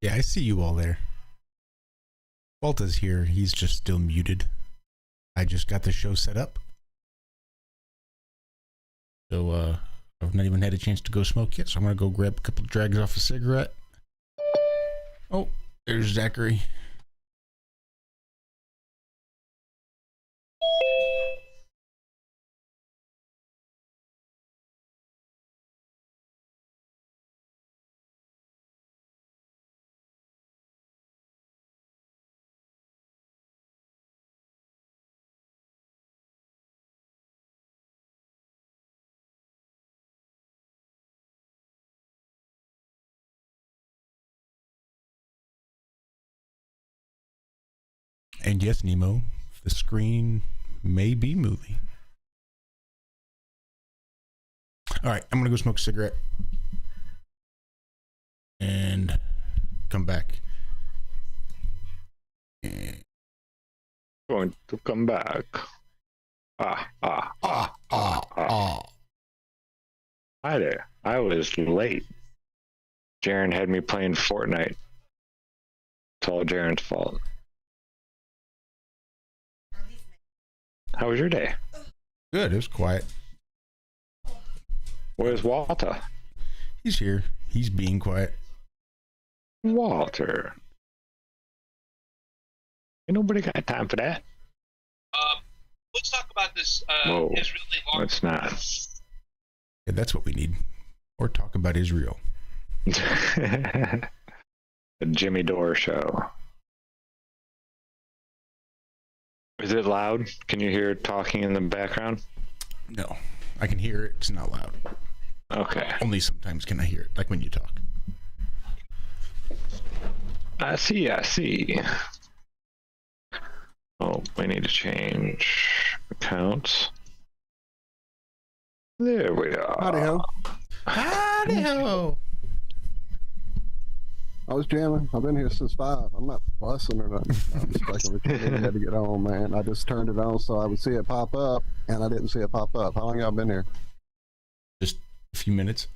Yeah, I see you all there. Walt is here. He's just still muted. I just got the show set up. So, I've not even had a chance to go smoke yet, so I'm going to go grab a couple of drags off a cigarette. Oh, there's Zachary. And yes, Nemo, the screen may be moving. All right, I'm going to go smoke a cigarette and come back. Going to come back. Hi there. I was late. Jaren had me playing Fortnite. It's all Jaren's fault. How was your day? Good, it was quiet. Where's Walter? He's here. He's being quiet. Walter. Ain't nobody got time for that. Let's talk about this Whoa, Israeli law. let's not. Yeah, that's what we need. Or talk about Israel. The Jimmy Dore show. Is it loud? Can you hear talking in the background? No, I can hear it. It's not loud. Okay. Only sometimes can I hear it, like when you talk. I see. Oh, we need to change accounts. There we are. Howdy ho. Howdy ho. I was jamming. I've been here since 5. I'm not fussing or nothing. I'm just like, I had to get on, man. I just turned it on so I would see it pop up, and I didn't see it pop up. How long y'all been here? Just a few minutes.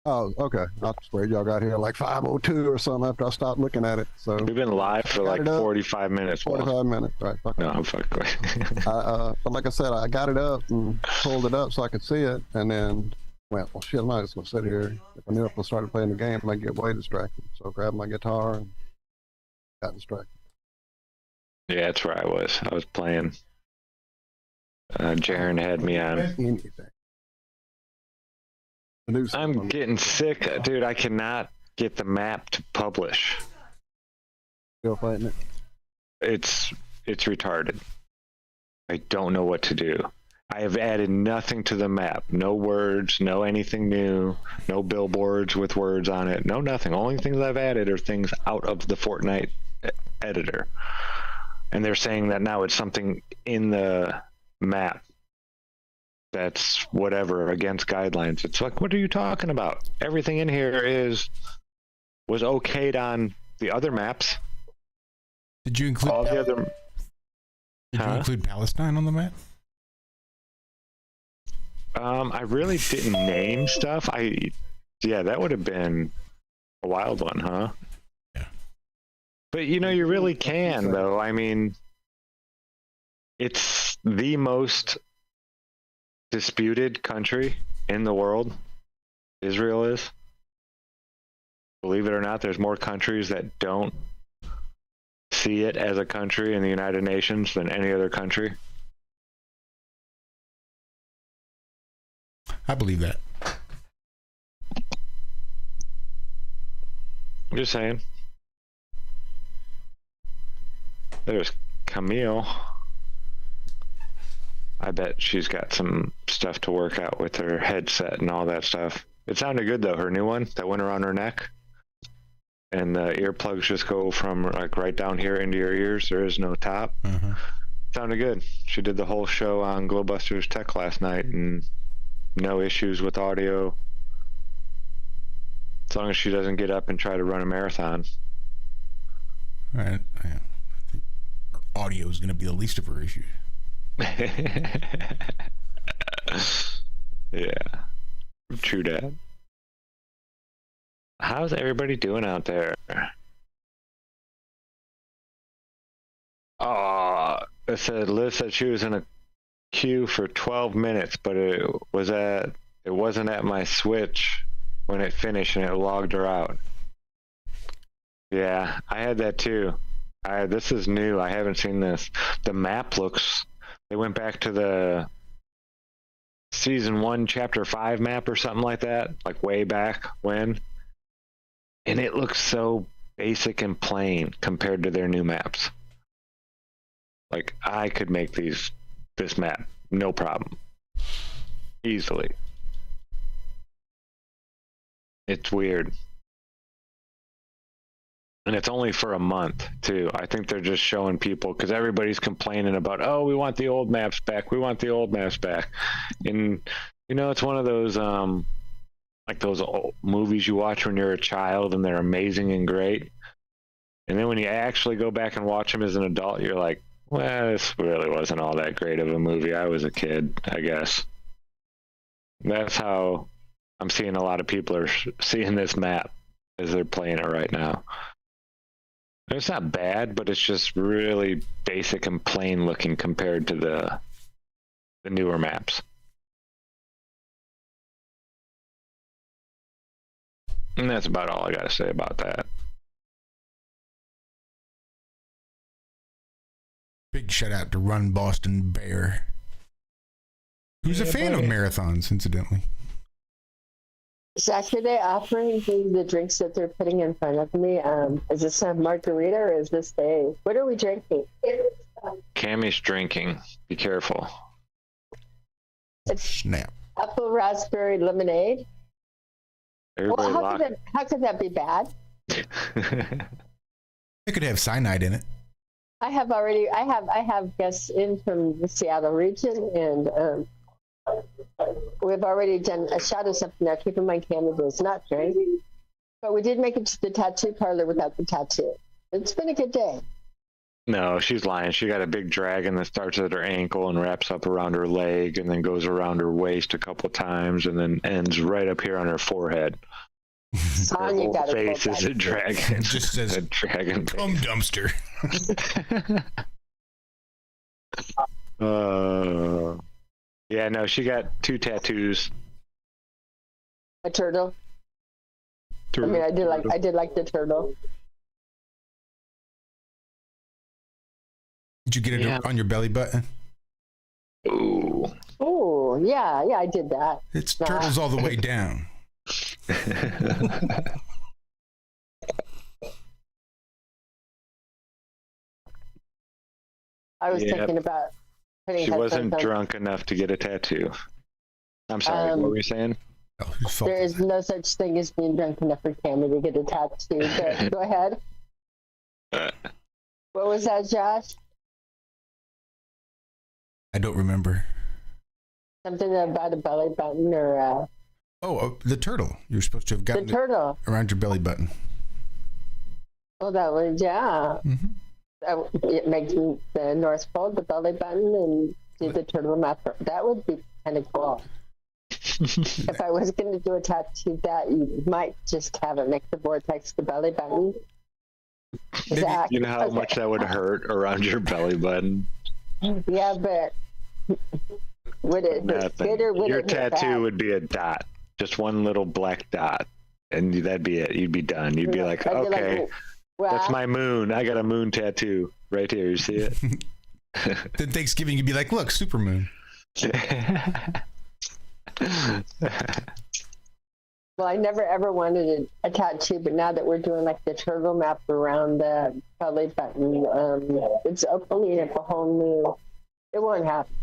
Oh, okay. I swear y'all got here like 5:02 or something after I stopped looking at it. So We've been live for like 45 minutes. 45 minutes, right? Fuck No, I'm fucking. but like I said, I got it up and pulled it up so I could see it, and then went, well, shit, I might as well sit here. If I knew if I started playing the game, I might get way distracted. So I grabbed my guitar and got distracted. Yeah, that's where I was. I was playing. Jaren had me on. Anything. I'm getting sick, dude. I cannot get the map to publish. Still fighting it. It's retarded. I don't know what to do. I have added nothing to the map. No words, no anything new, no billboards with words on it, no nothing. Only things I've added are things out of the Fortnite editor. And they're saying that now it's something in the map that's whatever against guidelines. It's like, what are you talking about? Everything in here was okayed on the other maps. Did you include all the other? Did you include Palestine on the map? I really didn't name stuff. Yeah, that would have been a wild one, huh? Yeah. But you know, you really can though. I mean, it's the most disputed country in the world. Israel is. Believe it or not, there's more countries that don't see it as a country in the United Nations than any other country. I believe that. I'm just saying. There's Camille. I bet she's got some stuff to work out with her headset and all that stuff. It sounded good though, her new one that went around her neck. And the earplugs just go from like right down here into your ears. There is no top. Uh-huh. Sounded good. She did the whole show on Glowbusters Tech last night and no issues with audio. As long as she doesn't get up and try to run a marathon. All right. I think audio is going to be the least of her issues. Yeah. True that. How's everybody doing out there? It said Liz said she was in a queue for 12 minutes, but it wasn't at my Switch when it finished and it logged her out. Yeah, I had that too. This is new. I haven't seen this. The map looks. They went back to the season 1, chapter 5 map or something like that, like way back when. And it looks so basic and plain compared to their new maps. Like I could make this map no problem, easily. It's weird. And it's only for a month, too. I think they're just showing people, because everybody's complaining about, oh, we want the old maps back. We want the old maps back. And, you know, it's one of those, like those old movies you watch when you're a child and they're amazing and great. And then when you actually go back and watch them as an adult, you're like, well, this really wasn't all that great of a movie. I was a kid, I guess. That's how I'm seeing a lot of people are seeing this map as they're playing it right now. It's not bad, but it's just really basic and plain looking compared to the newer maps. And that's about all I got to say about that. Big shout out to Run Boston Bear, who's a fan of marathons, incidentally. Zack, are they offering the drinks that they're putting in front of me? Is this a margarita or is this what are we drinking? Cami's drinking. Be careful. It's Snap. apple raspberry lemonade. Everybody Well, how could that be bad? It could have cyanide in it. I have guests in from the Seattle region, and we've already done a shot of something now. Keep in mind, Cami does not drink, but we did make it to the tattoo parlor without the tattoo. It's been a good day. No, she's lying. She got a big dragon that starts at her ankle and wraps up around her leg and then goes around her waist a couple times and then ends right up here on her forehead. Sonia Her got whole a face is a dragon. It just says a dragon "Come face. dumpster." Yeah, no, she got 2 tattoos. A turtle. I mean, I did like the turtle. Did you get it on your belly button? Ooh. Oh, yeah, I did that. It's turtles all the way down. I was thinking about putting She wasn't headphones on. drunk enough to get a tattoo. I'm sorry, what were you saying? Oh, whose fault There is is that? no such thing as being drunk enough for Cami to get a tattoo. But go ahead. What was that, Josh? I don't remember. Something about a belly button or The turtle. You're supposed to have the gotten it turtle. around your belly button. Oh, that was, yeah. Mm-hmm. It makes the North Pole, the belly button, and do the turtle map. That would be kind of cool. If I was going to do a tattoo, that you might just have it make the vortex the belly button. Zack, You know how much that would hurt around your belly button? Yeah, but would it hit good or would Your it hit tattoo bad? would be a dot, just one little black dot, and that'd be it. You'd be done. You'd be like, I'd be like, okay, well, that's my moon. I got a moon tattoo right here. You see it? Then Thanksgiving, you'd be like, look, supermoon. Well, I never ever wanted a tattoo, but now that we're doing like the turtle map around the belly button, it's opening up a whole new. It won't happen.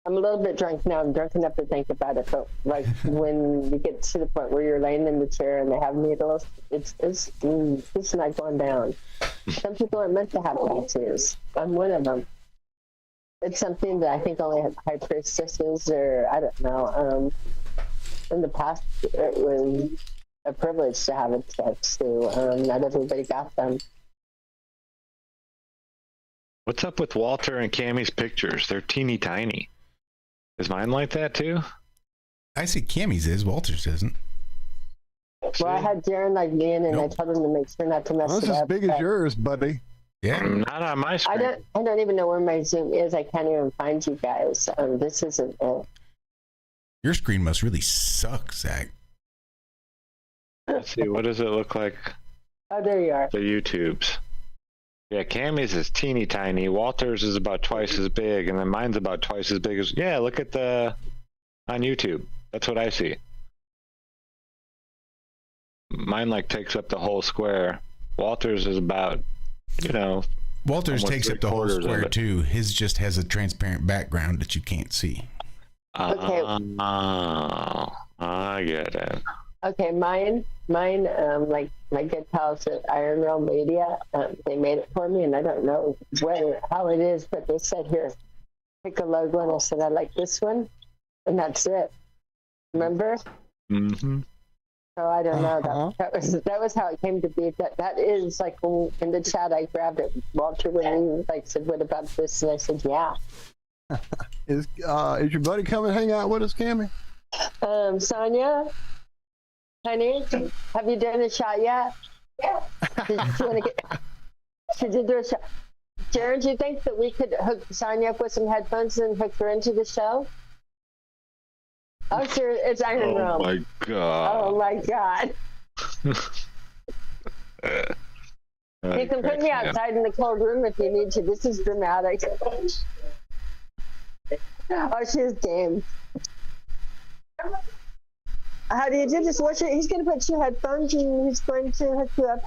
I'm a little bit drunk now. I'm drunk enough to think about it, but like when you get to the point where you're laying in the chair and they have needles, it's not going down. Some people are meant to have tattoos. I'm one of them. It's something that I think only high priestesses, or I don't know. In the past, it was a privilege to have a tattoo. Not everybody got them. What's up with Walter and Cammy's pictures? They're teeny tiny. Is mine like that too? I see Cammy's is, Walter's isn't. Well, I had Darren like me in, and I told him to make sure not to mess That's it as up. big as yours, buddy. Yeah. Not on my screen. I don't even know where my Zoom is. I can't even find you guys. This isn't it. Your screen must really suck, Zach. Let's see, what does it look like? Oh, there you are. The YouTubes. Yeah, Cami's is teeny tiny. Walter's is about twice as big, and then mine's about twice as big as. Yeah, look at the on YouTube. That's what I see. Mine like takes up the whole square. Walter's is about, Walter's almost takes up the whole 3/4 of square it. too. His just has a transparent background that you can't see. Okay. Oh, I get it. Okay, mine, like my good pals at Iron Realm Media, they made it for me, and I don't know how it is, but they said, here, pick a logo, and I said, I like this one, and that's it. Remember? Mm-hmm. So I don't know. Uh-huh. That was how it came to be. That is like in the chat I grabbed it. Walter when he like said, "What about this?" And I said, "Yeah." Is your buddy coming to hang out with us, Cami? Sonia, honey, have you done a shot yet? Yeah. She did do a shot. Jared, do you think that we could hook Sonia up with some headphones and hook her into the show? Oh, sure, it's Iron Realm. Oh my god. Oh my god. You can put me outside in the cold room if you need to. This is dramatic. Oh, she's game. How do you do this? He's going to put you headphones and he's going to hook you up.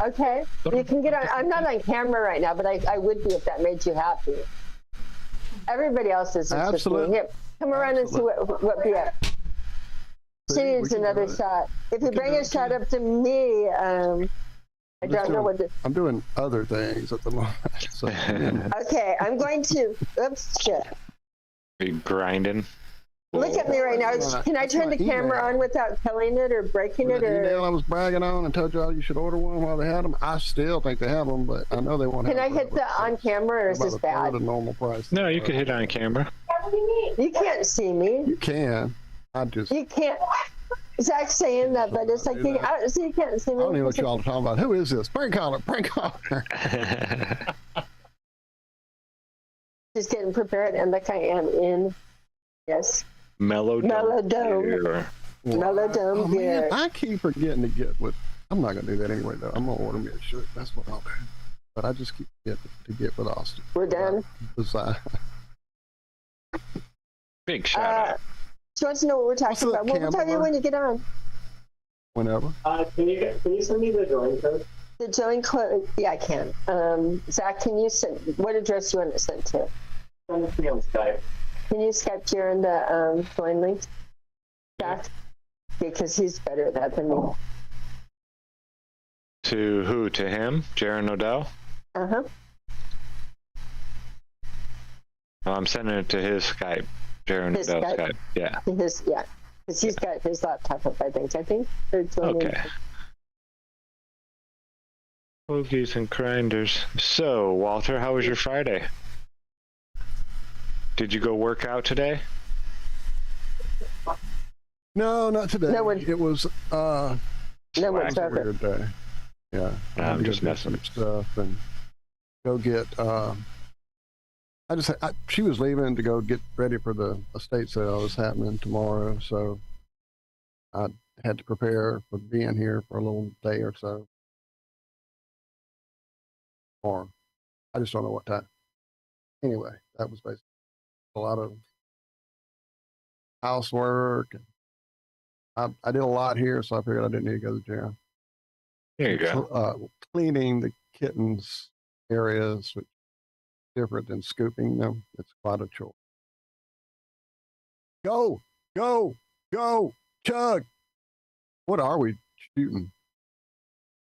Okay. You can get on. I'm not on camera right now, but I would be if that made you happy. Everybody else is. Absolutely. Here, come around and see what be up. She needs another shot. If you bring a shot up to me, I don't know what. I'm doing other things at the moment. So, Okay, I'm going to. Oops, shit. Are you grinding? Look at me right now. Can I turn the camera on without killing it or breaking it? The email I Or was bragging on and told y'all you should order one while they had them. I still think they have them, but I know they won't have can I them hit forever. the on camera or is this bad? The normal price. No, you could hit on camera. You can't see me. You can. I just. You can't. Zack's saying that, but it's like so you can't see I me. don't even know what y'all are talking about. Who is this? Prank caller, prank caller. She's getting prepared, and like I am in. Yes. Melodome. Melodome. Melodome Oh, gear. man, I keep forgetting to get with. I'm not gonna do that anyway, though. I'm gonna order me a shirt. That's what I'll do. But I just keep forgetting to get with Austin. We're done. Design. Big shout out. She wants to know what we're talking What's up, about. Well, we'll tell you Campbell? when you get on. Whenever. Can you send me the join code? The join code. Yeah, I can. Zach, can you send? What address do you want it sent to? Send it to me on Skype. Can you Skype Jaron the join link? Zach? Because he's better at that than me. To who? To him? Jaron Knodel? Uh-huh. Oh, I'm sending it to his Skype. Jaron His Knodel Skype? Skype. Yeah. Yeah. Because he's got his laptop up, I think. Or join Okay. link. Hoagies and grinders. So, Walter, how was your Friday? Did you go work out today? No, not today. No, it was No a whatsoever. weird day. Yeah. I'm I just go get messing. some stuff and go get. She was leaving to go get ready for the estate sale that's happening tomorrow, so I had to prepare for being here for a little day or so. Or I just don't know what time. Anyway, that was basically a lot of housework. And I did a lot here, so I figured I didn't need to go to the gym. Here you go. Cleaning the kittens' areas, which is different than scooping them. It's quite a chore. Go, chug. What are we shooting?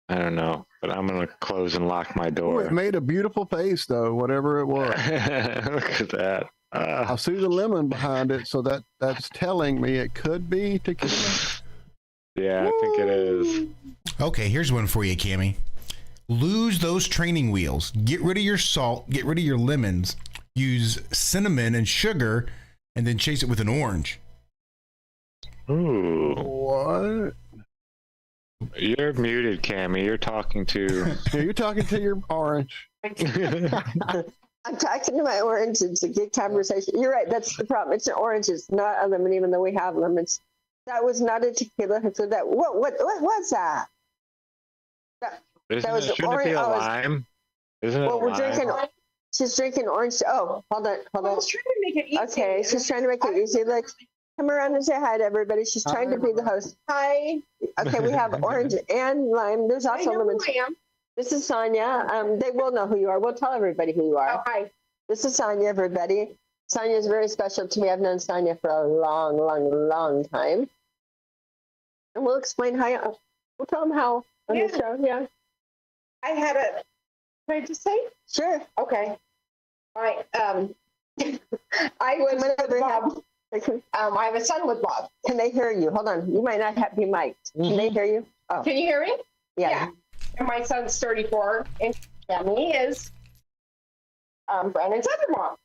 I don't know, but I'm going to close and lock my Oh, door. it made a beautiful face, though, whatever it was. Look at that. I see the lemon behind it, so that's telling me it could be tequila. Yeah, I think it is. Okay, here's one for you, Cami. Lose those training wheels. Get rid of your salt. Get rid of your lemons. Use cinnamon and sugar, and then chase it with an orange. Ooh. What? You're muted, Cami. You're talking to. Yeah, you're talking to your orange. I'm talking to my orange. It's a good conversation. You're right. That's the problem. It's an orange. It's not a lemon, even though we have lemons. That was not a tequila. So that what was that? Isn't was shouldn't it be a lime? Isn't it Well, a we're lime? drinking. She's drinking orange. Oh, hold on. I was trying to make it easy. Okay, she's trying to make it easy. Like, come around and say hi to everybody. She's trying to be the host. Hi. Okay, we have orange and lime. There's I also know lemon. who I am. This is Sonia. They will know who you are. We'll tell everybody who you Oh, are. hi. This is Sonia, everybody. Sonia is very special to me. I've known Sonia for a long, long, long time. And we'll explain how, we'll tell them how on the show. Yeah, I had a. Can I just say? sure. Okay. All right. I was Come on with over, Bob. I have a son with Bob. Can they hear you? Hold on. You might not be mic'd. Can they hear you? Oh, Can you hear me? yeah. And my son's 34, and Cami is Brandon's other mom.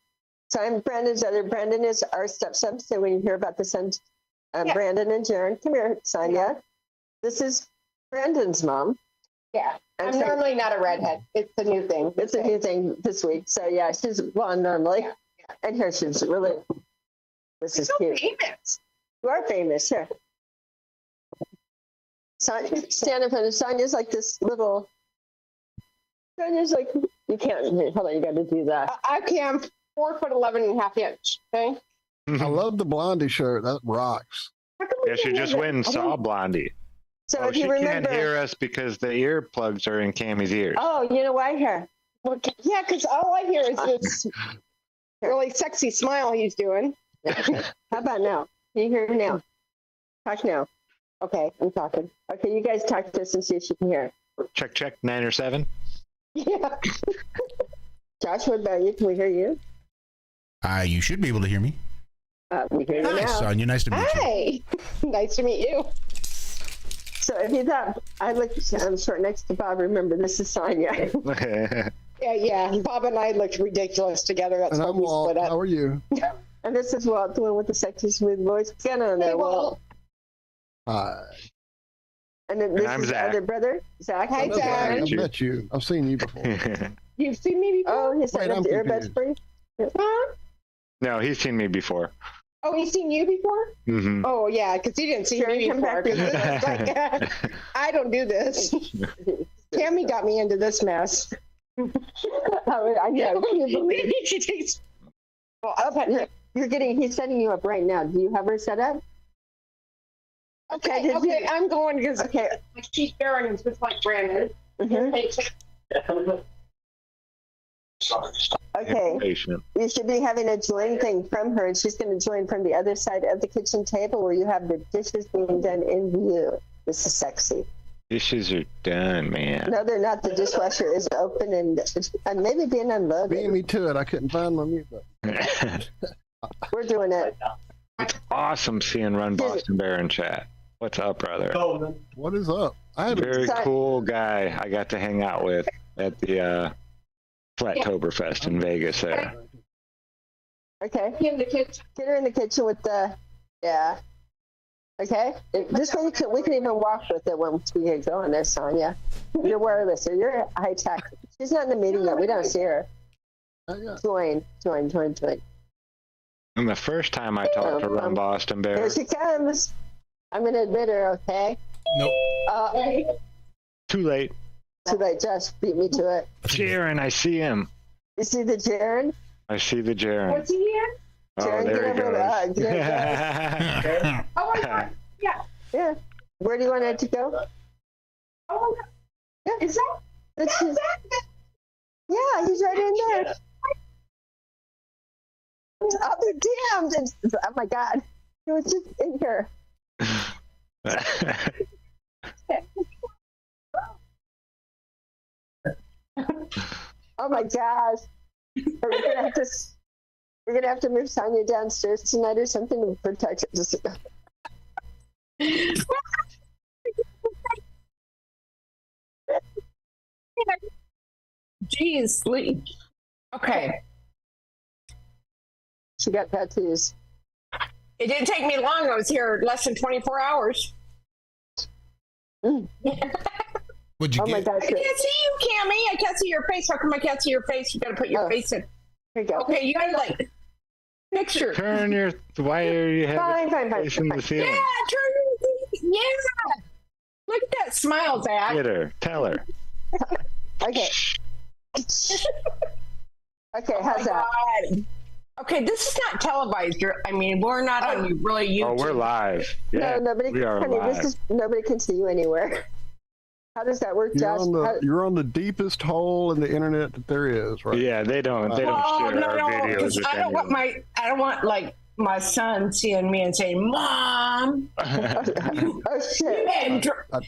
So I'm Brandon's other. Brandon is our stepson. So when you hear about the sons, Yeah. Brandon and Jaron, come here, Sonia. This is Brandon's mom. Yeah. And I'm so- normally not a redhead. It's a new thing. It's a new thing this week. So yeah, she's blonde normally. And here she's really, this She's is so cute. famous. You are famous, here. Sonia, stand in front of Sonia's like this little, Sonia's like, you can't, hold on, you got to do that. I am 4'11" and a half inch. Okay. I love the Blondie shirt. That rocks. How come we Yeah, she can't just hear went and that? saw Blondie. So Oh, if she you can't remember, hear us because the earplugs are in Cami's ears. oh, you know why here? Well, yeah, because all I hear is this really sexy smile he's doing. How about now? Can you hear me now? Talk now. Okay, I'm talking. Okay, you guys talk to us and see if you can hear. Check 9 or 7. Yeah. Josh, what about you? Can we hear you? You should be able to hear me. We hear you Hi, now. Sonia. Nice to meet you. Hi. Nice to meet you. So if you thought I looked short next to Bob, remember this is Sonia. Yeah. Bob and I looked ridiculous together. That's And why I'm we Walt. split How up. are you? And this is Walt, the one with the sexy smooth voice. Get on there, Hey, Walt. Walt. Hi. And then this I'm is the Zack. other brother, Zack. Hi, Okay. Zack. I've met you. I've seen you before. You've seen me before? Oh, he's Wait, setting up I'm the earbuds confused. for you. Huh? No, he's seen me before. Oh, he's seen you before? Hmm Oh, yeah, because he didn't see Sure, me come before. back. 'Cause this is like, I don't do this. Cami got me into this mess. I know. Can you believe it? She takes. Well, He's setting you up right now. Do you have her set up? okay, did you- I'm going because Okay. she's bearing just like Brandon. Mhm. Okay. Patient. You should be having a join thing from her, and she's going to join from the other side of the kitchen table where you have the dishes being done in view. This is sexy. Dishes are done, man. No, they're not. The dishwasher is open and maybe being Beat unloaded. me to it. I couldn't find my mute button. We're doing it. It's awesome seeing Run Boston Bear in chat. What's up, brother? What is up? I had Very Sorry. cool guy I got to hang out with at the Flattoberfest in Vegas there. Okay. In the kitchen. Get her in the kitchen with the, yeah. Okay. This way we can even walk with it once we get going there, Sonia. You're wireless, or you're high tech. She's not in the meeting yet. We don't see her. yeah. Join. And the first time I talked to Run Boston Bear, Here she comes. I'm going to admit her, okay? Nope. too late. Too late, Josh beat me to it. Jaron, I see him. You see the Jaron? I see the Jaron. What's he in? Oh, Jaron, there get over there. he There goes. Oh, my God. Yeah. Yeah. Where do you want it to go? Oh, my God. Yeah. Is that? That's That's his, that? yeah, he's right in there. I'll be damned. Oh my God. He was just in here. Oh my gosh. We're gonna have to move Sonia downstairs tonight or something to protect her. Just Jeez, Lee. Okay. she got tattoos. It didn't take me long. I was here less than 24 hours. Mm. What'd you Oh my get? gosh. I can't see you, Cami. I can't see your face. How come I can't see your face? You gotta put your Oh. face in. Here you go. Okay, you gotta like picture. Turn your. Why are you having Fine. face in the Yeah, ceiling? turn your yeah. Look at that smile, Zach. Get her. Tell her. Okay. Okay, Oh how's my that? God. Okay, this is not televised. I mean, we're not on really YouTube. Oh, we're live. Yeah, No, nobody. we are Honey, live. nobody can see you anywhere. How does that work, Josh? You're on the deepest hole in the internet that there is, right? Yeah, they don't share our videos 'cause with I don't want anyone. I don't want like my son seeing me and saying, "Mom, Oh you shit! been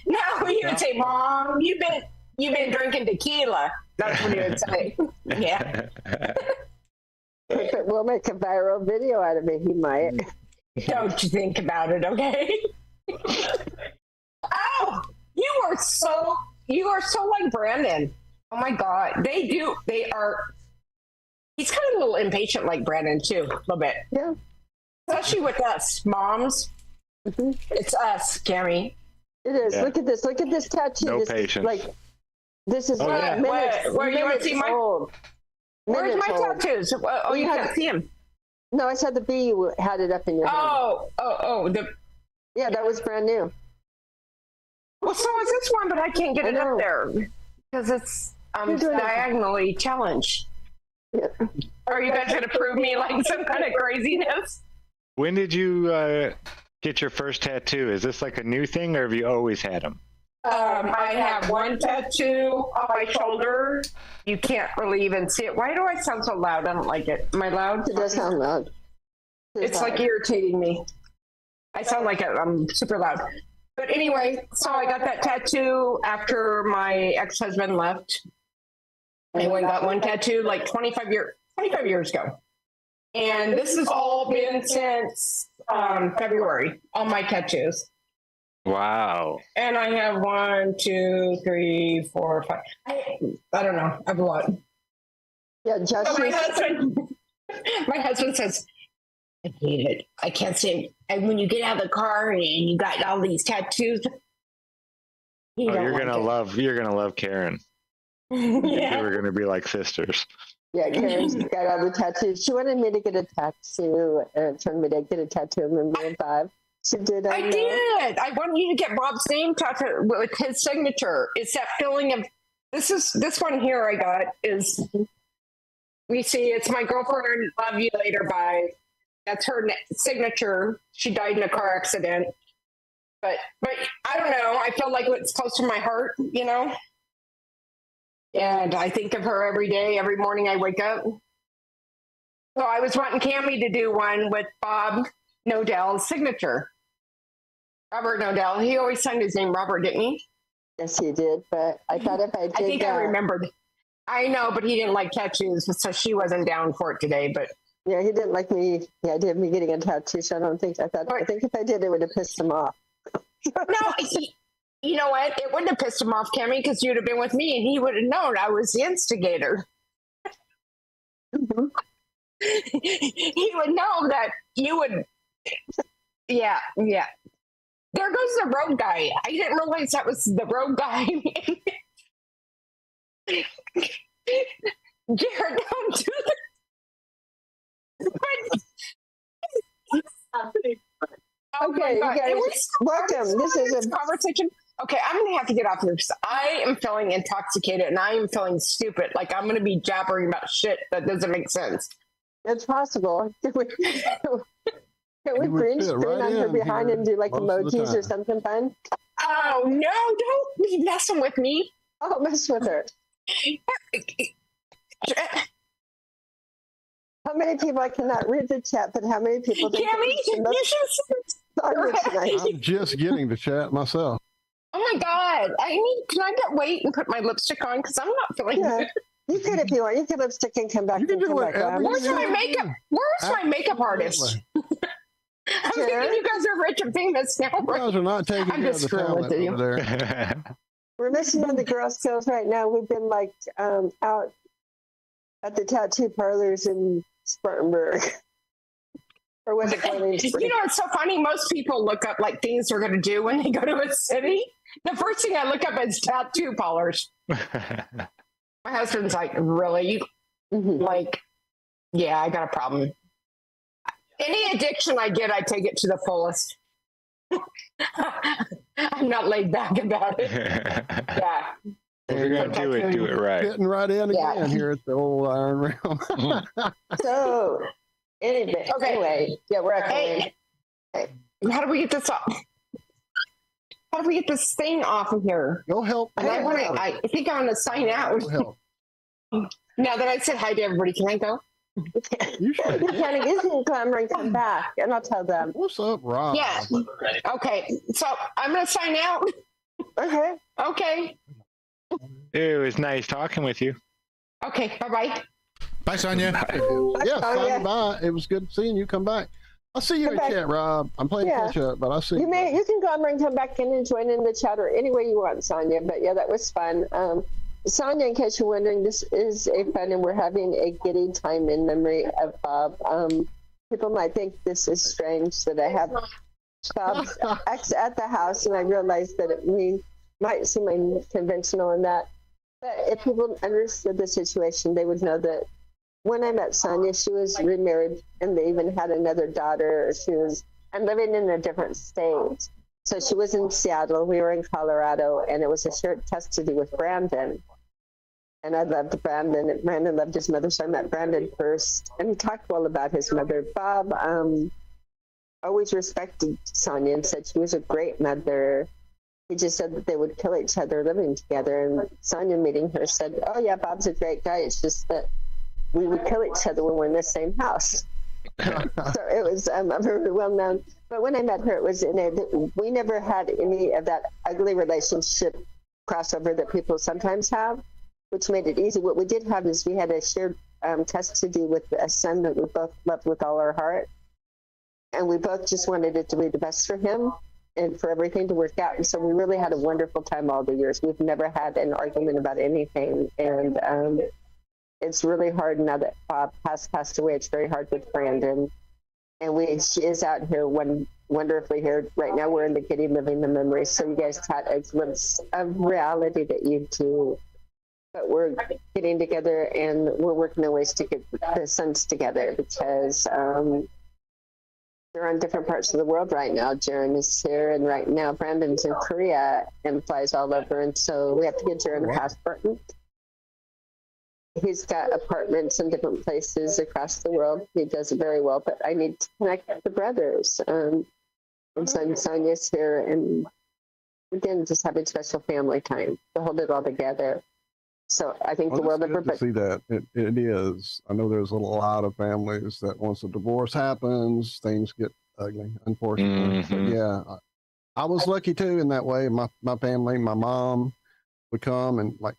no," he would say, "Mom, you've been drinking tequila." That's what he would say. Yeah. We'll make a viral video out of it. He might. Don't you think about it, okay? Oh, you are so like Brandon. Oh my God, they are. He's kind of a little impatient, like Brandon too, a little bit. Yeah. Especially with us moms. Mhm. It's us, Cami. It is. Yeah. Look at this. Look at this tattoo. No this is patience. like this is Oh, like yeah. minutes, Where you wanna minutes see my- old. Where's Minutes my old. tattoos? Oh, you You can't have- see him. No, I saw the bee you had it up in your hand. Oh. Yeah, that was brand new. Well, so is this one, but I can't get I it up know. there because it's You're doing it. diagonally challenged. Yeah. Are you guys gonna prove me like some kind of craziness? When did you get your first tattoo? Is this like a new thing, or have you always had them? I have one tattoo on my shoulder. You can't really even see it. Why do I sound so loud? I don't like it. Am I loud? It does sound loud. It's like irritating me. I sound like I'm super loud. But anyway, so I got that tattoo after my ex-husband left. I went and got one tattoo like 25 years ago. And this has all been since February, all my tattoos. Wow. And I have 1, 2, 3, 4, 5. I don't know. I have a lot. Yeah, Josh. So my husband says, I hate it. I can't say. And when you get out of the car and you got all these tattoos, You're gonna love Karen. Yeah. We're gonna be like sisters. Yeah, Karen's got all the tattoos. She wanted me to get a tattoo and told me to get a tattoo of Maroon 5. She did. I did. I want you to get Bob's name tattooed with his signature. It's that feeling of this one here I got is. You see, it's my girlfriend. Love you later. Bye. That's her signature. She died in a car accident. But I don't know. I feel like it's close to my heart, you know. And I think of her every day, every morning I wake up. So I was wanting Cami to do one with Bob Knodell's signature. Robert Knodel. He always signed his name Robert, didn't he? Yes, he did. But I thought if I did I think that, I remembered. I know, but he didn't like tattoos, so she wasn't down for it today. But yeah, he didn't like me. The idea of me getting a tattoo. So I think if I did, it would have pissed him off. no, you know what? It wouldn't have pissed him off, Cami, because you'd have been with me, and he would have known I was the instigator. Mhm. He would know that you would. Yeah. There goes the road guy. I didn't realize that was the road guy. Jared, don't do that. Okay, you guys, welcome. This is a conversation. Okay, I'm going to have to get off here because I am feeling intoxicated and I am feeling stupid. Like I'm going to be jabbering about shit that doesn't make sense. It's possible. Can we You would green fit screen right on her in behind here and do like most of the emojis or time. something fun? Oh, no, don't be messing with me. I'll mess with her. How many people, I cannot read the chat, but how many people think Cami, you should on here tonight? I'm just getting to chat myself. Oh my God. Can I get weight and put my lipstick on? Because I'm not feeling Yeah. good. You could if you want. You could lipstick and come back. You can and do come back whatever on. you Where's my makeup? Where's my makeup artist? I'm thinking you guys are rich and famous now. You guys are not taking I'm care of just the screwing talent with you. over there. We're missing one of the Girl Scouts right now. We've been like out at the tattoo parlors in Spartanburg. Or was it Boiling Spring? You know, it's so funny. Most people look up like things they're going to do when they go to a city. The first thing I look up is tattoo parlors. My husband's like, really? Like, yeah, I got a problem. Any addiction I get, I take it to the fullest. I'm not laid back about it. Yeah. If you're going to do it right. Getting right in again here at the old Iron Realm. So, anyway, yeah, we're at Hey, how do we get this off? How do we get this thing off of here? Go help. And I think I want to sign out. Go help. Now that I said hi to everybody, can I go? You should. You can come and come back, and I'll tell them. What's up, Rob? Yeah. Okay. So I'm going to sign out. Okay. Okay. It was nice talking with you. Okay. Bye-bye. Bye, Sonia. Yeah, Sonia. bye. It was good seeing you. Come back. I'll see you Come in back. chat, Rob. I'm playing catch up, but I'll see You can come and come back in and join in the chat or any way you want, Sonia. But yeah, that was fun. Sonia, in case you're wondering, this is a fun, and we're having a giddy time in memory of Bob. People might think this is strange that I have Bob's ex at the house, and I realize that it might seem unconventional in that. But if people understood the situation, they would know that when I met Sonia, she was remarried, and they even had another daughter. And living in a different state. So she was in Seattle, we were in Colorado, and it was a shared custody with Brandon. And I loved Brandon, and Brandon loved his mother, so I met Brandon first. And he talked well about his mother. Bob always respected Sonia and said she was a great mother. He just said that they would kill each other living together. And Sonia, meeting her, said, oh yeah, Bob's a great guy. It's just that we would kill each other when we're in the same house. So it was very well known. But when I met her, it was we never had any of that ugly relationship crossover that people sometimes have, which made it easy. What we did have is we had a shared custody with a son that we both loved with all our heart. And we both just wanted it to be the best for him and for everything to work out. And so we really had a wonderful time all the years. We've never had an argument about anything. And it's really hard now that Bob has passed away. It's very hard with Brandon. And she is out here wonderfully here. Right now we're in the kitty living the memories. So you guys caught a glimpse of reality that you do. But we're getting together and we're working on ways to get the sons together because they're on different parts of the world right now. Jaren is here, and right now Brandon's in Korea and flies all over. And so we have to get Jaren a passport. He's got apartments in different places across the world. He does it very well, but I need to connect with the brothers. And so Sonia's here, and again, just having special family time to hold it all together. So I think the world of to see that it is. I know there's a lot of families that once a divorce happens, things get ugly, unfortunately. Mm-hmm. But yeah, I was lucky too in that way. My family, my mom would come and like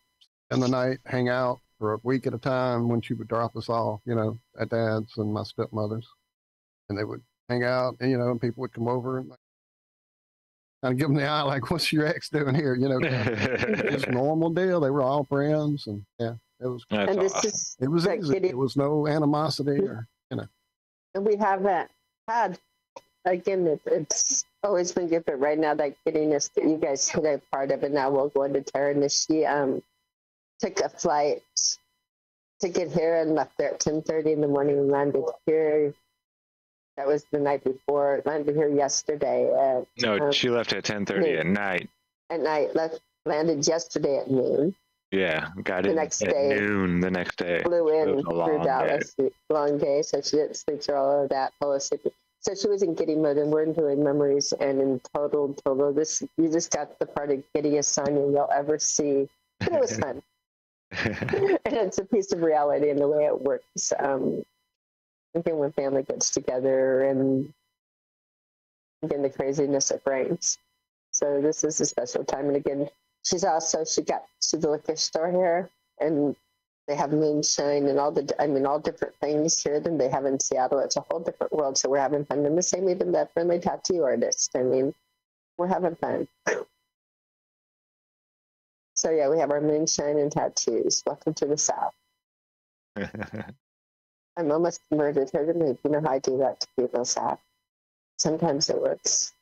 in the night hang out for a week at a time when she would drop us off, at dad's and my stepmother's, and they would hang out, and people would come over and kind of give them the eye, like, "What's your ex doing here?" Just normal deal. They were all friends, and yeah, it was. That's and awesome. It was easy. It was no animosity, or And we haven't had. Again, it's always been good, but right now that giddiness that you guys took a part of, and now we'll go into Taryn. She took a flight to get here and left there at 10:30 in the morning and landed here. That was the night before. Landed here yesterday. No, she left at 10:30 at night. At night, landed yesterday at noon. Yeah, got The in next at day. noon the next day. Flew It in was a long through day. Dallas. Long day, so she didn't sleep through all of that. So she was in giddy mode, and we're doing memories and in total. You just got the part of giddiest Sonia you'll ever see. But it was fun. And it's a piece of reality in the way it works. Again, when family gets together and again, the craziness it brings. So this is a special time. And again, she got to the liquor store here, and they have Moonshine and all different things here than they have in Seattle. It's a whole different world. So we're having fun. And the same, even the friendly tattoo artist. We're having fun. So yeah, we have our Moonshine and tattoos. Welcome to the South. I'm almost converted her to move. You know how I do that to people, Zach. Sometimes it works.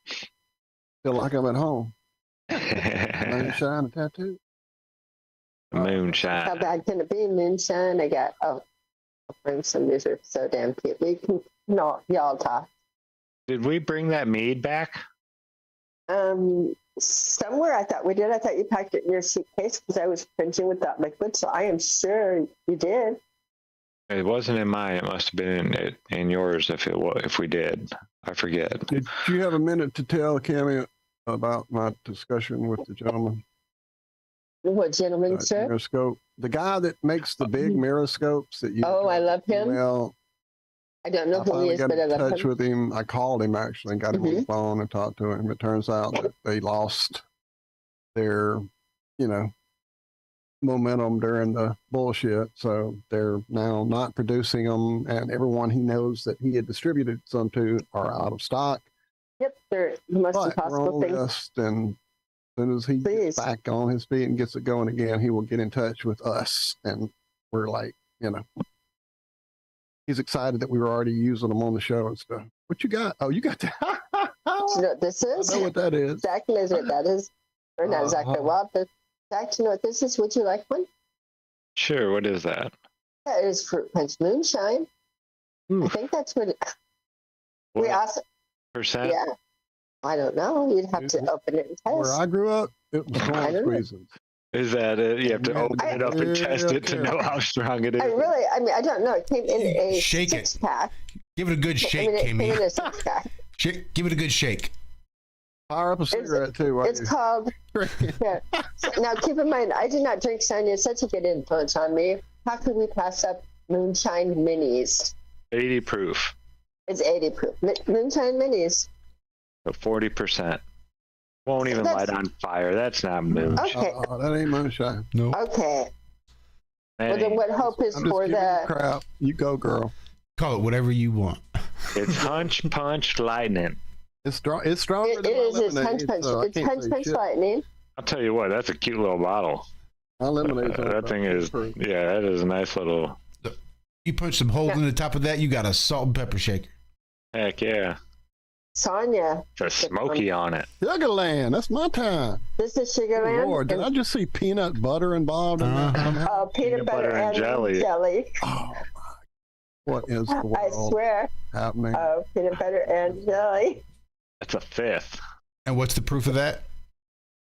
Feel like I'm at home. Moonshine, a tattoo. How Moonshine. bad can it be? Moonshine. I got, I'll bring some. These are so damn cute. We can, no, y'all talk. Did we bring that mead back? Somewhere I thought we did. I thought you packed it in your suitcase because I was cringing with that liquid. So I am sure you did. It wasn't in mine. It must have been in yours if we did. I forget. Did you have a minute to tell Cami about my discussion with the gentleman? What gentleman, sir? Miroscope. The guy that makes the big miroscopes that you. Oh, I love him. Well, I don't know who he is, got but I in love touch him. with him. I called him actually and got him on the phone and talked to him. It turns out that they lost their, momentum during the bullshit. So they're now not producing them, and everyone he knows that he had distributed some to are out of stock. Yep, they're the most But we're impossible on the thing. list, and as soon as he gets back on his feet and gets it going again, he will get in touch with us. And we're like, he's excited that we were already using them on the show and stuff. What you got? Oh, you got that. You know what this is? I know what that is. Zach knows what that is. Or not Zach, but Walt. But Zach, you know what this is? Would you like one? Sure. What is that? That is Fruit Punch Moonshine. I think that's what we also. Percent? Yeah. I don't know. You'd have to open it and test. Where I grew up, it was corn squeezing. Is that it? You have to open it up and test it to know how strong it is. I don't know. It came in a Shake it. 6-pack. Give it a good shake, it came in Cami. a 6-pack. Give it a good shake. Fire up a cigarette too. It's called. Yeah. Now keep in mind, I did not drink Sonia. It's such a good influence on me. How could we pass up Moonshine Minis? 80 proof. It's 80 proof. Moonshine Minis. So 40%. Won't even light on fire. That's not moon. Okay. That ain't moonshine. No. Okay. Well, then what hope is I'm just for giving you the. crap. You go, girl. Call it whatever you want. It's Hunch Punch Lightning. It's strong. It's stronger It than is. my It's lemonade. Punch Punch. So I It's can't Punch say Punch shit. Lightning. I'll tell you what, that's a cute little bottle. My lemonade's on That thing is, yeah, that is a nice little. You punch some holes in the top of that, you got a salt and pepper shaker. Heck yeah. Sonia. It's a smoky on it. Sugarland. That's my time. This is Oh, Sugarland. Lord, did I just see peanut butter involved in that? Oh, peanut butter and jelly. Oh, my. What is the world I swear. happening? Oh, peanut butter and jelly. That's a fifth. And what's the proof of that?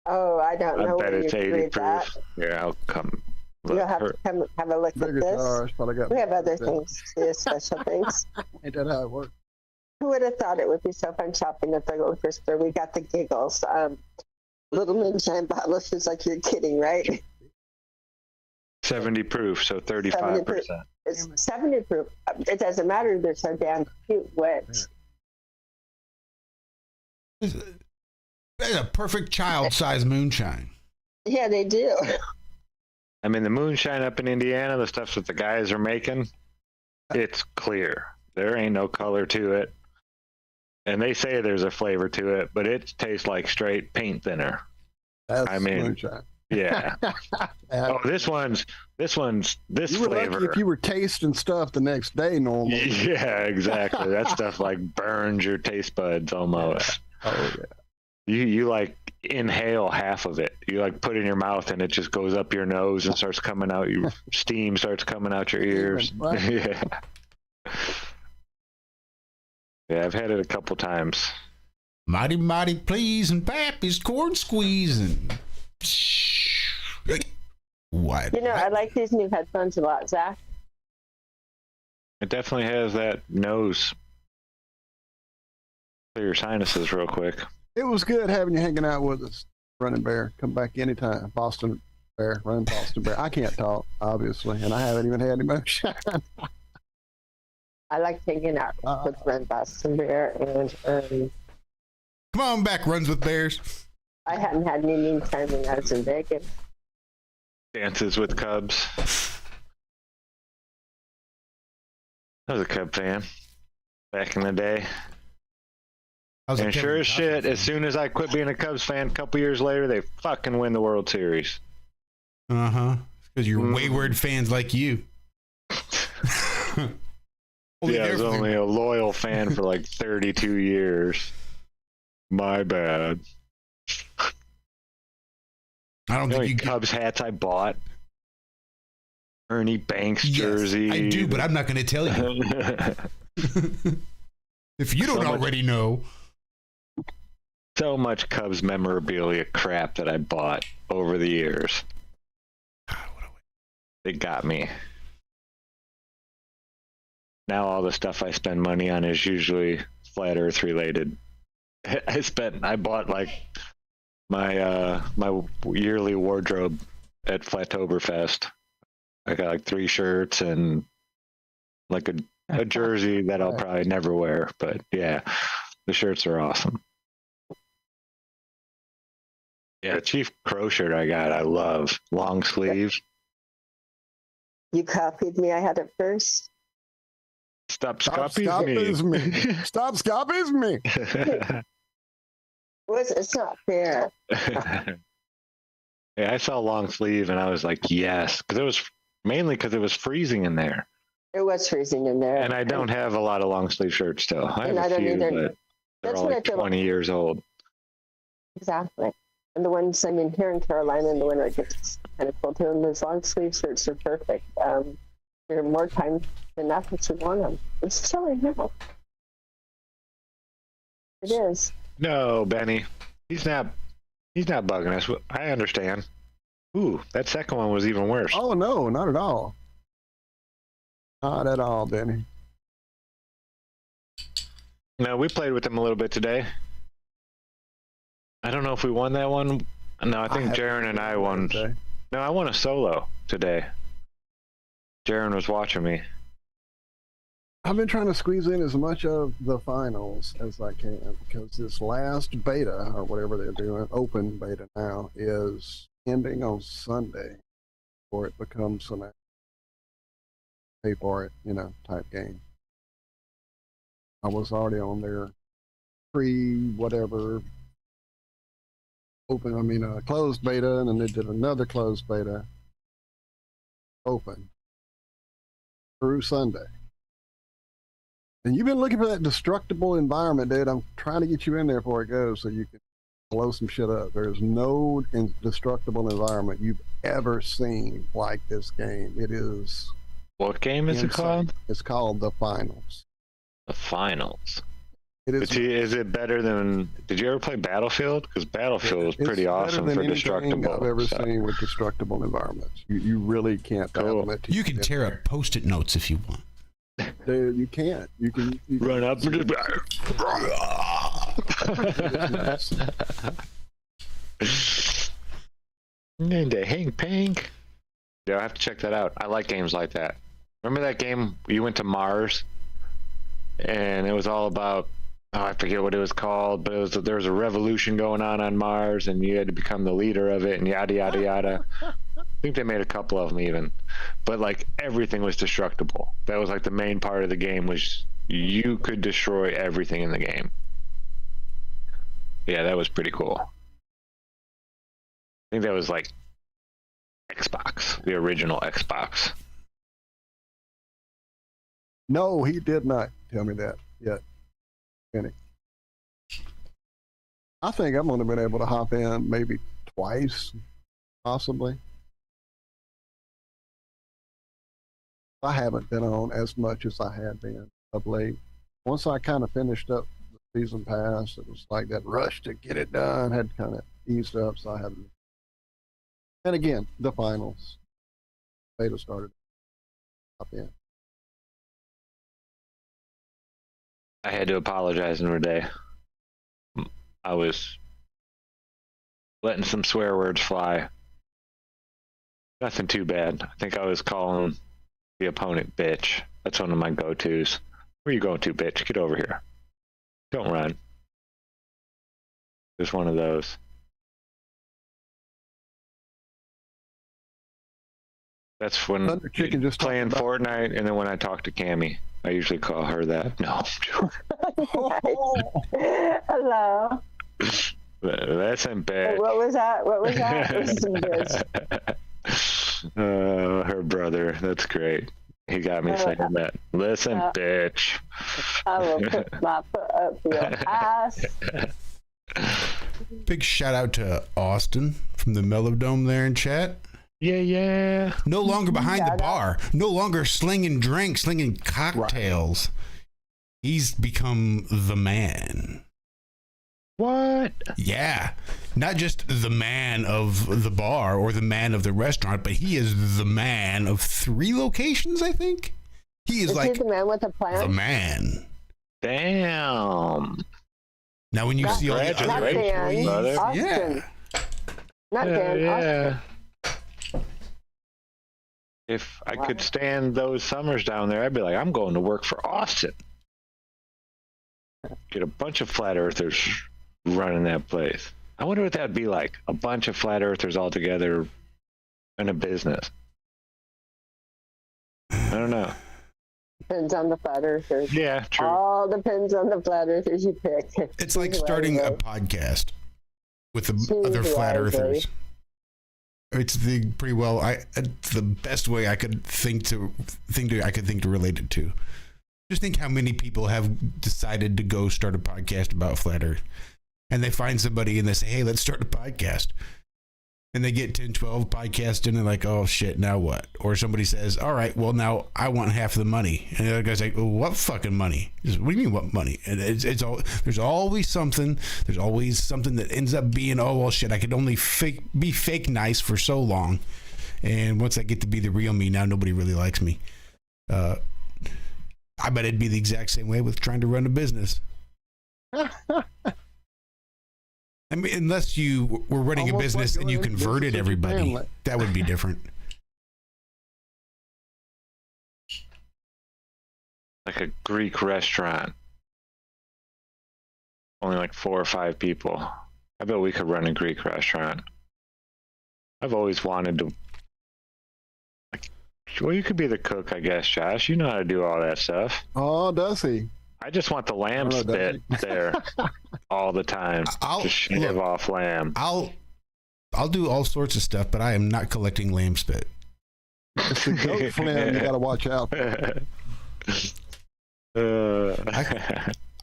Oh, I don't know. I bet where it's you 80 read proof. that. Yeah, I'll come. You'll have to come have a look at Bigger this. guitars, but I got We have other that. things, special things. Ain't that how it works? Who would have thought it would be so fun shopping at the liquor store? We got the giggles. Little moonshine bottle. She's like, you're kidding, right? 70 proof, so 35%. It's 70 proof. It doesn't matter. They're so damn cute. Wet. It's a perfect child-sized moonshine. Yeah, they do. I mean, the moonshine up in Indiana, the stuff that the guys are making, it's clear. There ain't no color to it. And they say there's a flavor to it, but it tastes like straight paint thinner. That's I mean, moonshine. Yeah. Oh, this you were flavor. lucky if you were tasting stuff the next day normally. Yeah, exactly. That stuff like burns your taste buds almost. Oh, yeah. You like inhale half of it. You like put it in your mouth and it just goes up your nose and starts coming out. Your steam starts coming out your ears. Right. Yeah. Yeah, I've had it a couple times. Mighty, mighty pleasing Pappy's corn squeezing. What? You know, I like these new headphones a lot, Zach. It definitely has that nose. Clear your sinuses real quick. It was good having you hanging out with us, Running Bear. Come back anytime. Boston Bear, run Boston Bear. I can't talk, obviously, and I haven't even had any moonshine. I like hanging out with Ren Boston Bear, and Come on back, Runs with Bears. I hadn't had any meantime when I was in Vegas. Dances with Cubs. I was a Cub fan back in the day. And sure as shit, as soon as I quit being a Cubs fan, a couple years later, they fucking win the World Series. Uh-huh. Because you're wayward fans like you. Yeah, I was only a loyal fan for like 32 years. My bad. I don't think you Cubs hats I bought. Ernie Banks jersey. Yes, I do, but I'm not going to tell you. If you don't already know. So much Cubs memorabilia crap that I bought over the years. It got me. Now all the stuff I spend money on is usually flat Earth related. I bought like my yearly wardrobe at Flattoberfest. I got like 3 shirts and like a jersey that I'll probably never wear, but yeah, the shirts are awesome. Yeah, the Chief Crow shirt I got, I love. Long sleeves. You copied me. I had it first. Stop copying me. Stop copying me. It's not fair. Yeah, I saw long sleeve and I was like, yes, because it was freezing in there. It was freezing in there. And I don't have a lot of long sleeve shirts still. I have a few, but they're all like 20 years old. Exactly. And the ones, here in Carolina in the winter, it gets kind of cold too. And those long sleeve shirts are perfect. There are more times than that that you want them. It's chilly now. It is. No, Benny. He's not bugging us. I understand. Ooh, that second one was even worse. Oh, no, not at all. Not at all, Benny. No, we played with him a little bit today. I don't know if we won that one. No, I think Jaron and I won. Today. No, I won a solo today. Jaron was watching me. I've been trying to squeeze in as much of the finals as I can because this last beta, or whatever they're doing, open beta now, is ending on Sunday, or it becomes an pay for it, type game. I was already on their pre-whatever closed beta, and then they did another closed beta open through Sunday. And you've been looking for that destructible environment, dude. I'm trying to get you in there before it goes so you can blow some shit up. There's no indestructible environment you've ever seen like this game. It is. What game is it called? It's called The Finals. The Finals. It is. Is it better than? Did you ever play Battlefield? Because Battlefield was pretty awesome for destructible. I've ever seen with destructible environments. You really can't. Cool. You can tear up Post-it notes if you want. Dude, you can't. You can run up and just. Into Hank Pank. Yeah, I have to check that out. I like games like that. Remember that game you went to Mars, and it was all about. Oh, I forget what it was called, but there was a revolution going on Mars, and you had to become the leader of it, and yada yada yada. I think they made a couple of them even, but like everything was destructible. That was like the main part of the game was you could destroy everything in the game. Yeah, that was pretty cool. I think that was like Xbox, the original Xbox. No, he did not tell me that yet. Kenny. I think I'm going to be able to hop in maybe twice, possibly. I haven't been on as much as I had been of late. Once I kind of finished up the season pass, it was like that rush to get it done had kind of eased up, so I haven't. And again, the finals. Beta started. Hop in. I had to apologize in a day. I was letting some swear words fly. Nothing too bad. I think I was calling the opponent bitch. That's one of my go-tos. Where you going to, bitch? Get over here. Don't run. Just one of those. That's when Thunder Chicken just playing Fortnite, and then when I talk to Cami, I usually call her that. No, I'm joking. Hello. That's in bad. What was that? It was some bitch. Her brother. That's great. He got me saying that. Listen, bitch. I will put my foot up your ass. Big shout out to Austin from the Melodome there in chat. Yeah. No longer behind the Shout out. bar. No longer slinging drinks, slinging cocktails. He's become the man. What? Yeah. Not just the man of the bar or the man of the restaurant, but he is the man of 3 locations, I think. He is Is like he the man with the the plan? man. Damn. Now, when you Not- see all the not other Dan, employees, brother. Austin. yeah. Not Dan, Austin. If I could stand those summers down there, I'd be like, I'm going to work for Austin. Get a bunch of flat earthers running that place. I wonder what that'd be like. A bunch of flat earthers all together in a business. I don't know. Depends on the flat earthers. Yeah, true. All depends on the flat earthers you pick. It's like starting a podcast with the Choose other flat wisely. earthers. It's the pretty well. It's the best way I could think to relate it to. Just think how many people have decided to go start a podcast about flat Earth, and they find somebody and they say, "Hey, let's start a podcast." And they get 10, 12 podcasts in and they're like, oh shit, now what? Or somebody says, all right, well now I want half the money. And the other guy's like, well, what fucking money? He says, what do you mean what money? And it's all, there's always something that ends up being, oh well shit, I could only be fake nice for so long. And once I get to be the real me, now nobody really likes me. I bet it'd be the exact same way with trying to run a business. I mean, unless you were running a Almost business like and you going into converted business with your everybody, family. that would be different. Like a Greek restaurant. Only like 4 or 5 people. I bet we could run a Greek restaurant. I've always wanted to. Well, you could be the cook, I guess, Josh. You know how to do all that stuff. Oh, does he? I just want the lamb Oh, spit there all the time. Just shave off lamb. I'll do all sorts of stuff, but I am not collecting lamb spit. It's the goat phlegm you got to watch out for.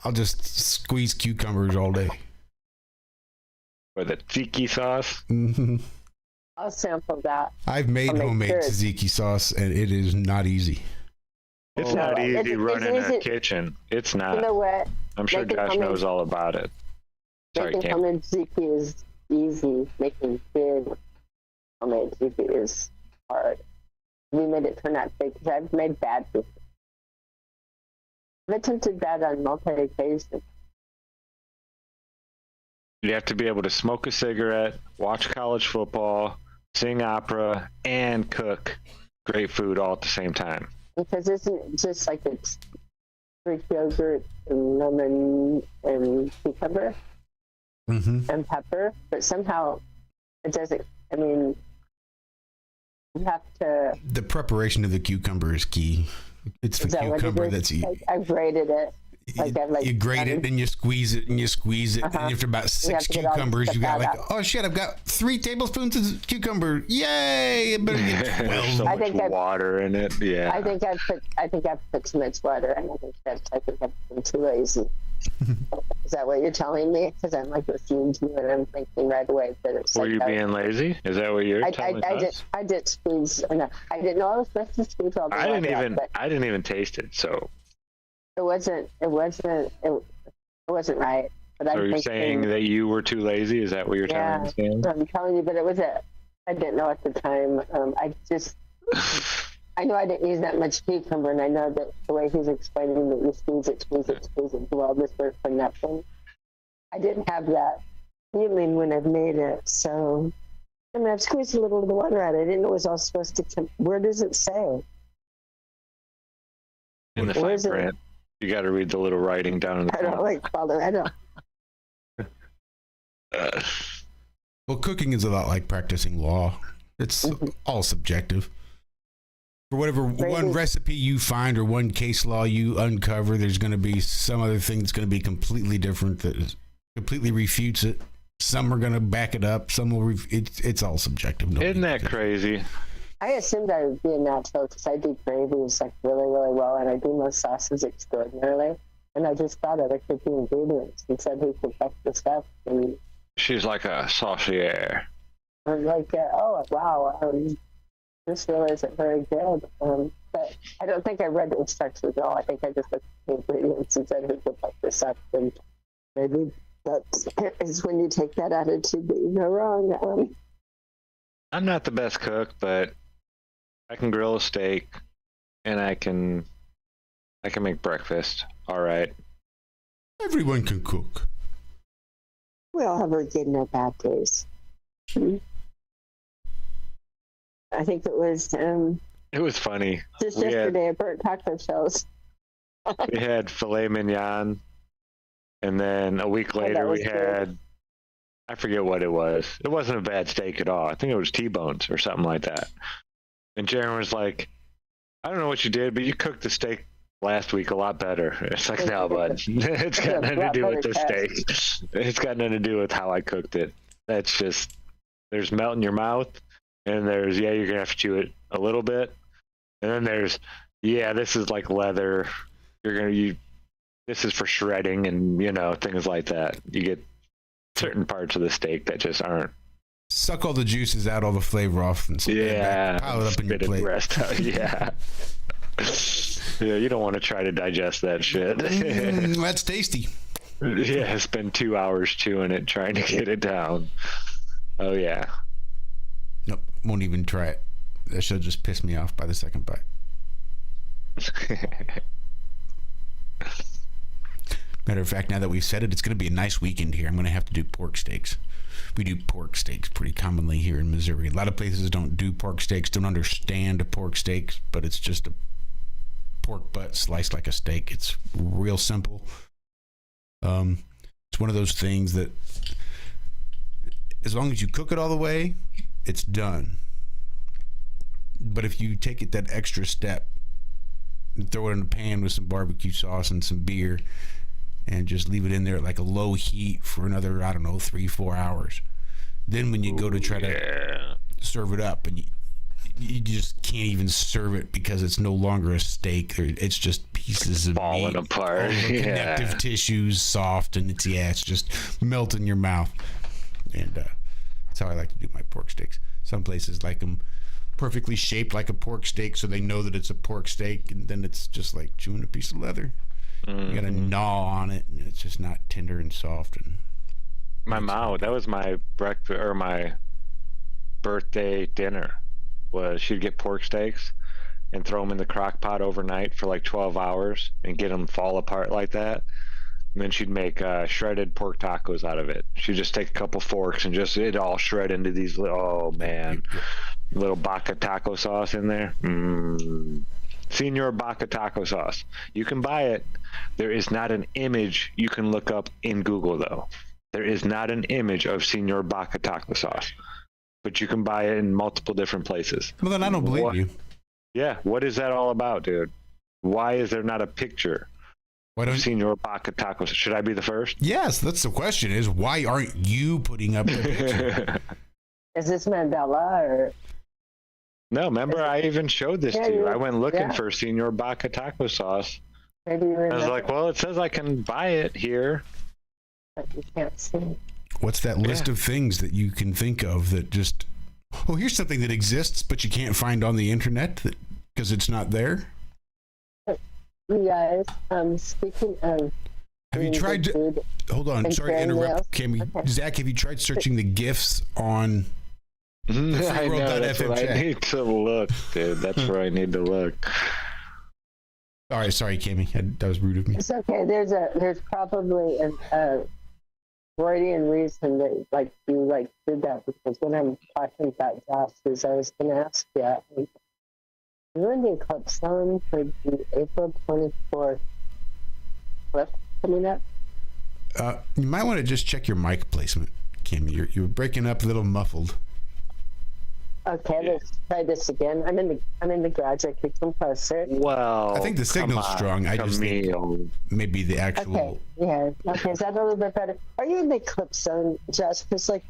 I'll just squeeze cucumbers all day. Or the tzatziki sauce. I'll sample that. I've made I'll make homemade sure. tzatziki sauce, and it is not easy. It's Oh, not easy it's running easy. a kitchen. It's You not. know what? I'm sure making Josh homemade- knows all about it. Sorry, Making Cam. homemade tzatziki is easy. Making big homemade tzatziki is hard. We made it turn out big because I've made bad food. I've attempted that on multi occasions. You have to be able to smoke a cigarette, watch college football, sing opera, and cook great food all at the same time. Because isn't it just like it's Greek yogurt and lemon and cucumber Mm-hmm. and pepper, but somehow it doesn't. I mean, you have to. The preparation of the cucumber is key. It's the Is that what it cucumber is? that's I grated it. Like I've, like, you grate done- it and you squeeze it and you squeeze it, and Uh-huh. after about have 6 to get all the cucumbers, you stuff got like, out. oh shit, I've got 3 tablespoons of cucumber. Yay! It better get 12. so I much think I've- water in it. Yeah. I think I've put too much water, and I think I've been too lazy. Is that what you're telling me? Because I'm like listening to you, and I'm thinking right away that it's. Were like you that. being lazy? Is that what you're telling us? I did squeeze. No, I didn't know I was supposed to squeeze all the I water didn't out, even. but I didn't even taste it. So, it wasn't right. But so I'm you're thinking, saying that you were too lazy? Is that what you're telling us? Sam? I'm telling you, but it was I didn't know at the time. I know I didn't use that much cucumber, and I know that the way he's explaining that you squeeze it, do all this work for nothing. I didn't have that feeling when I made it, so I mean, I've squeezed a little of the water out. I didn't know it was all supposed to come. Where does it say? In the Where fine is it? print, you got to read the little writing down in the I don't front. like follow. I don't. Well, cooking is a lot like practicing law. It's all subjective. For whatever one recipe you find or one case law you uncover, there's going to be some other thing that's going to be completely different that completely refutes it. Some are going to back it up. Some will. It's all subjective. Nobody Isn't that knows. crazy? I assumed I would be a natural because I do gravies like really, really well, and I do most sauces extraordinarily. And I just thought I looked at the ingredients and said who could fuck this up. And She's like a saucier. I'm like, oh wow, this really isn't very good. But I don't think I read the instructions at all. I think I just looked at the ingredients and said who could fuck this up. And maybe that is when you take that attitude that you go wrong. I'm not the best cook, but I can grill a steak, and I can make breakfast. All right. Everyone can cook. We all have our good and our bad days. I think it was It was funny. just yesterday I burnt taco shells. We had filet mignon, and then a week later was we good. had, I forget what it was. It wasn't a bad steak at all. I think it was T-bones or something like that. And Jaron was like, I don't know what you did, but you cooked the steak last week a lot better. It's like, no, bud. It's got nothing to do with the steak. It's got nothing to do with how I cooked it. That's just, there's melt in your mouth, and there's, yeah, you're going to have to chew it a little bit. And then there's, yeah, this is like leather. This is for shredding and, things like that. You get certain parts of the steak that just aren't. Suck all the juices out, all the flavor off, and pile it up in your spit it plate. the rest out. Yeah. Yeah, you don't want to try to digest that shit. That's tasty. Yeah, spend 2 hours chewing it, trying to get it down. Oh, yeah. Nope, won't even try it. That should just piss me off by the second bite. Matter of fact, now that we've said it, it's going to be a nice weekend here. I'm going to have to do pork steaks. We do pork steaks pretty commonly here in Missouri. A lot of places don't do pork steaks, don't understand pork steaks, but it's just a pork butt sliced like a steak. It's real simple. It's one of those things that as long as you cook it all the way, it's done. But if you take it that extra step and throw it in a pan with some barbecue sauce and some beer and just leave it in there at like a low heat for another, 3-4 hours. Then when you go to try to serve it up, and you just can't even serve it because it's no longer a steak. It's just pieces of falling meat, apart. all the connective tissues soft, and it's just melt in your mouth. And that's how I like to do my pork steaks. Some places like them perfectly shaped like a pork steak, so they know that it's a pork steak, and then it's just like chewing a piece of leather. You gotta gnaw on it, and it's just not tender and soft. And my mom, that was my breakfast or my birthday dinner. Was she'd get pork steaks and throw them in the crock pot overnight for like 12 hours and get them fall apart like that. And then she'd make shredded pork tacos out of it. She'd just take a couple forks and just it all shred into these little baca taco sauce in there. Senior Baca taco sauce. You can buy it. There is not an image you can look up in Google, though. There is not an image of Senior Baca taco sauce, but you can buy it in multiple different places. Well, then I don't believe you. Yeah, what is that all about, dude? Why is there not a picture of Senior Baca taco sauce? Should I be the first? Yes, that's the question. Is why aren't you putting up the picture? Is this Mandela or? No, remember I even showed this to you. I went looking for Senior Baca taco sauce. Maybe you I was like, well, it says I can buy it here. But you can't see. What's that list of things that you can think of that just, here's something that exists, but you can't find on the internet because it's not there? You guys, speaking of. Have you tried hold on, sorry to interrupt, Cami. Okay. Zach, have you tried searching the GIFs on I know, that's where I need to look, dude. That's where I need to look. All right, sorry, Cami. That was rude of me. It's okay. There's probably a variety and reason that you did that, because when I'm talking about Josh, I was going to ask you, you're in the Eclipse on for the April 24th clip coming up? You might want to just check your mic placement, Cami. You're breaking up a little muffled. Okay, let's try this again. I'm in the garage. I could come closer. Well, I think the signal's strong. I just think maybe the actual. Okay, yeah. Okay, is that a little bit better? Are you in the Eclipse zone, Josh? Because I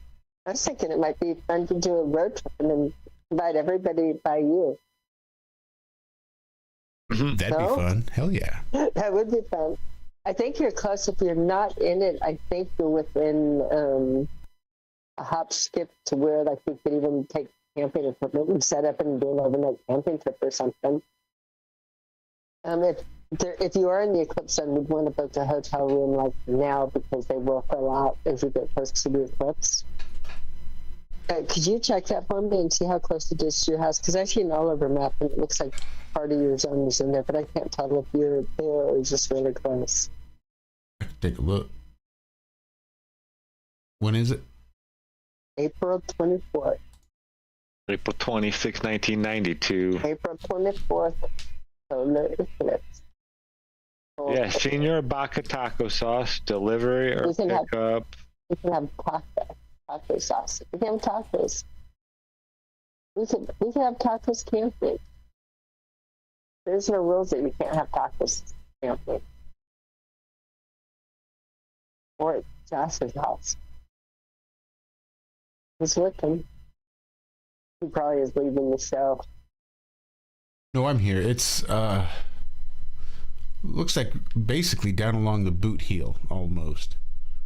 was thinking it might be fun to do a road trip and then Invite everybody by you. That'd No? be fun. Hell yeah. That would be fun. I think you're close. If you're not in it, I think you're within a hop skip to where like you could even take camping equipment and set up and do an overnight camping trip or something. If you are in the Eclipse zone, we'd want to book a hotel room like now because they will fill out as you get close to the Eclipse. Could you check that for me and see how close it is to your house? Because I've seen all over map and it looks like part of your zone is in there, but I can't tell if you're there or just really close. Take a look. When is it? April 24th. April 26, 1992. April 24th. Solar Eclipse. Yeah, Senior Baca Taco Sauce, delivery or We can have- pickup. We can have taco sauce. We can have tacos. We can have tacos camping. There's no rules that you can't have tacos camping. Or at Josh's house. He's looking. He probably is leaving the show. No, I'm here. It's looks like basically down along the boot heel almost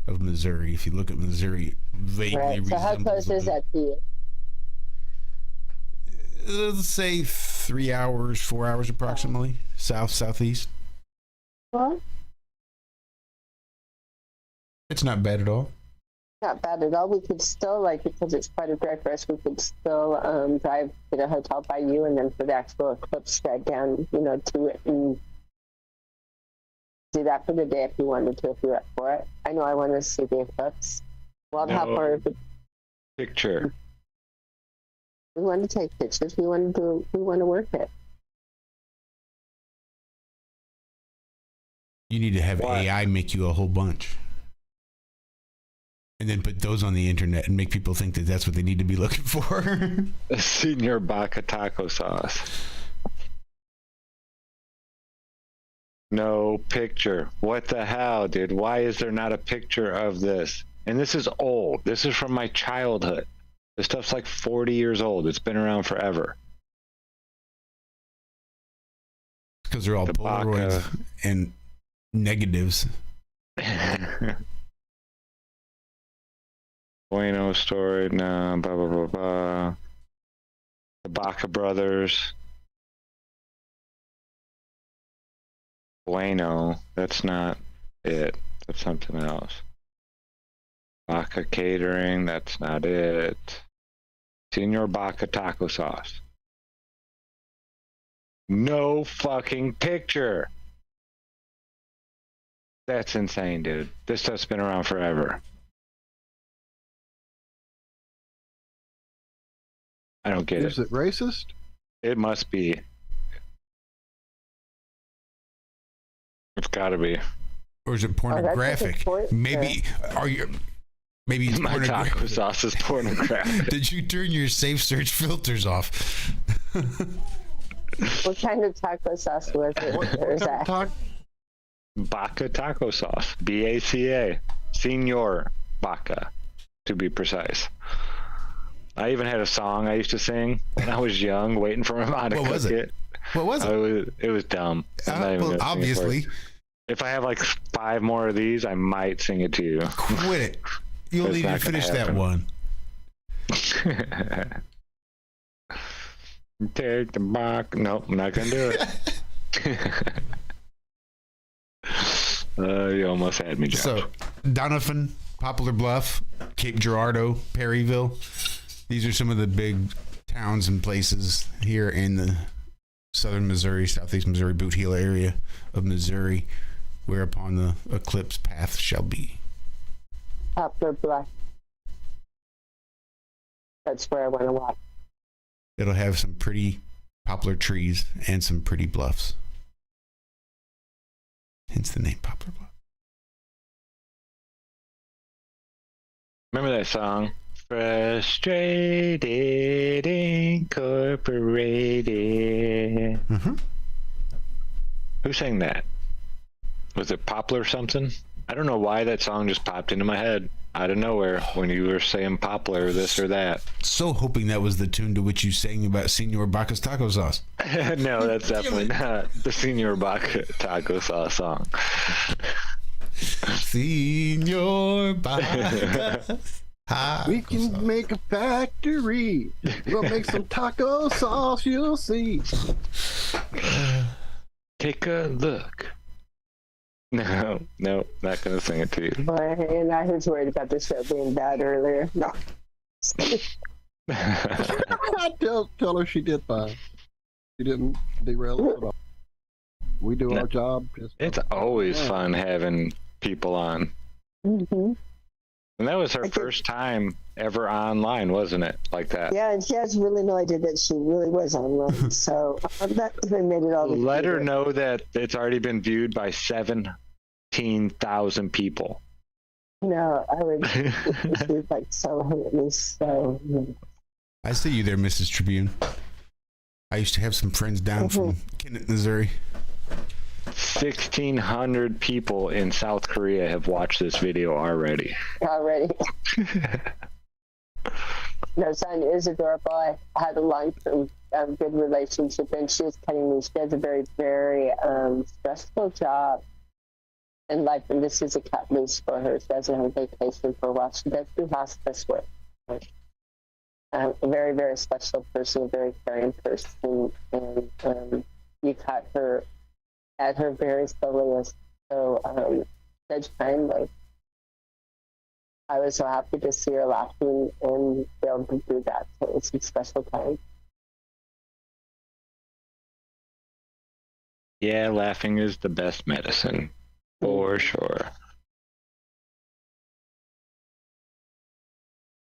of Missouri. If you look at Missouri, vaguely Right. So how resembles close is a that to you? boot. Let's say 3 hours, 4 hours approximately, southeast. Well, It's not bad at all. not bad at all. We could still, like, because it's quite a drive for us, we could still drive to the hotel by you and then for the actual Eclipse drive down, to it and do that for the day if you wanted to, if you're up for it. I know I want to see the Eclipse. Well, how far is it? Picture. We want to take pictures. We want to work it. You need to have What? AI make you a whole bunch. And then put those on the internet and make people think that that's what they need to be looking for. Senior Baca Taco Sauce. No picture. What the hell, dude? Why is there not a picture of this? And this is old. This is from my childhood. This stuff's like 40 years old. It's been around forever. Because they're all The Polaroids Baca. and negatives. Bueno story, no, blah, blah, blah, blah. The Baca brothers. Bueno, that's not it. That's something else. Baca Catering, that's not it. Senior Baca Taco Sauce. No fucking picture. That's insane, dude. This stuff's been around forever. I don't get Is it. it racist? It must be. It's gotta be. Or is it that's pornographic? a point. Maybe maybe it's My taco pornographic. sauce is pornographic. Did you turn your safe search filters off? What kind of taco sauce was it? Or is that? Baca taco sauce. BACA. Senior Baca, to be precise. I even had a song I used to sing when I was young, waiting for my mom to What cook was it? What was it? It was dumb. I'm not even Well, gonna sing it for obviously. you. If I have like 5 more of these, I might sing it to you. Quit it. You'll It's need to not gonna finish that happen. one. Take the back. Nope, I'm not gonna do it. You almost had me, Josh. So, Donovan, Poplar Bluff, Cape Girardeau, Perryville. These are some of the big towns and places here in the southern Missouri, southeast Missouri, Boot Heel area of Missouri, whereupon the Eclipse path shall be. Poplar Bluff. That's where I want to walk. It'll have some pretty poplar trees and some pretty bluffs. Hence the name Poplar Bluff. Remember that song? Frustrated Incorporated. Mm-hmm. Who sang that? Was it Poplar something? I don't know why that song just popped into my head. out of nowhere when you were saying poplar, this or that. So hoping that was the tune to which you sang about Senor Bacca's taco sauce. No, that's definitely not the Senor Baca taco sauce song. Senor Bacca's taco We can sauce. make a factory. We'll make some taco sauce, you'll see. Take a look. No, not gonna sing it to you. Boy, and I was worried about the show being bad earlier. No. Tell her she did fine. She didn't derail us at all. We do our job. It's always fun having people on. Mm-hmm. And that was her Okay. first time ever online, wasn't it? Like that. Yeah, and she has really no idea that she really was online. So that even made it all. the Let her cuter. know that it's already been viewed by 17,000 people. No, I would. She was like so hate me so. I see you there, Mrs. Tribune. I used to have some friends down from Kennett, Missouri. 1,600 people in South Korea have watched this video already. Already. No, Sonia is adorable. I had a long-term good relationship, and she was telling me she has a very, very stressful job in life, and this is a cut loose for her. She doesn't have a vacation for a while. She does do hospice work. A very, very special person, a very caring person, and you caught her at her very silliest. So, Judge kindly. I was so happy to see her laughing and be able to do that. So it was a special time. Yeah, laughing is the best medicine, for sure.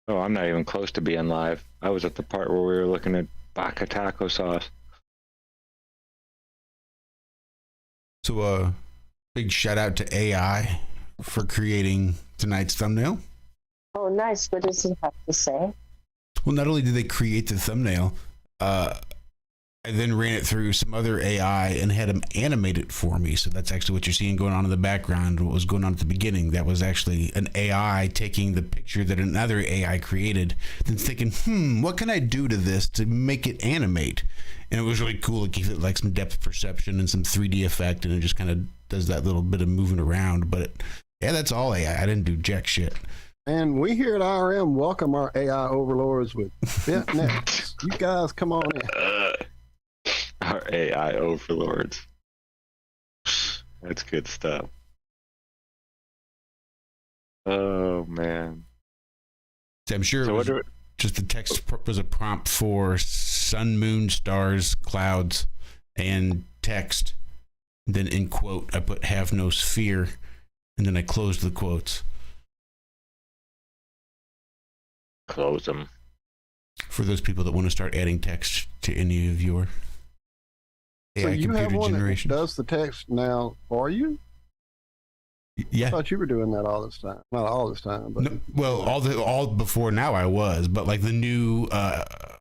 Oh, I'm not even close to being live. I was at the part where we were looking at Baca taco sauce. So, big shout out to AI for creating tonight's thumbnail. Oh, nice. What does he have to say? Well, not only did they create the thumbnail, I then ran it through some other AI and had them animate it for me. So that's actually what you're seeing going on in the background. What was going on at the beginning, that was actually an AI taking the picture that another AI created, then thinking, what can I do to this to make it animate? And it was really cool. It gave it like some depth perception and some 3D effect, and it just kind of does that little bit of moving around. But yeah, that's all AI. I didn't do jack shit. And we here at IRM welcome our AI overlords with Bent Necks. You guys come on in. Our AI overlords. That's good stuff. Oh, man. So I'm sure So it was what do- just the text was a prompt for sun, moon, stars, clouds, and text. Then in quote, I put have no sphere, and then I closed the quotes. Close them. For those people that want to start adding text to any of your So AI you have computer one that generations. does the text now for you? I Yeah. thought you were doing that all this time. Not all this time, but No, well, all before now I was, but like the new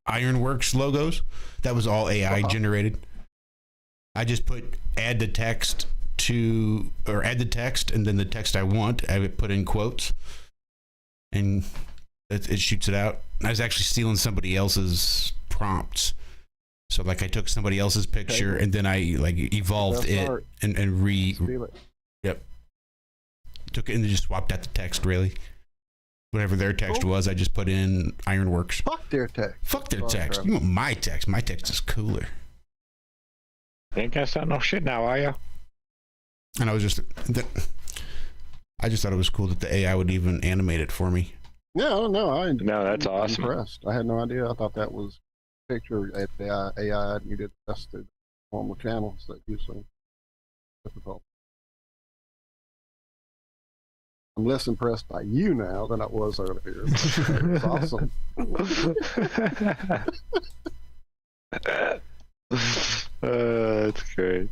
Ironworks logos, that was all AI generated. I just put add the text and then the text I want, I would put in quotes, and it shoots it out. I was actually stealing somebody else's prompts. So like I took somebody else's picture and then I like evolved That's it smart. and steal it. took it and just swapped out the text, really. Whatever their text was, I just put in Ironworks. Fuck their text. Fuck their Sorry, text. Trevor. You want my text. My text is cooler. You ain't got no shit now, are you? And I just thought it was cool that the AI would even animate it for me. Yeah, no, No, that's I'm awesome. impressed. I had no idea. I thought that was a picture at the AI and you did the rest through normal channels that usually difficult. I'm less impressed by you now than I was earlier. It's awesome. That's great.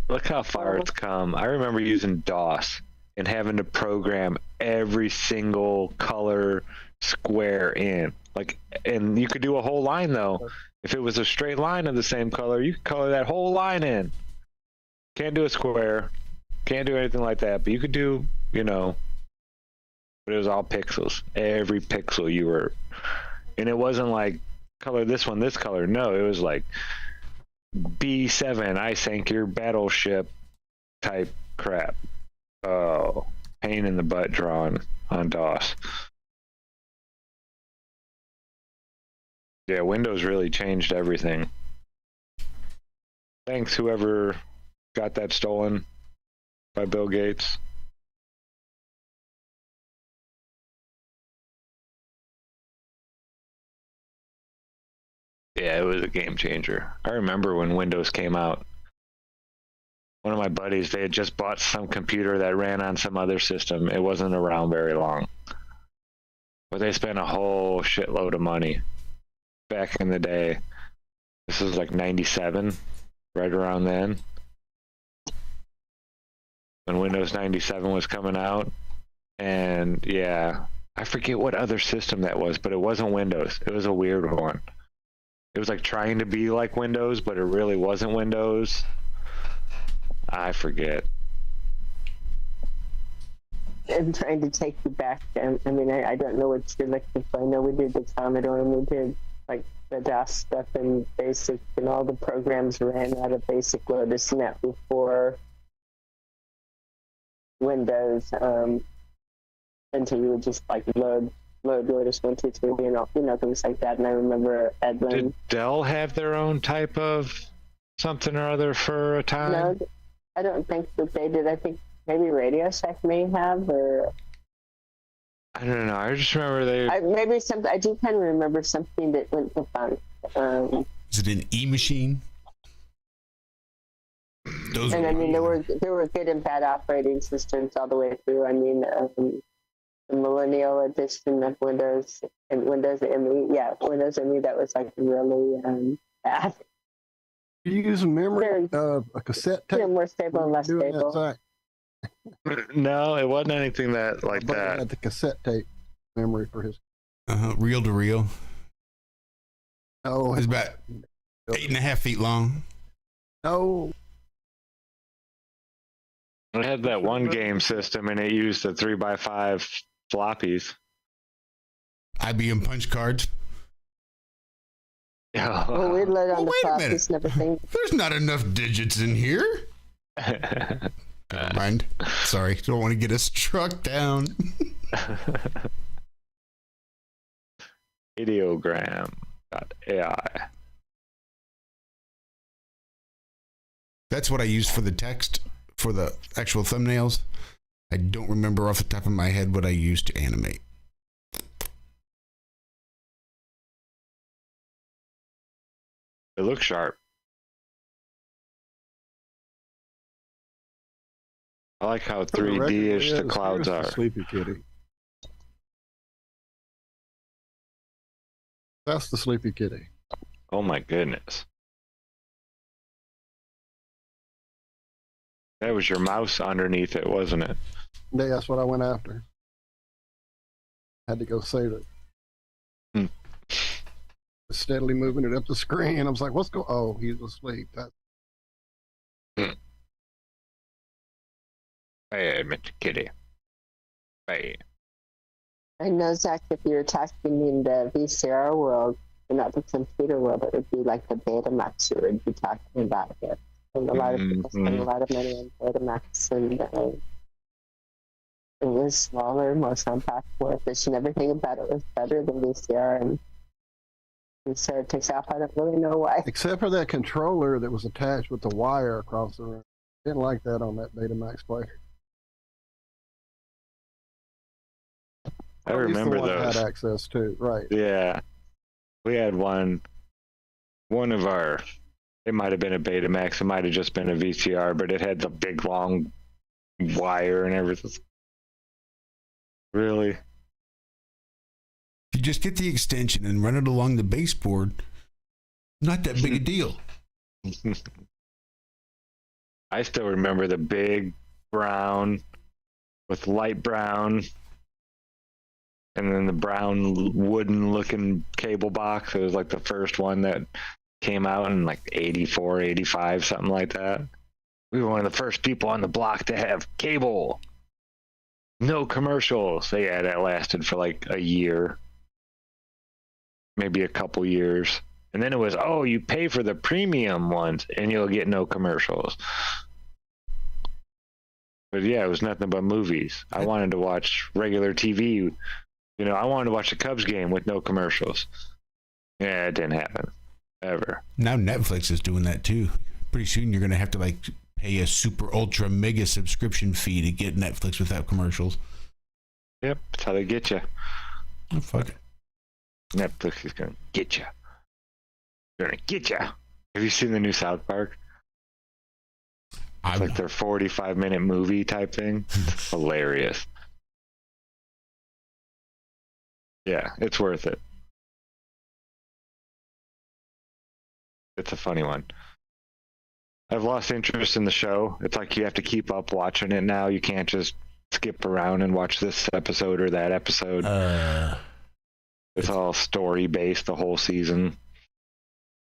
Look how far it's come. I remember using DOS and having to program every single color square in. And you could do a whole line though. If it was a straight line of the same color, you could color that whole line in. Can't do a square. Can't do anything like that, but you could do, you know, but it was all pixels. Every pixel you were, and it wasn't like color this one, this color. No, it was like B7, I sank your battleship type crap. Oh, pain in the butt drawing on DOS. Yeah, Windows really changed everything. Thanks, whoever got that stolen by Bill Gates. Yeah, it was a game changer. I remember when Windows came out. One of my buddies, they had just bought some computer that ran on some other system. It wasn't around very long. But they spent a whole shitload of money back in the day. This was like 97, right around then. When Windows 97 was coming out. And yeah, I forget what other system that was, but it wasn't Windows. It was a weird one. It was like trying to be like Windows, but it really wasn't Windows. I forget. I'm trying to take you back. I mean, I don't know what you're looking for. I know we did the Commodore and we did like the DOS stuff and BASIC, and all the programs ran out of BASIC Lotus and that before Windows. Until you would just like load Lotus 1, 2, 3, and all, you know, things like that. And I remember Edwin. Did Dell have their own type of something or other for a time? No, I don't think that they did. I think maybe Radio Shack may have, or I don't know. I just remember they. Maybe something. I do kind of remember something that went to fun. Is it an E-machine? Those and I mean, there weird. were good and bad operating systems all the way through. I mean, the Millennial Edition of Windows and Windows ME. Yeah, Windows ME. That was like really bad. You use a memory, a cassette tape. Yeah, more stable and less stable. That, No, it wasn't anything that like but that. had the cassette tape memory for his. Reel to reel. Oh, It's about 8.5 feet long. no. It had that one game system, and it used the 3x5 floppies. IBM punch cards. Well, we load on the wait a minute. floppies and everything. There's not enough digits in here. Never mind. Sorry, don't want to get us struck down. Ideogram.ai. That's what I used for the text, for the actual thumbnails. I don't remember off the top of my head what I used to animate. It looks sharp. I like how For the record, 3D-ish the here's clouds the are. Sleepy Kitty. That's the Sleepy Kitty. Oh my goodness. That was your mouse underneath it, wasn't it? Yeah, that's what I went after. Had to go save it. Steadily moving it up the screen. I was like, what's going on? Oh, he's asleep. Hey, Mr. Kitty. Hey. I know, Zach, if you're talking in the VCR world, and not the computer world, it would be like the Betamax you would be talking about here. And a lot of people spend a lot of money on Betamax, and it was smaller, more compact, more efficient. Everything about it was better than VCR, and VCR takes off. I don't really know why. Except for that controller that was attached with the wire across the room. Didn't like that on that Betamax player. I At least the remember one those. had access to, right. Yeah. We had one of our, it might have been a Betamax, it might have just been a VCR, but it had the big long wire and everything. Really? If you just get the extension and run it along the baseboard, not that big a deal. I still remember the big brown with light brown and then the brown wooden looking cable box. It was like the first one that came out in like 84, 85, something like that. We were one of the first people on the block to have cable. No commercials. So yeah, that lasted for like a year, maybe a couple years. And then it was, oh, you pay for the premium ones and you'll get no commercials. But yeah, it was nothing but movies. I wanted to watch regular TV. You know, I wanted to watch the Cubs game with no commercials. Yeah, it didn't happen. Ever. Now Netflix is doing that too. Pretty soon you're going to have to like pay a super ultra mega subscription fee to get Netflix without commercials. Yep, that's how they get you. Oh, fuck it. Netflix is going to get you. They're going to get you. Have you seen the new South Park? It's like their 45-minute movie type thing. It's hilarious. Yeah, it's worth it. It's a funny one. I've lost interest in the show. It's like you have to keep up watching it now. You can't just skip around and watch this episode or that episode. It's all story based the whole season.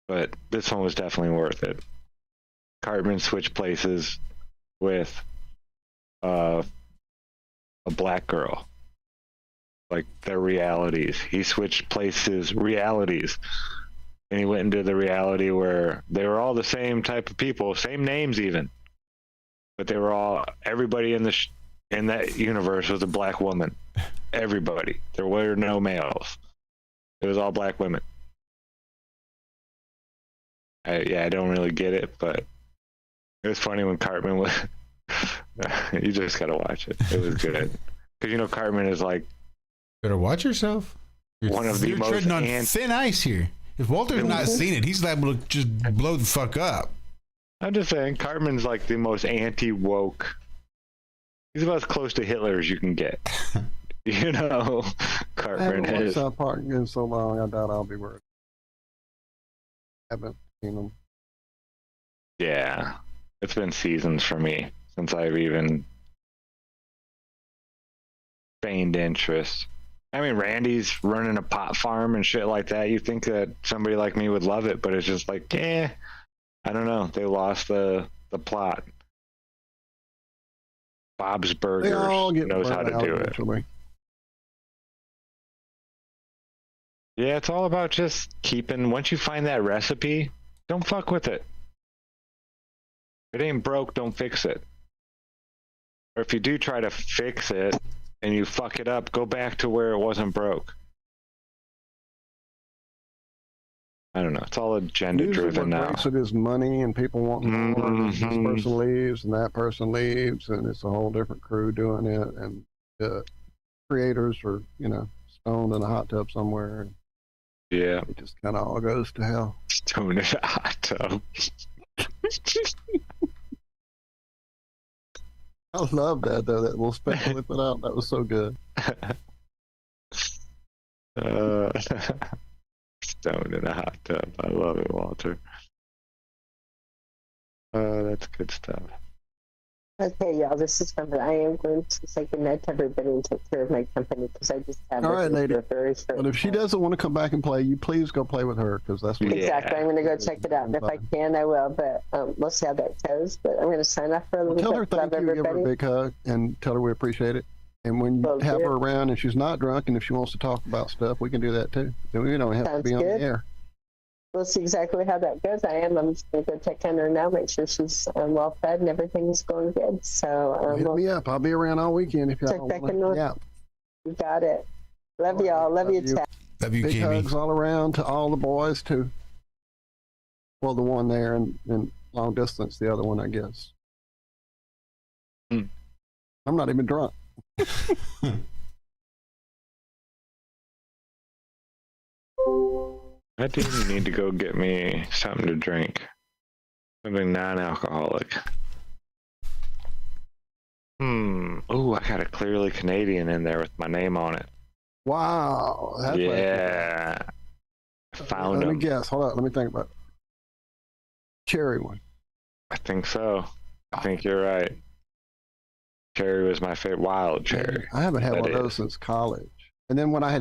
But this one was definitely worth it. Cartman switched places with a black girl. Like their realities. He switched places, realities. And he went into the reality where they were all the same type of people, same names even. But they were all, everybody in in that universe was a black woman. Everybody. There were no males. It was all black women. I don't really get it, but it was funny when Cartman was. You just gotta watch it. It was good because you know Cartman is like. Better watch yourself. You're treading on thin ice here. If Walter's not seen it, he's liable to just blow the fuck up. I'm just saying, Cartman's like the most anti-woke. He's about as close to Hitler as you can get. You know, Cartman I haven't is. watched South Park in so long. I doubt I'll be worried. I haven't seen them. Yeah, it's been seasons for me since I've even feigned interest. I mean, Randy's running a pot farm and shit like that. You think that somebody like me would love it, but it's just like, I don't know. They lost the plot. Bob's Burgers knows how to do it. Yeah, it's all about just keeping, once you find that recipe, don't fuck with it. If it ain't broke, don't fix it. Or if you do try to fix it and you fuck it up, go back to where it wasn't broke. I don't know. It's all agenda driven now. Breaks it is money and people want more. This person leaves and that person leaves, and it's a whole different crew doing it. And the creators are, stoned in a hot tub somewhere. Yeah. It just kind of all goes to hell. Stoned in a hot tub. I love that though. That little special they put out. That was so good. Stoned in a hot tub. I love it, Walter. That's good stuff. Okay, y'all, this is fun, but I am going to say goodnight to everybody and take care of my company because I just have all right, lady. Very short But if she doesn't want to come back and play, you please go play with her because that's what exactly. I'm going to go check it out, and if I can, I will. But we'll see how that goes. But I'm going to sign off for a little bit. Tell her thank you, give her a big hug, and tell her we appreciate it. And when you have her around and she's not drunk, and if she wants to talk about stuff, we can do that too. We don't have to be on the air. We'll see exactly how that goes. I'm just going to go check on her now, make sure she's well fed and everything's going good. So hit me up. I'll be around all weekend if y'all want to. Yeah, you got it. Love y'all. Love you, Tab. Love you, big Cami. Hugs all around to all the boys too. Well, the one there and long distance, the other one, I guess. I'm not even drunk. I do need to go get me something to drink. Something non-alcoholic. Oh, I got a Clearly Canadian in there with my name on it. Wow. That's yeah. I found them. Let me guess. Hold on. Let me think about it. Cherry one. I think so. I think you're right. Cherry was my favorite. Wild cherry. I haven't had one of those since college. And then when I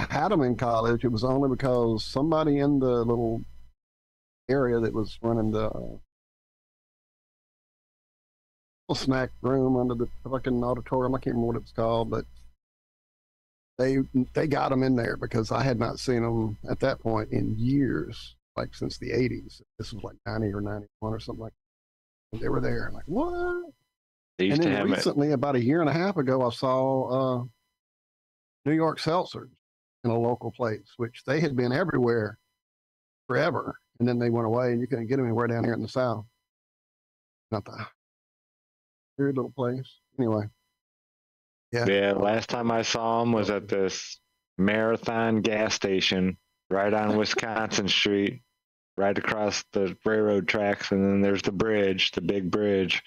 had them in college, it was only because somebody in the little area that was running the little snack room under the fucking auditorium. I can't remember what it was called, but they got them in there because I had not seen them at that point in years, like since the 80s. This was like 90 or 91 or something like that. They were there. I'm like, what? They used And to then have recently, about a year and a half ago, I saw New York seltzers in a local place, which they had been everywhere forever. And then they went away and you couldn't get them anywhere down here in the South. Not the weird little place. Anyway. Yeah. Yeah, last time I saw them was at this Marathon gas station right on Wisconsin Street, right across the railroad tracks, and then there's the bridge, the big bridge.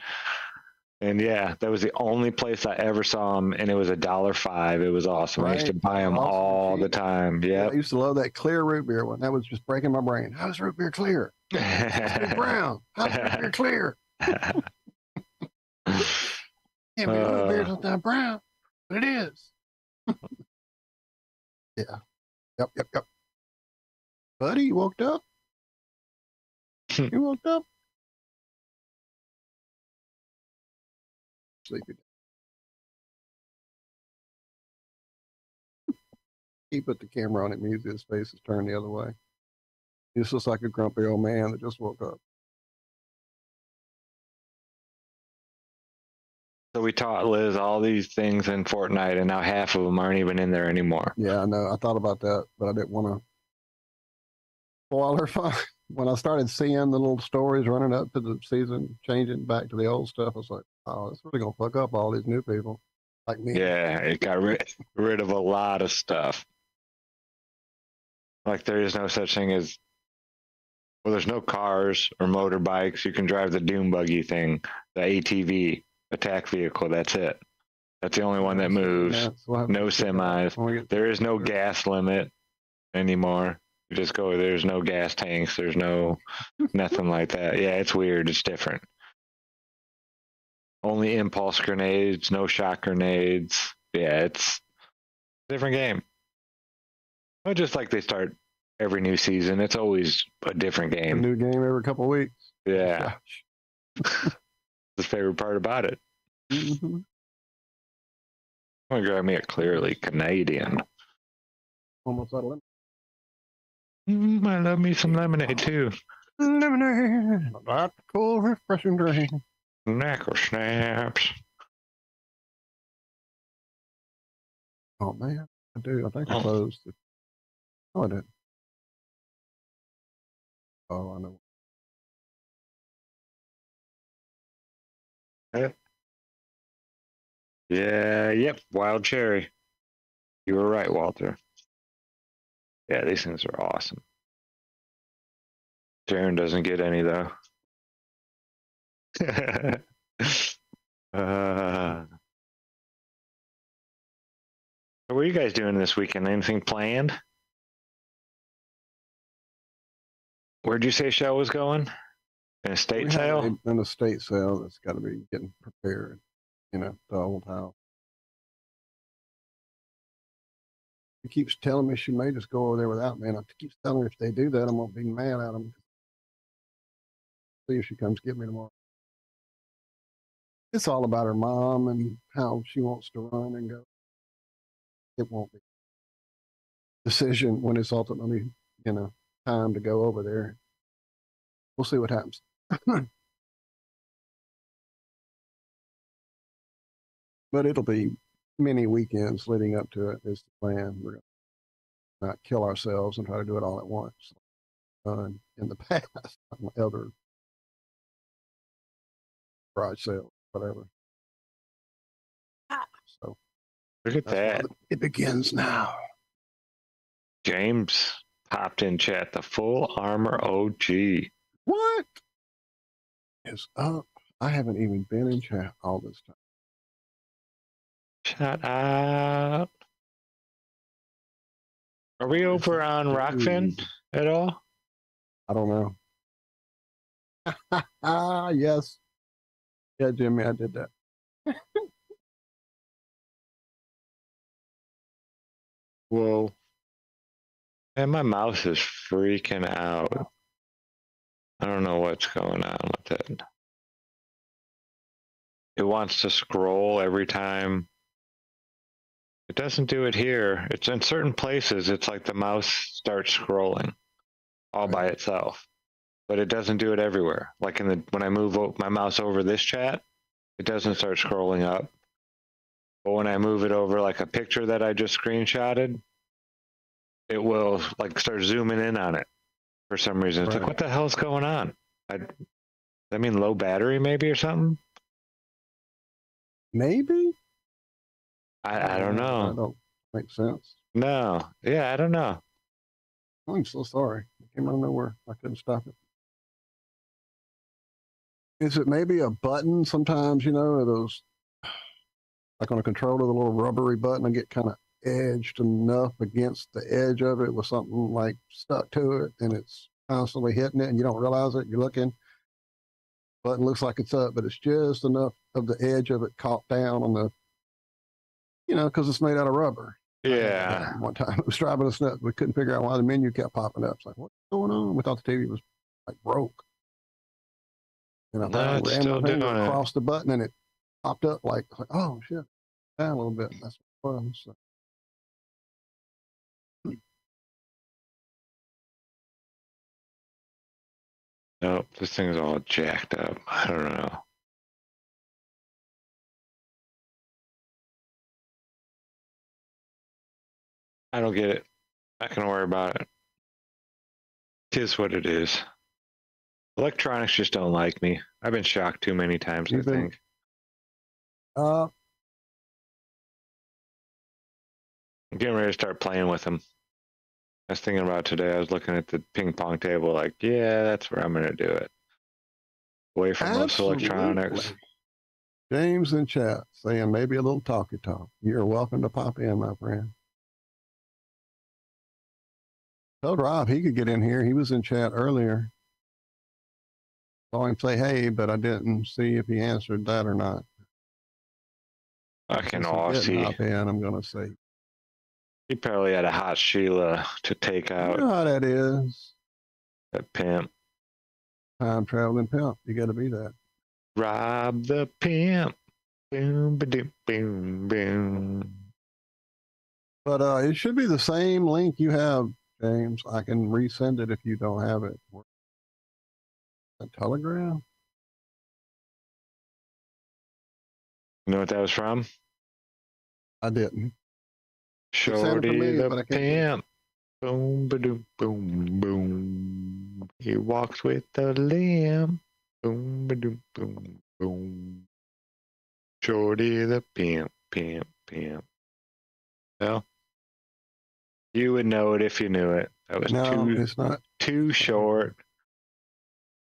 And yeah, that was the only place I ever saw them, and it was $1.05. It was awesome. I used to Right. buy them Awesome. all the time. Yeah, Yeah. I used to love that clear root beer one. That was just breaking my brain. How is root beer clear? It's brown. How's root beer clear? Yeah, but root beer's not brown, but it is. Yeah. Yep. Buddy, you woke up? You woke up? Sleepy. He put the camera on him. His face is turned the other way. He just looks like a grumpy old man that just woke up. So we taught Liz all these things in Fortnite, and now half of them aren't even in there anymore. Yeah, I know. I thought about that, but I didn't want to spoil her fun. When I started seeing the little stories running up to the season, changing back to the old stuff, I was like, oh, it's really going to fuck up all these new people like me. Yeah, it got rid of a lot of stuff. Like there is no such thing as, well, there's no cars or motorbikes. You can drive the Doom Buggy thing, the ATV, attack vehicle. That's it. That's the only one that moves. Yeah, so we'll have to No get that semis. when we get- There is no gas limit anymore. You just go, there's no gas tanks. There's no nothing like that. Yeah, it's weird. It's different. Only impulse grenades, no shot grenades. Yeah, it's a different game. Well, just like they start every new season, it's always a different a game. new game every couple of weeks. Yeah, the favorite part about it. Mm-hmm. I'm gonna grab me a clearly Canadian. Almost out of lemon. I love me some lemonade too. Lemonade. That cool, refreshing drink. Knacker snaps. Oh, man. I do. I think I closed it. Oh, I didn't. Oh, I know. Yeah, yep, wild cherry. You were right, Walter. Yeah, these things are awesome. Sharon doesn't get any though. What are you guys doing this weekend? Anything planned? Where'd you say show was going? An estate We have sale? An estate sale that's got to be getting prepared. You know, the old house. She keeps telling me she may just go over there without me. And I keep telling her if they do that, I'm going to be mad at them. See if she comes get me tomorrow. It's all about her mom and how she wants to run and go. It won't be a decision when it's ultimately, you know, time to go over there. We'll see what happens. But it'll be many weekends leading up to it is the plan. We're going to not kill ourselves and try to do it all at once. In the past, on other garage sales, whatever. So Look at that's that. why it begins now. James popped in chat. The full armor OG. What is up? I haven't even been in chat all this time. Shut up. Are we over on Rockfin at all? I don't know. Yes. Yeah, Jimmy, I did that. Whoa. And my mouse is freaking out. I don't know what's going on with it. it wants to scroll every time. It doesn't do it here. It's in certain places. It's like the mouse starts scrolling all by itself, but it doesn't do it everywhere. Like when I move my mouse over this chat, it doesn't start scrolling up. But when I move it over like a picture that I just screenshotted, it will like start zooming in on it for some reason. It's like, what the hell's going on? I mean, low battery maybe or something? Maybe? I don't know. That don't make sense. No. Yeah, I don't know. I'm so sorry. It came out of nowhere. I couldn't stop it. Is it maybe a button sometimes, you know, those, like on a controller, the little rubbery button, I get kind of edged enough against the edge of it with something like stuck to it, and it's constantly hitting it and you don't realize it. You're looking, button looks like it's up, but it's just enough of the edge of it caught down on the, you know, because it's made out of rubber. Yeah. One time it was driving us nuts. We couldn't figure out why the menu kept popping up. It's like, what's going on? We thought the TV was like broke. And I thought I ran my finger across the button and it popped up like, oh shit, down a little bit. That's what it was. So. Nope, this thing's all jacked up. I don't know. I don't get it. Not gonna worry about it. It is what it is. Electronics just don't like me. I've been shocked too many times, I think. I'm getting ready to start playing with them. I was thinking about today. I was looking at the ping pong table, like, yeah, that's where I'm going to do it. Away from most electronics. James in chat saying maybe a little talky talk. You're welcome to pop in, my friend. Told Rob he could get in here. He was in chat earlier. Saw him say hey, but I didn't see if he answered that or not. I can all see. I'm going to say. He probably had a hot Sheila to take out. You know how that is. That pimp. Time traveling pimp. You got to be that. Rob the pimp. Boom, ba-doom, boom, boom. But it should be the same link you have, James. I can resend it if you don't have it. A Telegram? You know what that was from? I didn't. Shorty the pimp. Boom, ba-doom, boom, boom. He walks with a limp. Boom, ba-doom, boom, boom. Shorty the pimp, pimp, pimp. Well, you would know it if you knew it. That was it's not too short.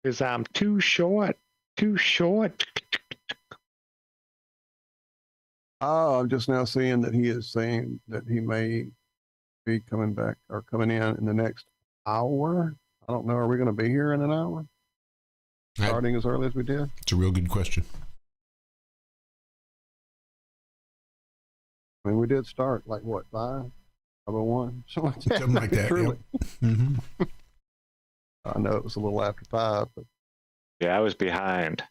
Because I'm too short. Too short. Oh, I'm just now seeing that he is saying that he may be coming back or coming in the next hour. I don't know. Are we going to be here in an hour? Starting as early as we did? It's a real good question. I mean, we did start like what, 5:01? Something like that. Yep. Mm-hmm. I know it was a little after 5, but yeah, I was behind.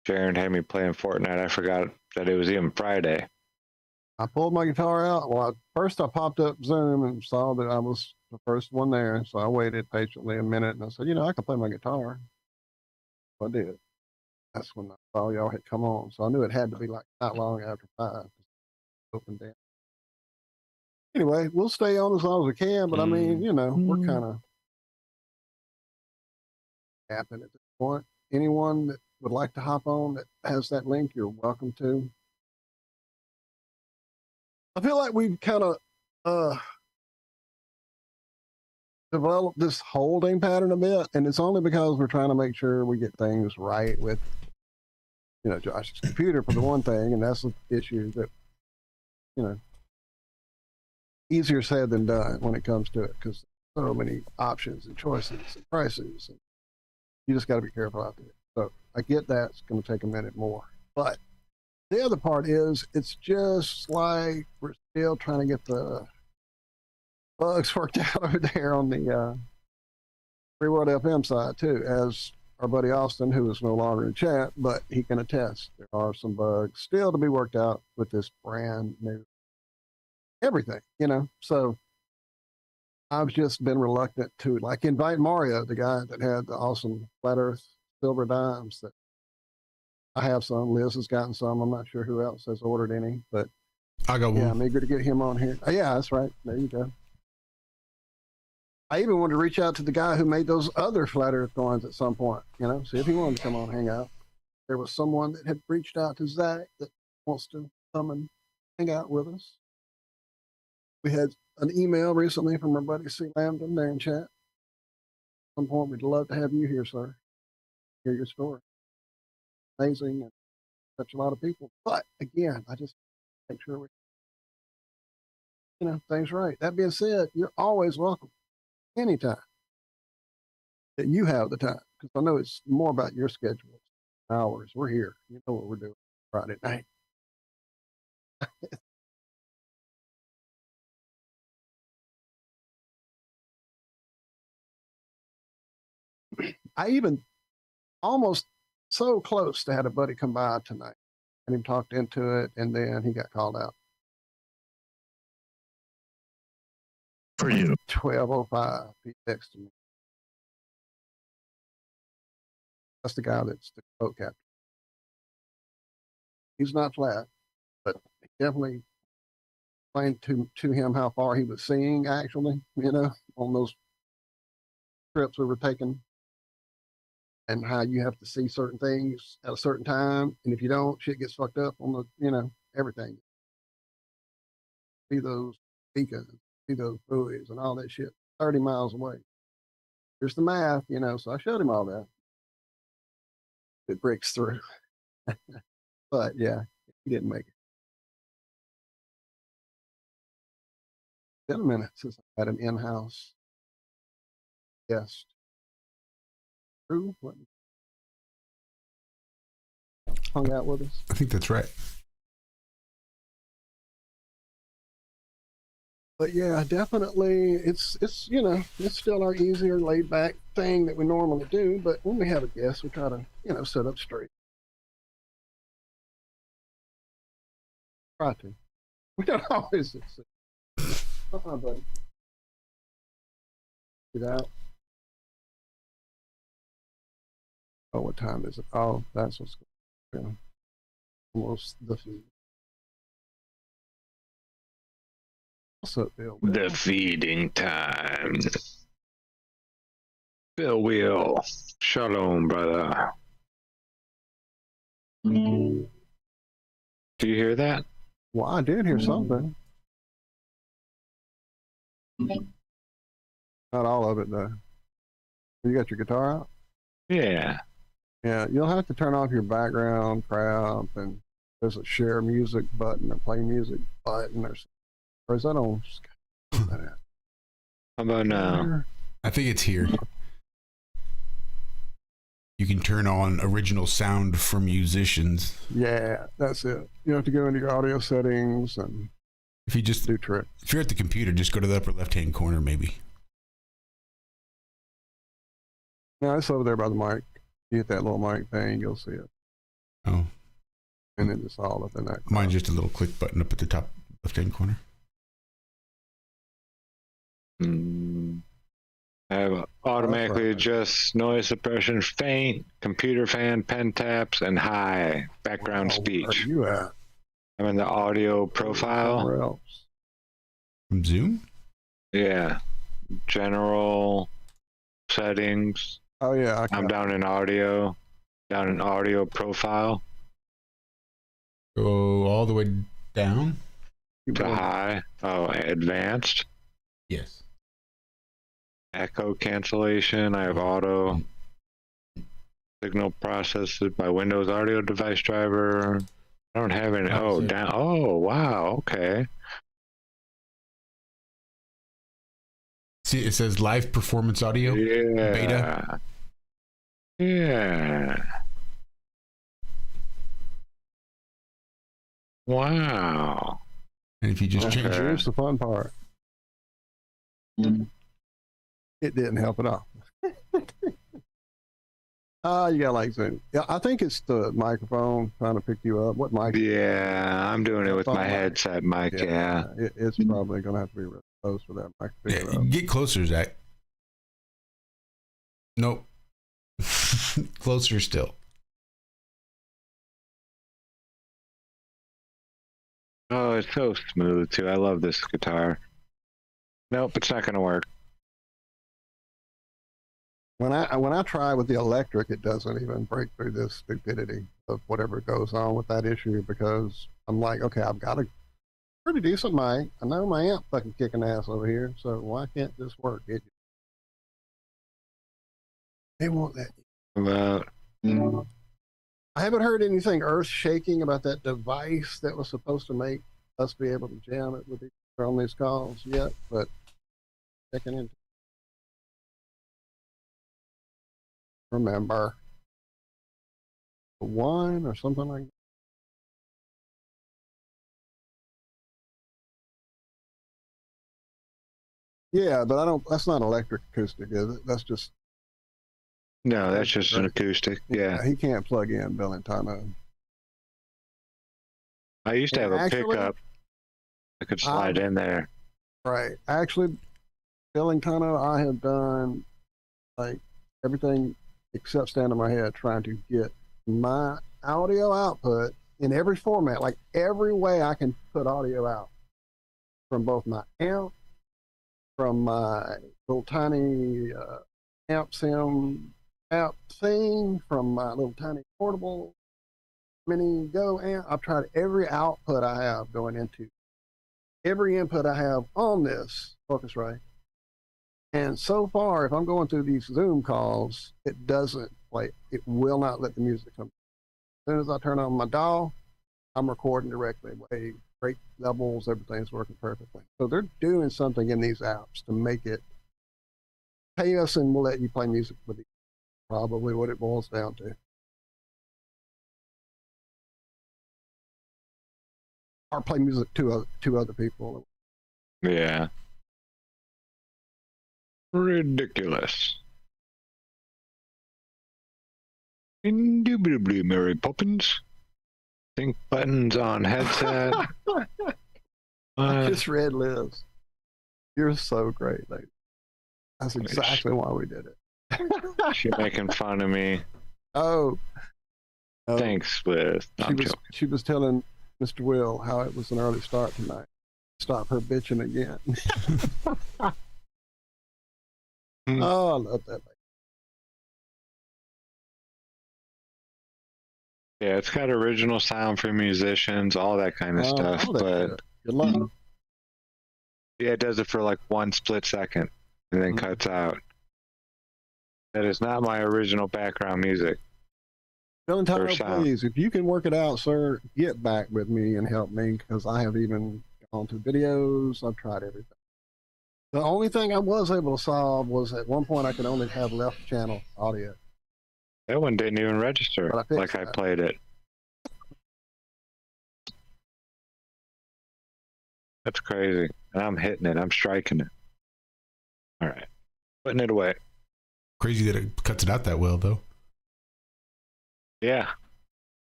Sharon had me playing Fortnite. I forgot that it was even Friday. I pulled my guitar out. Well, first I popped up Zoom and saw that I was the first one there. So I waited patiently a minute and I said, I can play my guitar. So I did. That's when I saw y'all had come on. So I knew it had to be like not long after 5. Open down. Anyway, we'll stay on as long as we can, but I mean, we're kind of happening at this point. Anyone that would like to hop on that has that link, you're welcome to. I feel like we've kind of developed this holding pattern a bit, and it's only because we're trying to make sure we get things right with, Josh's computer for the one thing, and that's the issue that, easier said than done when it comes to it, because so many options and choices and prices, and you just got to be careful out there. So I get that it's going to take a minute more, but the other part is it's just like we're still trying to get the bugs worked out over there on the Free World FM side too. As our buddy Austin, who is no longer in chat, but he can attest there are some bugs still to be worked out with this brand new everything, you know. So I've just been reluctant to like invite Mario, the guy that had the awesome flat Earth silver dimes. That I have some. Liz has gotten some. I'm not sure who else has ordered any, but I got one. yeah, I'm eager to get him on here. Oh, yeah, that's right. There you go. I even wanted to reach out to the guy who made those other flat Earth coins at some point, you know, see if he wanted to come on, hang out. There was someone that had reached out to Zack that wants to come and hang out with us. We had an email recently from our buddy C. Lambden there in chat. At some point, we'd love to have you here, sir. Hear your story. Amazing and touch a lot of people. But again, I just make sure we, you know, things right. That being said, you're always welcome. Anytime that you have the time, because I know it's more about your schedule, hours. We're here. You know what we're doing Friday night. I even almost so close to had a buddy come by tonight and him talked into it, and then he got called out. For you. 12:05. He texted me. That's the guy that's the boat captain. He's not flat, but he definitely explained to him how far he was seeing actually, you know, on those trips we were taking, and how you have to see certain things at a certain time, and if you don't, shit gets fucked up on the, you know, everything. See those beacons, see those buoys and all that shit 30 miles away. Here's the math, you know, so I showed him all that. It breaks through. But yeah, he didn't make it. It's been a minute since I had an in-house guest. Who hung out with us? I think that's right. But yeah, definitely, it's you know, it's still our easier, laid back thing that we normally do. But when we have a guest, we try to, you know, set up straight. Try to. We don't always succeed. Buddy. Get out. Oh, what time is it? Oh, that's what's going on. Almost the feed. What's up, Bill? The feeding time. Bill Wheel. Shalom, brother. Do you hear that? Well, I did hear something. Not all of it, though. You got your guitar out? Yeah. Yeah, you'll have to turn off your background crap, and there's a share music button or play music button, or is that on? How about now? I think it's here. You can turn on original sound for musicians. Yeah, that's it. You have to go into your audio settings and If you just do trick. If you're at the computer, just go to the upper left-hand corner, maybe. Yeah, it's over there by the mic. You hit that little mic thing, you'll see it. Oh, And then it's all up in that. mine's just a little click button up at the top left-hand corner. I have automatically right. adjust noise suppression, faint, computer fan, pen taps, and high background speech. Where are you at? I'm in the audio profile. Somewhere else. From Zoom? Yeah. General settings. Oh yeah, I'm down in audio profile Go all the way down? to high. Oh, advanced. Yes. Echo cancellation. I have auto signal processed by Windows audio device driver. I don't have any. Oh, down. Oh, wow. Okay. See, it says live performance audio. Yeah. Beta. Yeah. Wow. And if you just change Here's the fun part. It didn't help at all. You got like Zoom. Yeah, I think it's the microphone trying to pick you up. What mic? Yeah, I'm doing it with my headset mic. Yeah. It's probably gonna have to be really close for that mic to pick it up. Get closer, Zach. Nope. Closer still. Oh, it's so smooth too. I love this guitar. Nope, it's not gonna work. When I try with the electric, it doesn't even break through this stupidity of whatever goes on with that issue, because I'm like, okay, I've got a pretty decent mic. I know my amp fucking kicking ass over here, so why can't this work? It won't let you. I haven't heard anything earth shaking about that device that was supposed to make us be able to jam it with each other on these calls yet, but checking into. Remember, one or something like that. Yeah, but I don't. That's not electric acoustic, is it? That's just. No, that's just an acoustic. Yeah. He can't plug in Bellantano. I used to have a pickup. I could slide in there. Right. Actually, Bellantano, I have done like everything except stand on my head trying to get my audio output in every format, like every way I can put audio out from both my amp, from my little tiny amp sim app thing, from my little tiny portable mini Go amp. I've tried every output I have going into every input I have on this Focusrite. And so far, if I'm going through these Zoom calls, it doesn't play. It will not let the music come. As soon as I turn on my DAW, I'm recording directly. Great levels, everything's working perfectly. So they're doing something in these apps to make it pay us and we'll let you play music with it. Probably what it boils down to. Or play music to other people. Yeah. Ridiculous. Indubitably, Mary Poppins. Think buttons on headset. I just read Liz. You're so great, lady. That's exactly why we did it. She's making fun of me. Oh. Thanks, Liz. No, she was telling Mr. Will how it was an early start tonight. Stop her bitching again. Oh, I love that. Yeah, it's got original sound for musicians, all that kind of stuff. But good luck. Yeah, it does it for like 1 split second and then cuts out. That is not my original background music. Valentino, please, if you can work it out, sir, get back with me and help me, because I have even gone to videos. I've tried everything. The only thing I was able to solve was at one point I could only have left channel audio. That one didn't even register like I played it. That's crazy. And I'm hitting it. I'm striking it. All right. Putting it away. Crazy that it cuts it out that well, though. Yeah.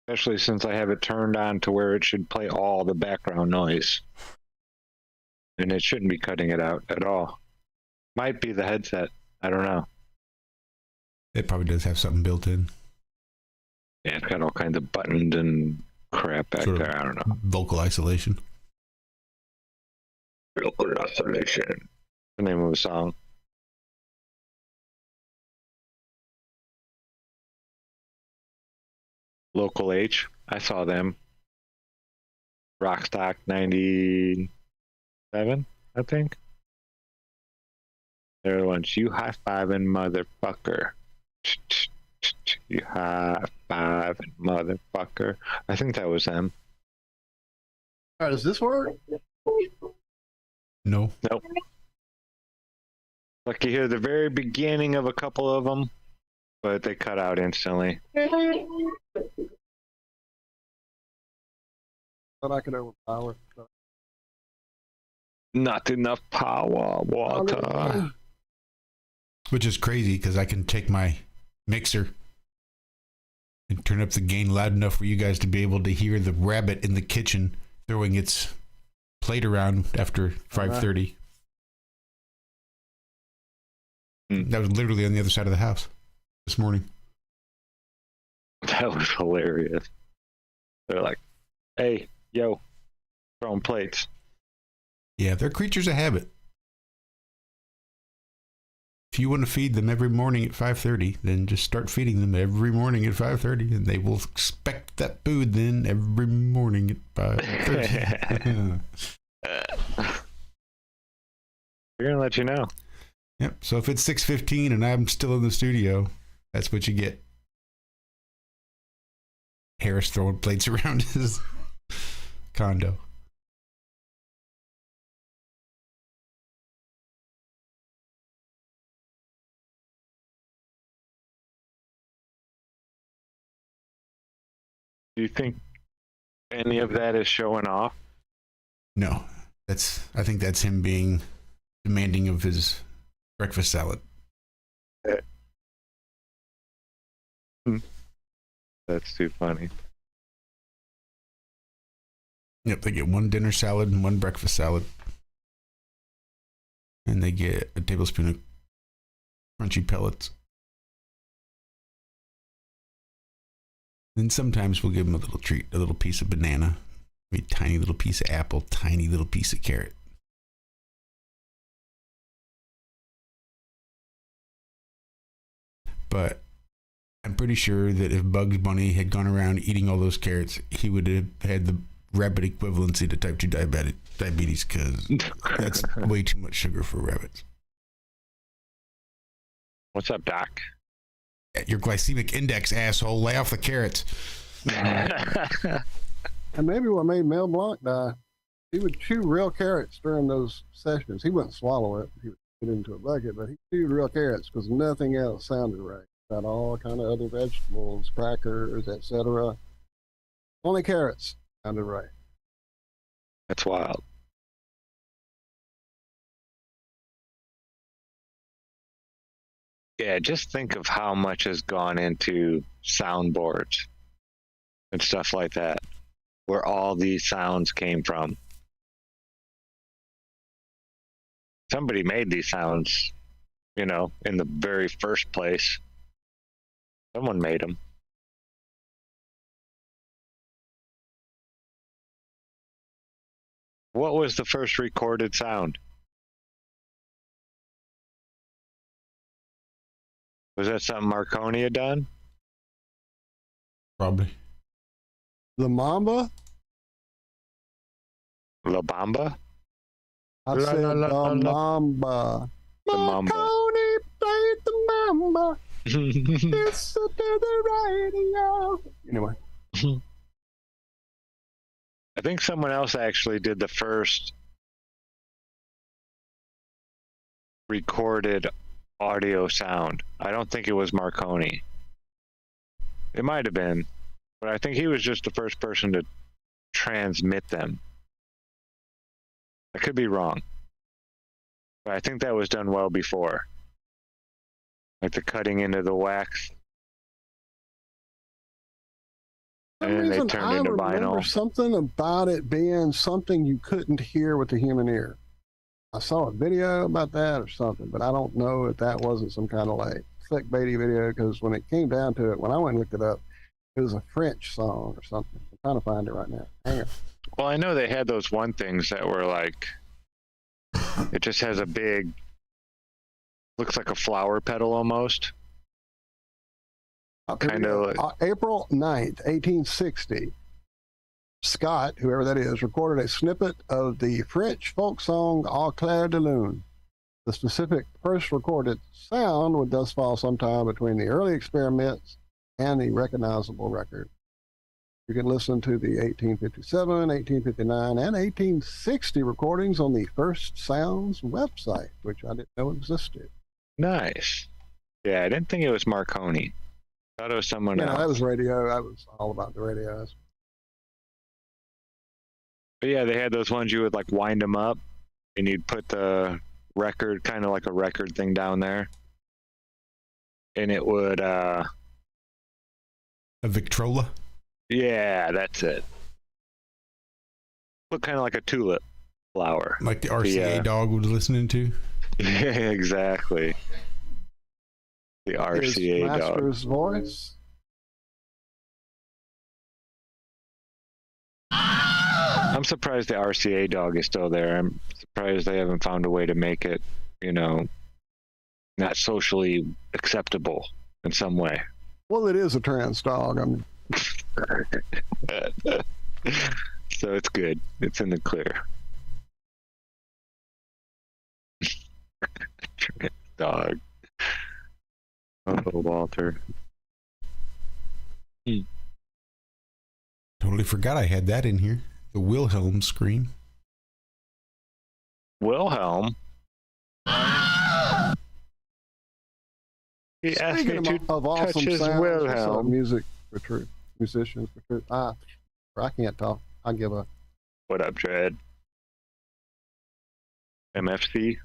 Especially since I have it turned on to where it should play all the background noise. And it shouldn't be cutting it out at all. Might be the headset. I don't know. It probably does have something built in. Yeah, it's got all kinds of buttons and crap back there. I don't know. Vocal isolation. Vocal isolation. The name of a song. Local H. I saw them. Rockstock 97, I think. They're the ones. You high-fiving motherfucker. You high-fiving motherfucker. I think that was them. All right, does this work? No. Nope. Like you hear the very beginning of a couple of them, but they cut out instantly. But I could overpower it. Not enough power, water. Which is crazy because I can take my mixer and turn up the gain loud enough for you guys to be able to hear the rabbit in the kitchen throwing its plate around after 5:30. That was literally on the other side of the house this morning. That was hilarious. They're like, "Hey, yo, throwing plates." Yeah, they're creatures of habit. If you want to feed them every morning at 5:30, then just start feeding them every morning at 5:30, and they will expect that food then every morning at 5:30. We're gonna let you know. Yep. So if it's 6:15 and I'm still in the studio, that's what you get. Harris throwing plates around his condo. Do you think any of that is showing off? No, I think that's him being demanding of his breakfast salad. That's too funny. Yep, they get one dinner salad and one breakfast salad. And they get a tablespoon of crunchy pellets. And sometimes we'll give them a little treat, a little piece of banana, a tiny little piece of apple, tiny little piece of carrot. But I'm pretty sure that if Bugs Bunny had gone around eating all those carrots, he would have had the rabbit equivalency to type 2 diabetes, because that's way too much sugar for rabbits. What's up, Doc? Your glycemic index, asshole. Lay off the carrots. And maybe what made Mel Blanc die, he would chew real carrots during those sessions. He wouldn't swallow it. He would put it into a bucket, but he chewed real carrots because nothing else sounded right. Got all kind of other vegetables, crackers, etc. Only carrots sounded right. That's wild. Yeah, just think of how much has gone into soundboards and stuff like that, where all these sounds came from. Somebody made these sounds, in the very first place. Someone made them. What was the first recorded sound? Was that something Marconi had done? Probably. The Mamba? La Bamba? I La, said la, la, la, the la. Mamba. The Mamba. Marconi played the Mamba. Listen to the radio. Anyway. I think someone else actually did the first recorded audio sound. I don't think it was Marconi. It might have been, but I think he was just the first person to transmit them. I could be wrong, but I think that was done well before. Like the cutting into the wax. For some And they reason, turned I into remember vinyl. something about it being something you couldn't hear with the human ear. I saw a video about that or something, but I don't know if that wasn't some kind of like clickbaity video, because when it came down to it, when I went and looked it up, it was a French song or something. I'm trying to find it right now. Hang on. Well, I know they had those one things that were like, it just has a big, looks like a flower petal almost. Kind of like, April 9th, 1860. Scott, whoever that is, recorded a snippet of the French folk song Au clair de lune. The specific first recorded sound would thus fall sometime between the early experiments and the recognizable record. You can listen to the 1857, 1859, and 1860 recordings on the First Sounds website, which I didn't know existed. nice. Yeah, I didn't think it was Marconi. Thought it was someone else. That was radio. I was all about the radios. But yeah, they had those ones you would like wind them up and you'd put the record, kind of like a record thing down there. And it would A Victrola? Yeah, that's it. Look kind of like a tulip flower. Like the RCA dog was listening to? Yeah, exactly. The RCA dog. Master's voice. I'm surprised the RCA dog is still there. I'm surprised they haven't found a way to make it, not socially acceptable in some way. Well, it is a trans dog. I mean, So it's good. It's in the clear. Dog. Oh, Walter. Totally forgot I had that in here. The Wilhelm screen. Wilhelm? He asked me speaking to of touch awesome his sounds, what's up, Wilhelm. music for truth, musicians for truth. I can't talk. I give up. What up, Dread? MFC?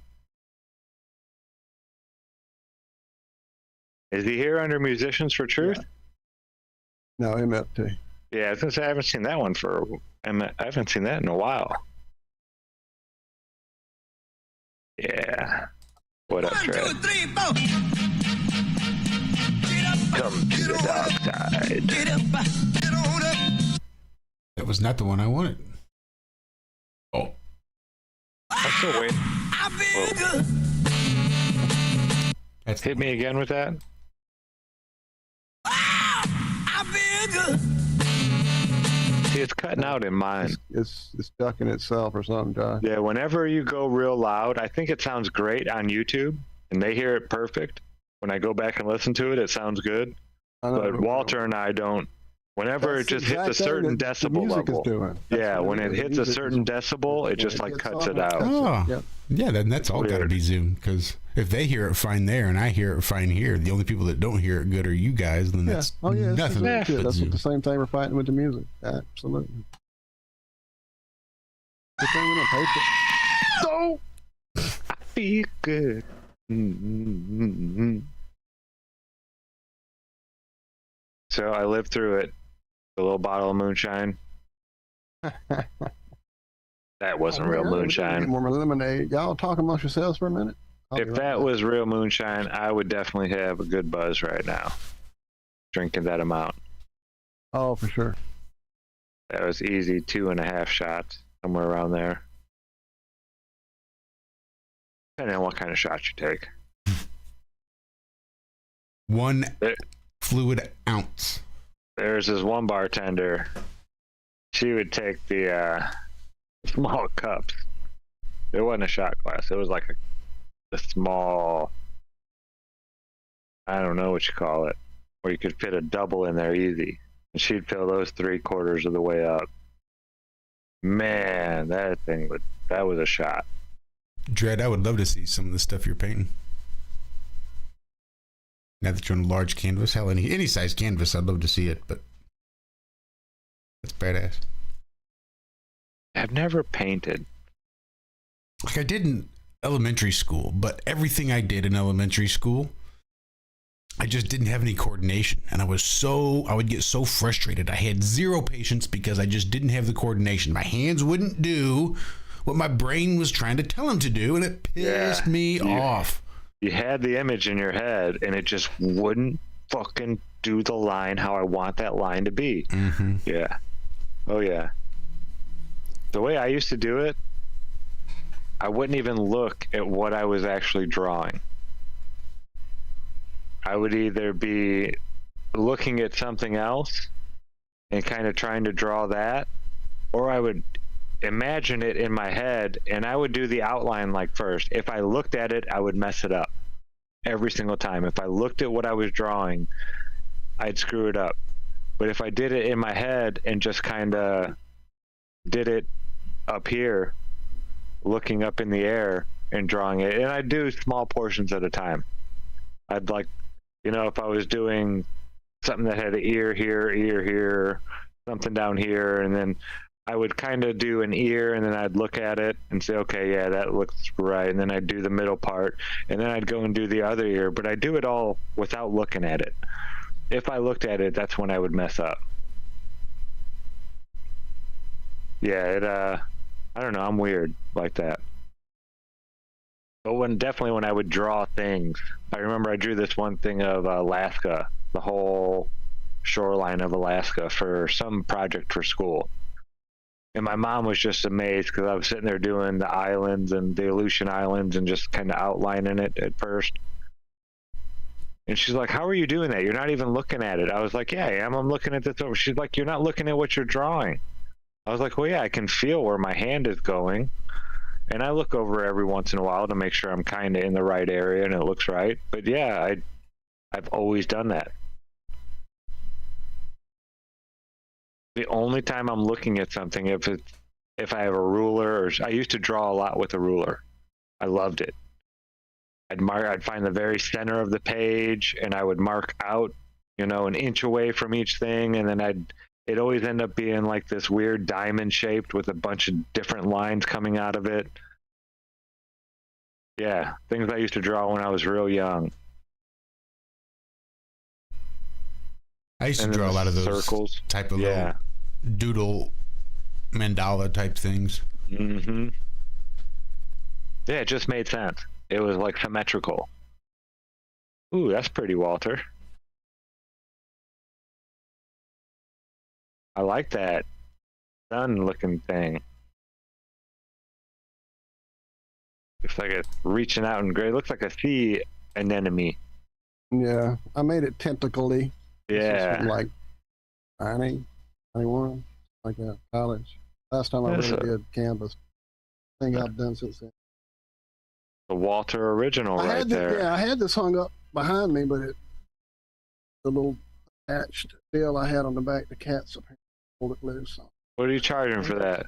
Is he here under Musicians for Truth? No, MFT. Yeah, I was gonna say I haven't seen that one I haven't seen that in a while. Yeah. What up, Dread? 1, 2, 3, 4. Get up, Come to the dark side. get up, get on up. That was not the one I wanted. Oh. I'm still waiting. I feel good. That's the Hit me again with that. I feel good. See, it's cutting out in mine. It's ducking itself or something, Josh. Yeah, whenever you go real loud, I think it sounds great on YouTube, and they hear it perfect. When I go back and listen to it, it sounds good. I know, But Walter and I don't. Whenever it just hits a certain decibel level. Yeah, when it hits a certain decibel, it just like cuts it out. Oh. Yep. Yeah, then that's all got to Weird. be zoomed, because if they hear it fine there and I hear it fine here, the only people that don't hear it good are you guys, then Yeah. that's Oh yeah, it's nothing exactly but it. That's zoom. the same thing we're fighting with the music. Absolutely. Good thing we don't post it. So I feel good. Mm-hmm. So I lived through it. A little bottle of moonshine. That wasn't real Get moonshine. more lemonade. Y'all talk amongst yourselves for a minute. I'll be If right that back. was real moonshine, I would definitely have a good buzz right now. Drinking that amount. Oh, for sure. That was easy 2.5 shots, somewhere around there. Depending on what kind of shot you take. 1 There- fluid ounce. There's this one bartender. She would take the small cups. It wasn't a shot glass. It was like a small, I don't know what you call it, where you could fit a double in there easy. And she'd fill those 3/4 of the way up. Man, that was a shot. Dread, I would love to see some of the stuff you're painting. Now that you're on a large canvas, hell, any size canvas, I'd love to see it, but that's badass. I've never painted. Like I did in elementary school, but everything I did in elementary school, I just didn't have any coordination, and I would get so frustrated. I had zero patience because I just didn't have the coordination. My hands wouldn't do what my brain was trying to tell them to do, and it pissed me off. You had the image in your head, and it just wouldn't fucking do the line how I want that line to be. Mm-hmm. Yeah. Oh, yeah. The way I used to do it, I wouldn't even look at what I was actually drawing. I would either be looking at something else and kind of trying to draw that, or I would imagine it in my head, and I would do the outline like first. If I looked at it, I would mess it up every single time. If I looked at what I was drawing, I'd screw it up. But if I did it in my head and just kind of did it up here, looking up in the air and drawing it, and I'd do small portions at a time. I'd like, if I was doing something that had an ear here, something down here, and then I would kind of do an ear, and then I'd look at it and say, okay, yeah, that looks right. And then I'd do the middle part, and then I'd go and do the other ear, but I do it all without looking at it. if I looked at it, that's when I would mess up. Yeah, I don't know, I'm weird like that. But definitely when I would draw things, I remember I drew this one thing of Alaska, the whole shoreline of Alaska for some project for school. And my mom was just amazed because I was sitting there doing the islands and the Aleutian Islands and just kind of outlining it at first. And she's like, how are you doing that? You're not even looking at it. I was like, yeah, I am. I'm looking at this over. She's like, you're not looking at what you're drawing. I was like, well, yeah, I can feel where my hand is going. And I look over every once in a while to make sure I'm kind of in the right area and it looks right. But yeah, I've always done that. The only time I'm looking at something, if I have a ruler, or I used to draw a lot with a ruler. I loved it. I'd find the very center of the page and I would mark out, an inch away from each thing, and then it'd always end up being like this weird diamond shaped with a bunch of different lines coming out of it. Yeah, things I used to draw when I was real young. I used to draw a lot of those circles type of little doodle mandala type things. Mm-hmm. Yeah, it just made sense. It was like symmetrical. Ooh, that's pretty, Walter. I like that sun-looking thing. Looks like it's reaching out in gray. Looks like a sea anemone. Yeah, I made it tentacly. Yeah. Like 90, 91, like that, college. Last time I really did canvas. Thing I've done since then. The Walter original right there. Yeah, I had this hung up behind me, but the little attached deal I had on the back, the cats pulled it loose. What are you charging for that?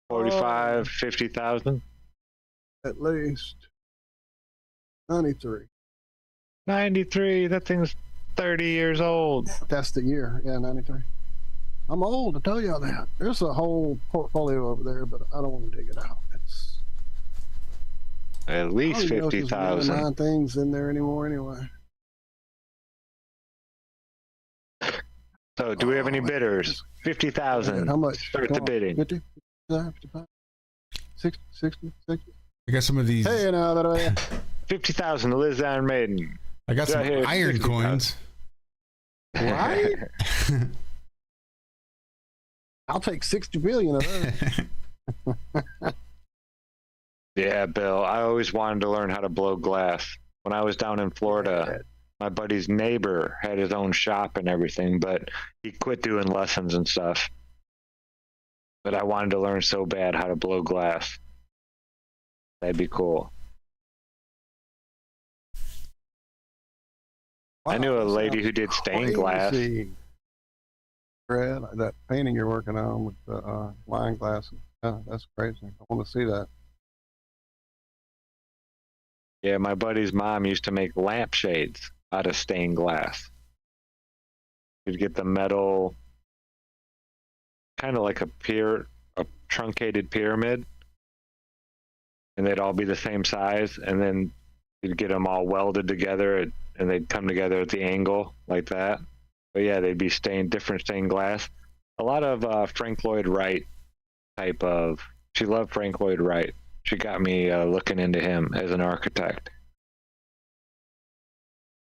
45, 50,000? At least 93. 93. That thing's 30 years old. That's the year. Yeah, 93. I'm old, I tell y'all that. There's a whole portfolio over there, but I don't want to dig it out. It's at least 50,000. 9 things in there anymore anyway. So, do we have any bidders? 50,000. How much? Start the bidding. 50, 55, 60, 60, 60. I got some of these. Hey, now that I 50,000. The Liz Iron Maiden. I got some Here, iron 60,000. coins. right? I'll take 60 billion of those. Yeah, Bill. I always wanted to learn how to blow glass. When I was down in Florida, my buddy's neighbor had his own shop and everything, but he quit doing lessons and stuff. But I wanted to learn so bad how to blow glass. That'd be cool. Wow, I knew a that lady sounds who did stained glass. crazy. Brad, that painting you're working on with the wine glasses. Yeah, that's crazy. I want to see that. Yeah, my buddy's mom used to make lampshades out of stained glass. You'd get the metal, kind of like a truncated pyramid, and they'd all be the same size, and then you'd get them all welded together, and they'd come together at the angle like that. But yeah, they'd be different stained glass. A lot of Frank Lloyd Wright type of. She loved Frank Lloyd Wright. She got me looking into him as an architect.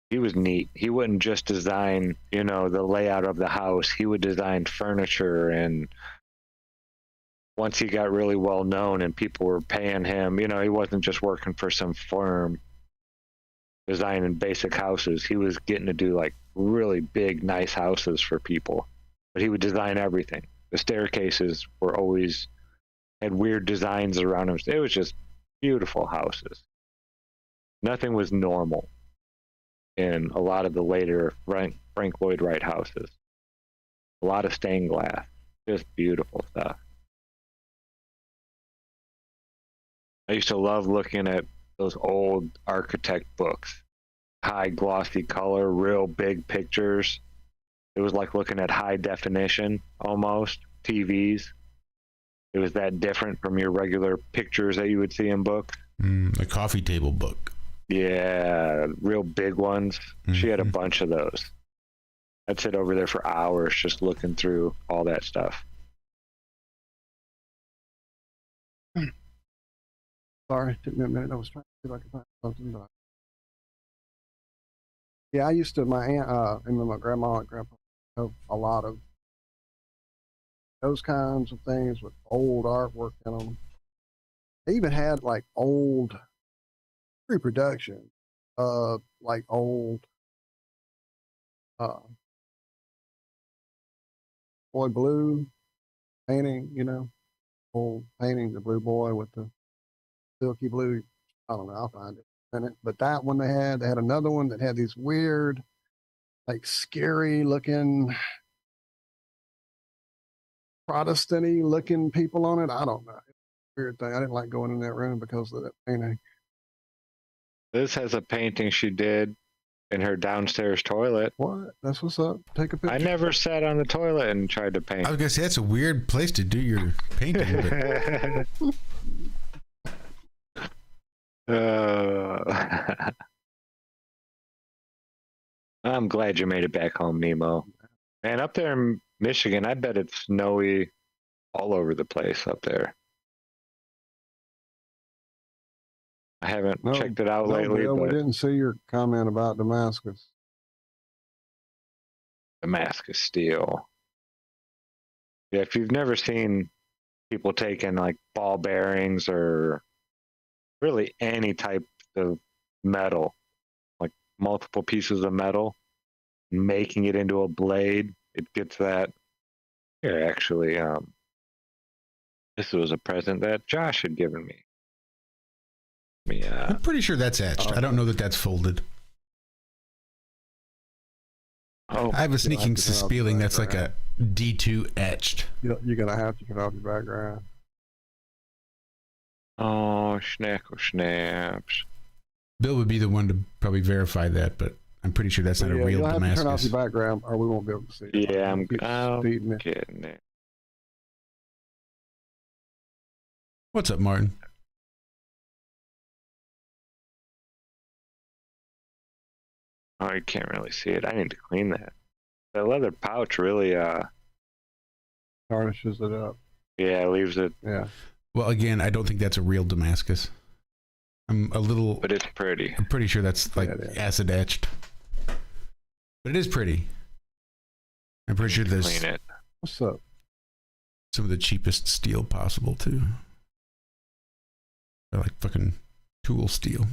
He was neat. He wouldn't just design, the layout of the house. He would design furniture, and once he got really well known and people were paying him, he wasn't just working for some firm designing basic houses. He was getting to do like really big, nice houses for people. But he would design everything. The staircases had weird designs around them. It was just beautiful houses. Nothing was normal in a lot of the later Frank Lloyd Wright houses. A lot of stained glass. Just beautiful stuff. I used to love looking at those old architect books. High glossy color, real big pictures. It was like looking at high definition almost, TVs. It was that different from your regular pictures that you would see in books. A coffee table book. Yeah, real big ones. Mm-hmm. She had a bunch of those. I'd sit over there for hours just looking through all that stuff. Sorry, took me a minute. I was trying to see if I could find something. But yeah, I used to, my aunt, and my grandma and grandpa have a lot of those kinds of things with old artwork in them. They even had like old reproduction of like old Boy Blue painting, you know, old painting, the blue boy with the silky blue. I don't know, I'll find it in a minute. But that one they had another one that had these weird, like scary looking Protestant-y looking people on it. I don't know. Weird thing. I didn't like going in that room because of that painting. This has a painting she did in her downstairs toilet. What? That's what's up. Take a picture. I never sat on the toilet and tried to paint. I was gonna say that's a weird place to do your painting. I'm glad you made it back home, Nemo. Man, up there in Michigan, I bet it's snowy all over the place up there. I haven't checked it out lately. Bill, but we didn't see your comment about Damascus. Damascus steel. Yeah, if you've never seen people taking like ball bearings or really any type of metal, like multiple pieces of metal, making it into a blade, it gets that. Here, actually, this was a present that Josh had given me. I'm pretty sure that's etched. I don't know that that's folded. Oh, I have a sneaking feeling that's like a D2 etched. You're gonna have to get off your background. Oh, schnackle snaps. Bill would be the one to probably verify that, but I'm pretty sure that's not a real you'll Damascus. Have to turn off your background, or we won't be able to see it. Yeah, I'm getting it. What's up, Martin? Oh, you can't really see it. I need to clean that. The leather pouch really, tarnishes it up. Yeah, leaves it. Yeah. Well, again, I don't think that's a real Damascus. I'm a little. But it's pretty. I'm pretty sure that's like acid etched. But it is pretty. I'm pretty sure there's. Clean it. What's up? Some of the cheapest steel possible too. I like fucking tool steel.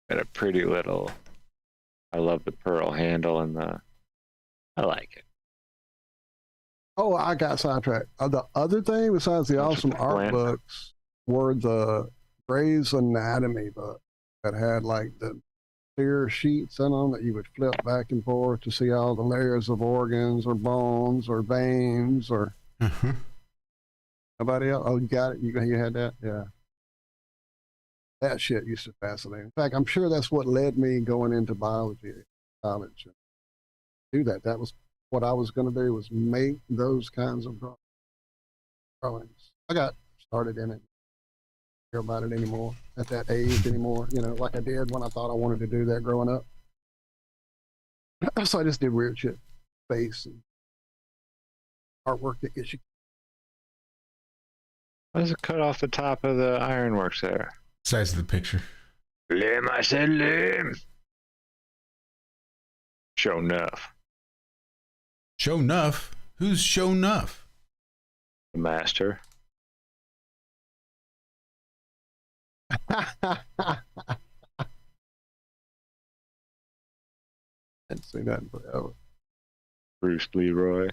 Got a pretty little. I love the pearl handle and I like it. Oh, I got sidetracked. The other thing besides the awesome art books were the Grey's Anatomy book that had like the clear sheets in them that you would flip back and forth to see all the layers of organs or bones or veins or. Nobody else? Oh, you got it. You had that? Yeah. That shit used to fascinate me. In fact, I'm sure that's what led me going into biology college. Do that. That was what I was going to do, was make those kinds of drawings. I got started in it. Hear about it anymore at that age anymore, you know, like I did when I thought I wanted to do that growing up. So I just did weird shit, face and artwork that gets you. Why does it cut off the top of the ironworks there? Size of the picture. Lim, I said lim. Show enough. Show enough? Who's show enough? The master. Hadn't seen that in forever. Bruce Leroy.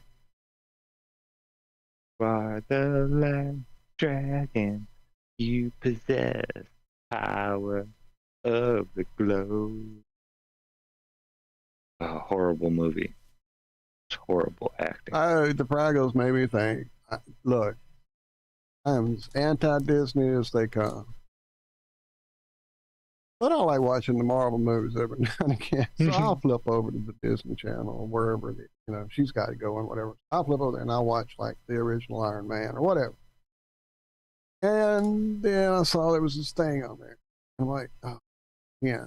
By the land dragon, you possess power of the globe. A horrible movie. It's horrible acting. The Pragos made me think. Look, I'm as anti-Disney as they come. But I like watching the Marvel movies every now and again. So I'll flip over to the Disney Channel or wherever, she's got it going, whatever. I'll flip over there and I'll watch like the original Iron Man or whatever. And then I saw there was this thing on there. I'm like, oh, yeah.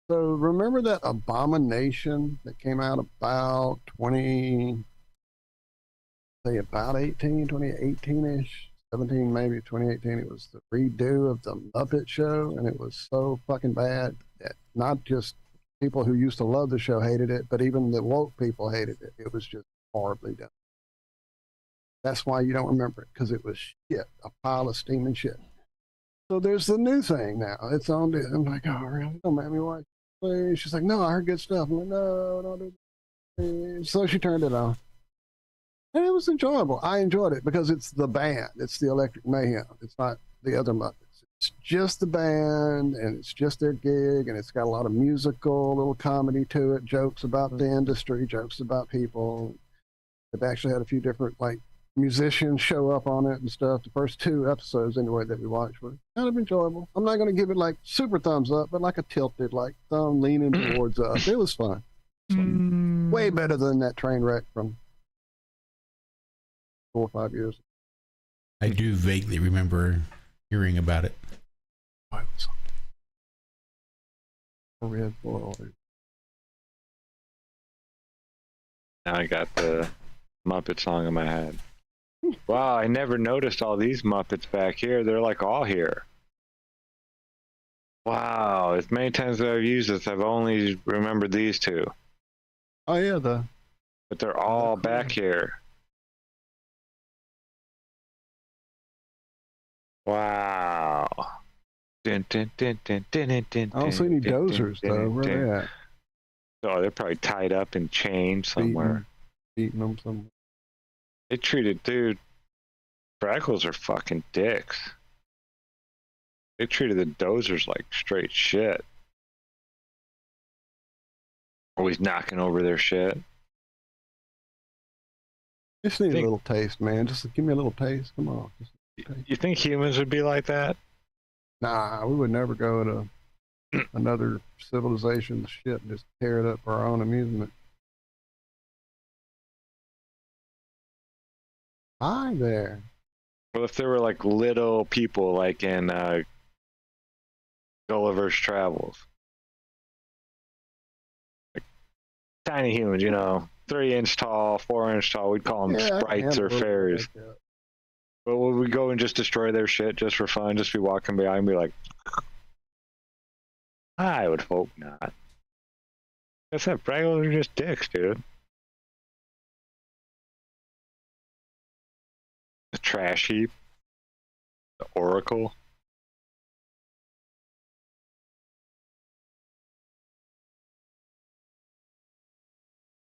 So remember that Abomination that came out about 2018-ish, 17 maybe, 2018. It was the redo of the Muppet Show, and it was so fucking bad that not just people who used to love the show hated it, but even the woke people hated it. It was just horribly done. That's why you don't remember it, because it was shit, a pile of steaming shit. So there's the new thing now. It's on. I'm like, oh, really? Don't make me watch it. She's like, no, I heard good stuff. I'm like, no, don't do it. So she turned it on. And it was enjoyable. I enjoyed it because it's the band. It's the Electric Mayhem. It's not the other Muppets. It's just the band, and it's just their gig, and it's got a lot of musical, little comedy to it, jokes about the industry, jokes about people. They've actually had a few different, like, musicians show up on it and stuff. The first 2 episodes, anyway, that we watched were kind of enjoyable. I'm not going to give it, like, super thumbs up, but like a tilted, like, thumb leaning towards up. It was fun. Way better than that train wreck from 4 or 5 years. I do vaguely remember hearing about it. Red Bull. Now I got the Muppet song in my head. Wow, I never noticed all these Muppets back here. They're like all here. Wow, as many times as I've used this, I've only remembered these 2. Oh, yeah, But they're all back here. Wow. I don't I don't see any dozers, though. Where they at? Oh, they're probably tied up and chained somewhere. Beating them somewhere. They treated, dude, Freckles are fucking dicks. They treated the dozers like straight shit. Always knocking over their shit. Just need a little taste, man. Just give me a little taste. Come on. Just You think humans would be like that? Nah, we would never go to another civilization's shit and just tear it up for our own amusement. Hi there. Well, if there were like little people like in Gulliver's Travels. Like, tiny humans, 3-inch tall, 4-inch tall, we'd call them sprites or fairies. Like that. But would we go and just destroy their shit just for fun? Just be walking by and be like, I would hope not. Like I said, Fraggles are just dicks, dude. The trash heap. The Oracle.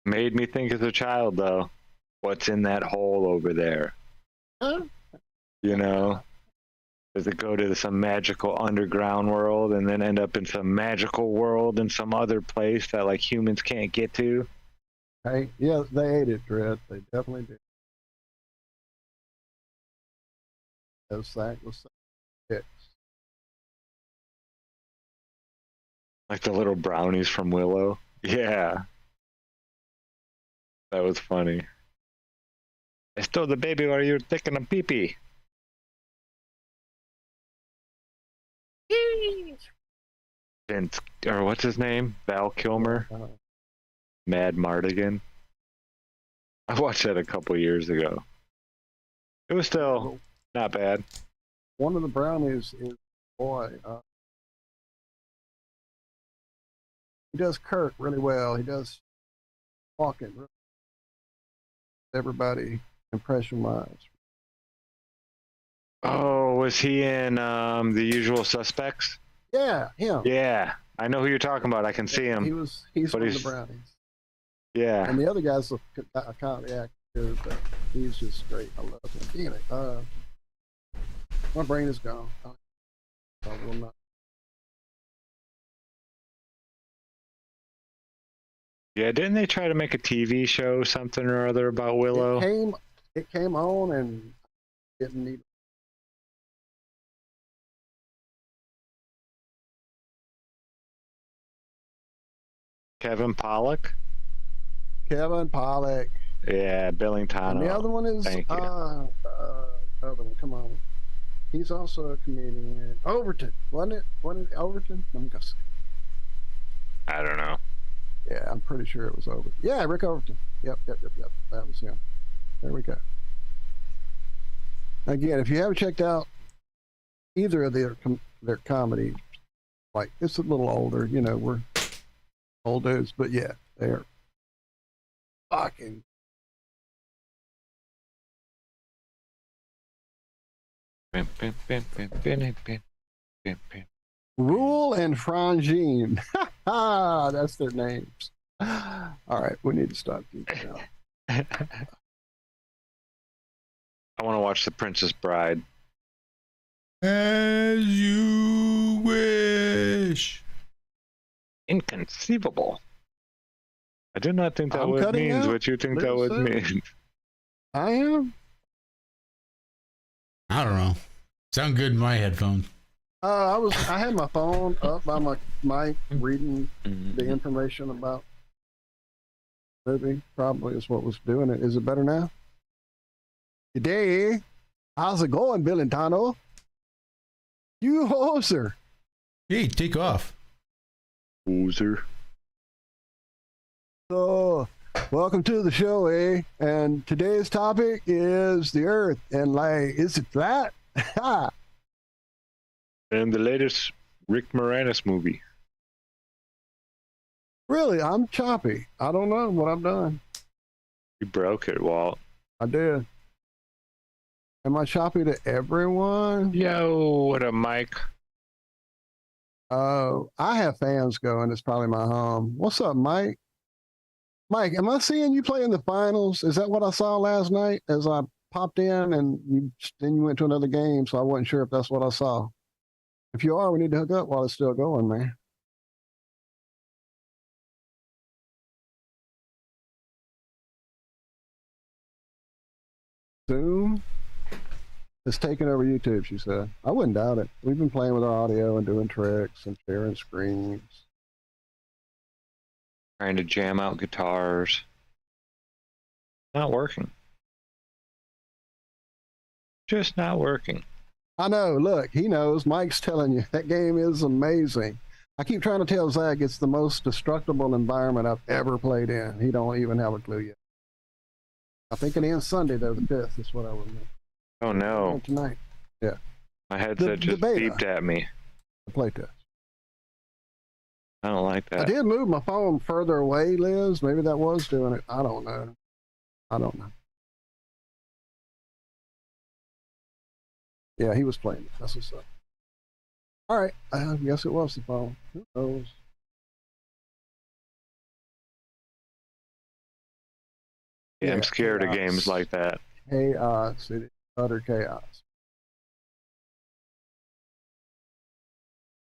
Made me think as a child, though, what's in that hole over there? Huh? Does it go to some magical underground world and then end up in some magical world in some other place that like humans can't get to? Hey, yeah, they ate it, Dread. They definitely did. As Zack was saying, Like the little brownies from Willow? Yeah. That was funny. I stole the baby while you were taking a pee-pee. Vince, or what's his name? Val Kilmer? Mad Mardigan. I watched that a couple years ago. It was still not bad. One of the brownies is boy. He does Kirk really well. He does talking. Everybody impression-wise. Oh, was he in The Usual Suspects? Yeah, him. Yeah, I know who you're talking about. I can see him. He's one of the brownies. Yeah. And the other guy's a comedy actor too, but he's just great. I love him. Anyway, my brain is gone. I will not. Yeah, didn't they try to make a TV show, something or other, about Willow? It came on and didn't need. Kevin Pollak? Kevin Pollak. Yeah, Billington. And the other one is Thank you. other one. Come on. He's also a comedian. Overton, wasn't it? Wasn't it Overton? Let me go see. I don't know. Yeah, I'm pretty sure it was over. Yeah, Rick Overton. Yep. That was him. There we go. Again, if you haven't checked out either of their comedy, like it's a little older, you know, we're old dudes, but yeah, they're fucking. Rule and Frangine. That's their names. All right, we need to stop these now. I want to watch The Princess Bride. As you wish. Inconceivable. I did not think that I'm word cutting means out. what you think that would mean. I am. I don't know. Sound good in my headphones. I had my phone up by my mic reading the information about the movie. Probably is what was doing it. Is it better now? Today, how's it going, Bill and Tano? You hoser. Hey, take off. Hoser. So, welcome to the show, eh? And today's topic is the Earth and like, is it flat? Ha! And the latest Rick Moranis movie. Really, I'm choppy. I don't know what I've done. You broke it, Walt. I did. Am I choppy to everyone? Yo, what up, Mike? I have fans going. It's probably my home. What's up, Mike? Mike, am I seeing you play in the finals? Is that what I saw last night as I popped in and then you went to another game, so I wasn't sure if that's what I saw. If you are, we need to hook up while it's still going, man. Zoom is taking over YouTube, she said. I wouldn't doubt it. We've been playing with our audio and doing tricks and sharing screens. Trying to jam out guitars. Not working. Just not working. I know. Look, he knows. Mike's telling you that game is amazing. I keep trying to tell Zack it's the most destructible environment I've ever played in. He don't even have a clue yet. I think it ends Sunday though, the 5th. Is what I remember. Oh no! Tonight. Yeah. My headset just beeped at me. The playtest. I don't like that. I did move my phone further away, Liz. Maybe that was doing it. I don't know. Yeah, he was playing it. That's what's up. All right. I guess it was the phone. Who knows? Yeah, I'm scared of games like that. Chaos. It is utter chaos.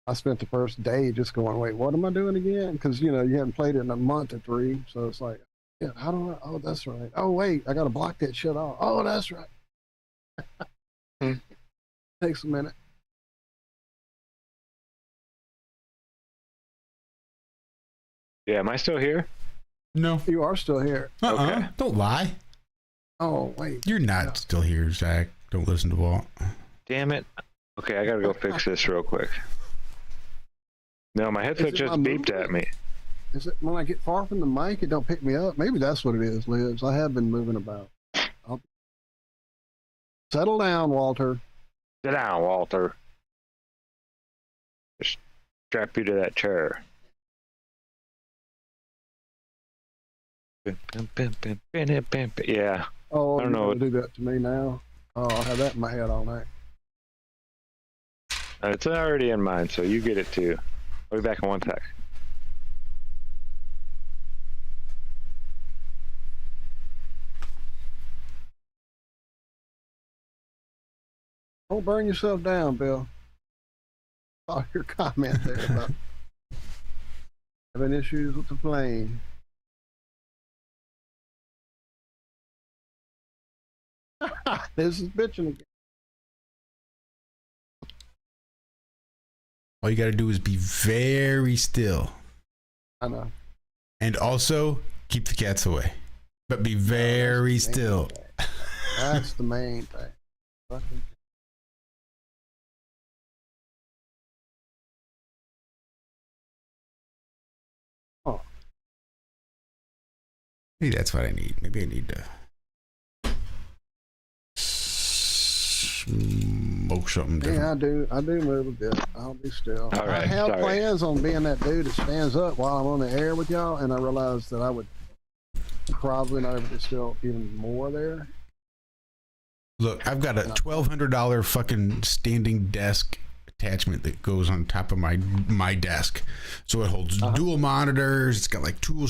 I spent the first day just going, wait, what am I doing again? Because, you know, you haven't played it in a month or 3. So it's like, yeah, how do I? Oh, that's right. Oh, wait, I got to block that shit off. Oh, that's right. Takes a minute. Yeah, am I still here? No. You are still here. Okay. Don't lie. Oh, wait. You're not still here, Zach. Don't listen to Walt. Damn it. Okay, I gotta go fix this real quick. No, my headset just beeped at me. Is it when I get far from the mic, it don't pick me up? Maybe that's what it is, Liz. I have been moving about. Settle down, Walter. Sit down, Walter. Just strap you to that chair. Yeah. Oh, I don't know. Do that to me now. Oh, I'll have that in my head all night. It's already in mine, so you get it too. I'll be back in 1 sec. Don't burn yourself down, Bill. Saw your comment there about having issues with the plane. This is bitching again. All you got to do is be very still. I know. And also keep the cats away. But be very still. That's the main thing. Fucking Maybe that's what I need. Maybe I need to smoke something different. Yeah, I do move a bit. I'll be still. All right, I have sorry. plans on being that dude that stands up while I'm on the air with y'all, and I realized that I would probably not able to still even more there. Look, I've got a $1,200 fucking standing desk attachment that goes on top of my desk, so it holds dual monitors. It's got like two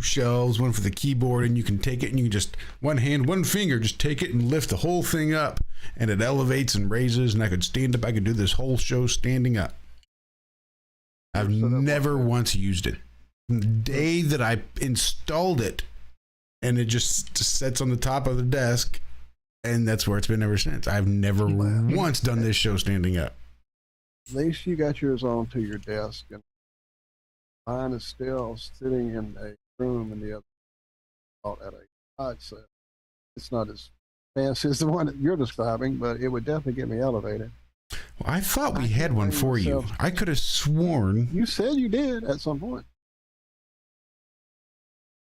shelves, one for the keyboard, and you can take it and you can just one finger just take it and lift the whole thing up, and it elevates and raises, and I could stand up. I could do this whole show standing up. I've never once used it. The day that I installed it, and it just sits on the top of the desk, and that's where it's been ever since. I've never once done this show standing up. At least you got yours onto your desk, and mine is still sitting in a room in the other at a side set. It's not as fancy as the one that you're describing, but it would definitely get me elevated. Well, I thought we had one for you. I could have sworn. You said you did at some point.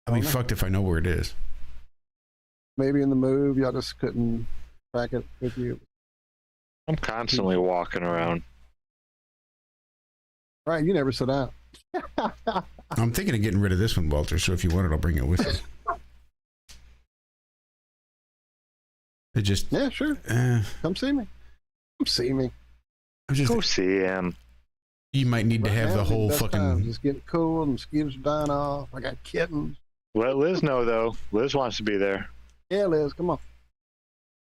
I'll be fucked if I know where it is. Maybe in the move, y'all just couldn't track it with you. I'm constantly walking around. Right, you never sit down. I'm thinking of getting rid of this one, Walter, so if you want it, I'll bring it with you. It just... Yeah, sure. Come see me. Come see me. Go see him. You might need to have the whole fucking... Just getting cool, and mosquitoes are dying off. I got kittens. Let Liz know, though. Liz wants to be there. Yeah, Liz, come on.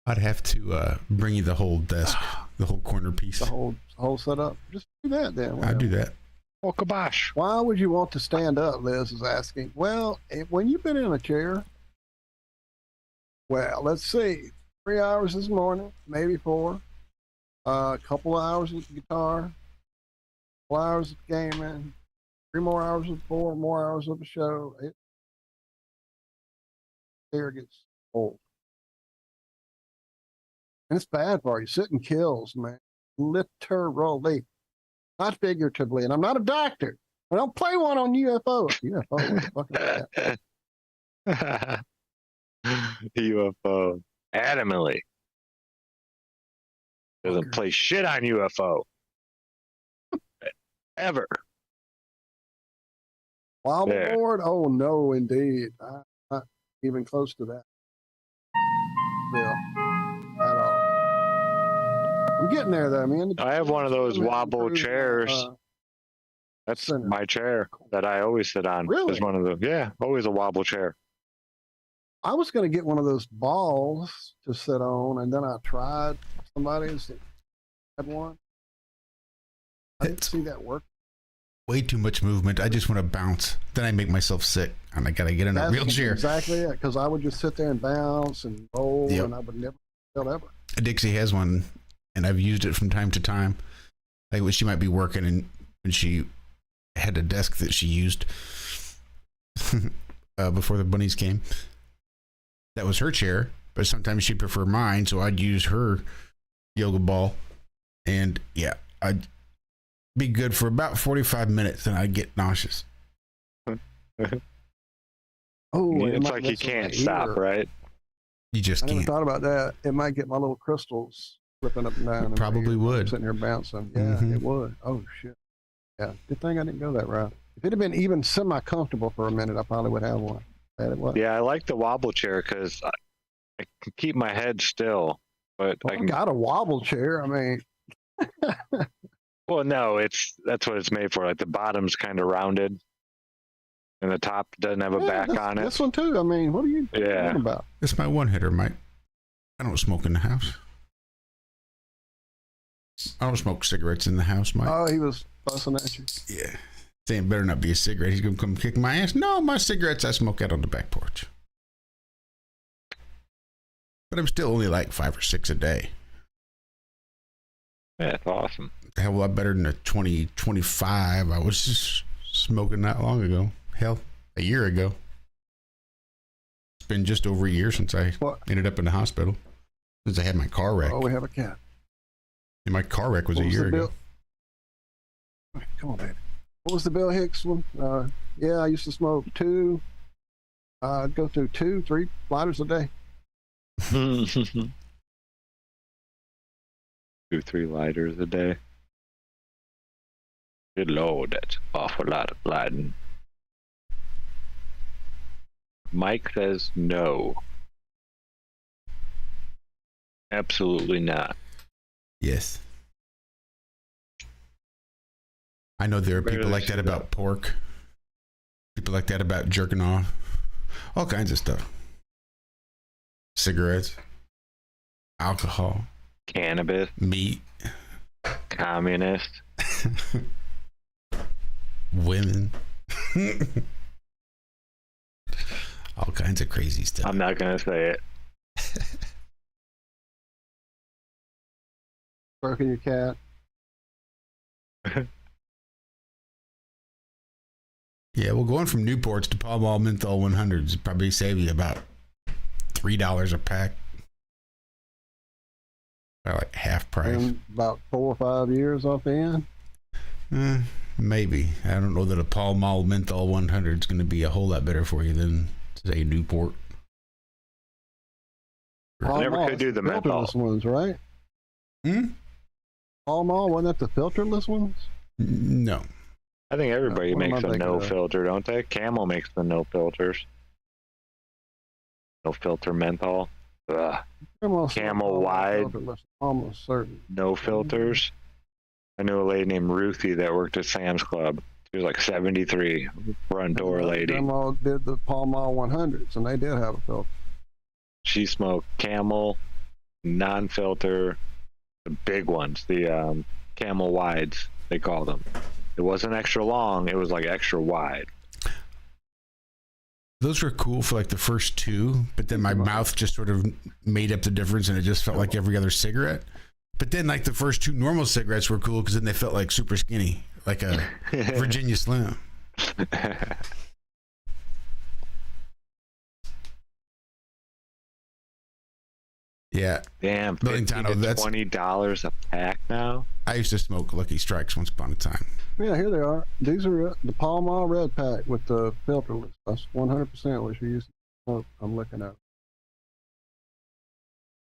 I'd have to bring you the whole desk, the whole corner piece. The whole setup. Just do that then. I'd do that. Oh, kabosh. Why would you want to stand up, Liz is asking. Well, when you've been in a chair, well, let's see. 3 hours this morning, maybe 4. A couple of hours with the guitar. 4 hours of gaming. 3 more hours of 4 more hours of the show. Chair gets old. And it's bad for you. Sitting kills, man. Literally. Not figuratively. And I'm not a doctor. I don't play one on UFO. UFO. What the fuck is that? UFO. Adamantly. Doesn't play shit on UFO. Ever. Wild board? Oh, no, indeed. Not even close to that. Bill. At all. I'm getting there, though, man. I have one of those wobble chairs. That's my chair that I always sit on. Really? Is one of the, yeah, always a wobble chair. I was going to get one of those balls to sit on, and then I tried somebody's that had one. I didn't see that work. Way too much movement. I just want to bounce. Then I make myself sick, and I got to get in a real chair. Exactly it, because I would just sit there and bounce and roll, and I would never feel ever. Dixie has one, and I've used it from time to time. Like when she might be working, and when she had a desk that she used before the bunnies came. That was her chair, but sometimes she'd prefer mine, so I'd use her yoga ball. And yeah, I'd be good for about 45 minutes, and I'd get nauseous. Oh, it's like you can't stop, right? You just I can't. never thought about that. It might get my little crystals flipping up and down. Probably would. Sitting here bouncing. Yeah, it would. Oh, shit. Yeah, good thing I didn't go that route. If it had been even semi-comfortable for a minute, I probably would have one. Bad it was. Yeah, I like the wobble chair because I can keep my head still, but I got a wobble chair. I mean, well, no, that's what it's made for. Like the bottom's kind of rounded, and the top doesn't have a back on it. This one too. I mean, what are you talking about? It's my one hitter, Mike. I don't smoke in the house. I don't smoke cigarettes in the house, Mike. Oh, he was fussing at you. Yeah. Saying better not be a cigarette. He's going to come kick my ass. No, my cigarettes I smoke out on the back porch. But I'm still only like 5 or 6 a day. Yeah, it's awesome. A hell of a lot better than the 2025 I was just smoking not long ago. Hell, a year ago. It's been just over a year since I ended up in the hospital. Since I had my car wreck. Oh, we have a cat. And my car wreck was a year ago. Come on, baby. What was the Bill Hicks one? Yeah, I used to smoke 2 I'd go through 2-3 lighters a day. 2-3 lighters a day. Good lord, that's an awful lot of lighting. Mike says no. Absolutely not. Yes. I know there are people like that about pork. People like that about jerking off. All kinds of stuff. Cigarettes. Alcohol. Cannabis. Meat. Communist. Women. All kinds of crazy stuff. I'm not gonna say it. Stroking your cat. Yeah, well, going from Newports to Pall Mall Menthol 100s would probably save you about $3 a pack. About like half price. And about 4 or 5 years off the end. Maybe. I don't know that a Pall Mall Menthol 100 is going to be a whole lot better for you than, say, Newport. I never could do the menthol. Filterless ones, right? Hmm? Pall Mall, wasn't that the filterless ones? No. I think everybody What am makes I a thinking no of? filter, don't they? Camel makes the no filters. No filter menthol. Ugh. Camel wide. Filterless, almost certain. No filters. I knew a lady named Ruthie that worked at Sam's Club. She was like 73, front door lady. Grandma did the Pall Mall 100s, and they did have a filter. She smoked Camel, non-filter, the big ones, the Camel wides, they call them. It wasn't extra long, it was like extra wide. Those were cool for like the first two, but then my mouth just sort of made up the difference and it just felt like every other cigarette. But then like the first two normal cigarettes were cool because then they felt like super skinny, like a Virginia Slim. Yeah. Damn, Millington, $15 that's- to $20 a pack now? I used to smoke Lucky Strikes once upon a time. Yeah, here they are. These are the Pall Mall Red Pack with the filterless. That's 100% what you used to smoke. I'm looking at.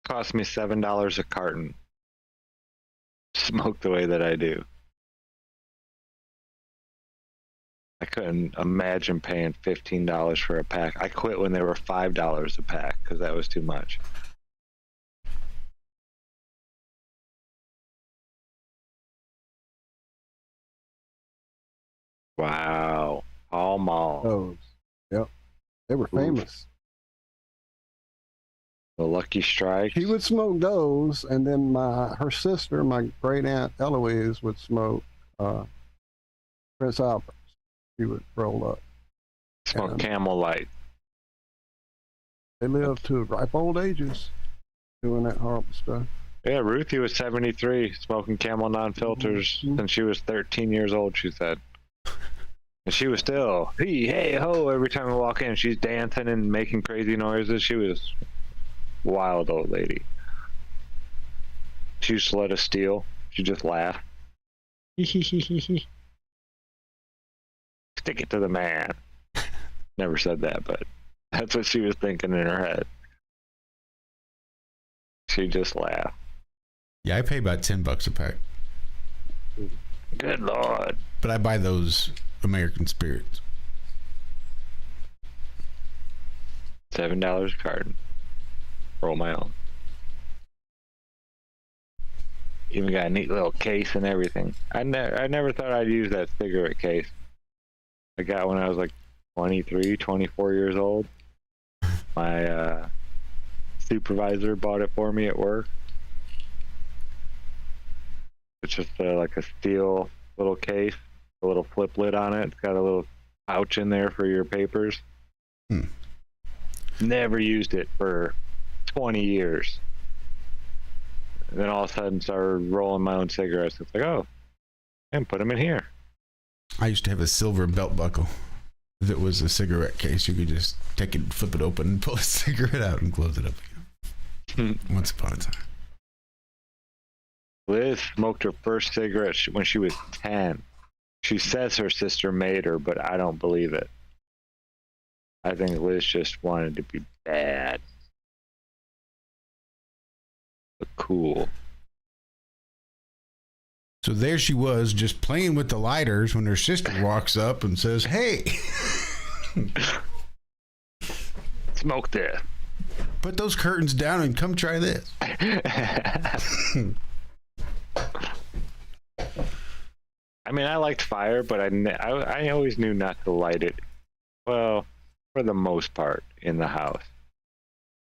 Cost me $7 a carton. Smoke the way that I do. I couldn't imagine paying $15 for a pack. I quit when they were $5 a pack because that was too much. Wow. Pall Mall. Those. Yep. They were famous. The Lucky Strike. He would smoke those, and then her sister, my great aunt Eloise, would smoke Prince Albert's. She would roll up. Smoke and Camel Light. They lived to ripe old ages doing that horrible stuff. Yeah, Ruthie was 73, smoking Camel non-filters Mhm. since she was 13 years old, she said. And she was still, hey, ho, every time we walk in, she's dancing and making crazy noises. She was a wild old lady. She used to let us steal. She'd just laugh. Stick it to the man. Never said that, but that's what she was thinking in her head. She'd just laugh. Yeah, I pay about $10 a pack, Good Lord. but I buy those American Spirits. $7 a carton. Roll my own. Even got a neat little case and everything. I never thought I'd use that cigarette case. I got when I was like 23, 24 years old. My supervisor bought it for me at work. It's just like a steel little case, a little flip lid on it. It's got a little pouch in there for your papers. Never used it for 20 years. And then all of a sudden started rolling my own cigarettes. It's like, oh, and put them in here. I used to have a silver belt buckle that was a cigarette case. You could just take it, flip it open, and pull a cigarette out and close it up again. Once upon a time. Liz smoked her first cigarette when she was 10. She says her sister made her, but I don't believe it. I think Liz just wanted to be bad. But cool. So there she was, just playing with the lighters when her sister walks up and says, "Hey, Smoke this." put those curtains down and come try this." I mean, I liked fire, but I always knew not to light it. Well, for the most part, in the house.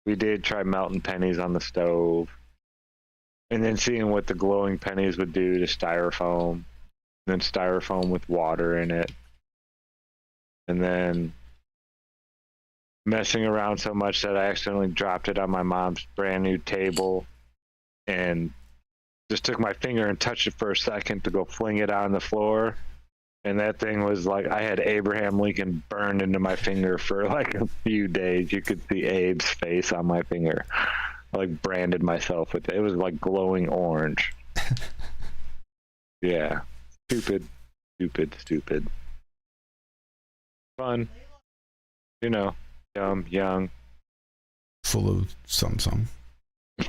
We did try melting pennies on the stove, and then seeing what the glowing pennies would do to styrofoam, and then styrofoam with water in it, and then messing around so much that I accidentally dropped it on my mom's brand new table, and just took my finger and touched it for a second to go fling it on the floor. And that thing was like, I had Abraham Lincoln burned into my finger for like a few days. You could see Abe's face on my finger. I like branded myself with it. It was like glowing orange. Yeah. Stupid. Fun. You know, dumb, young. Full of some. I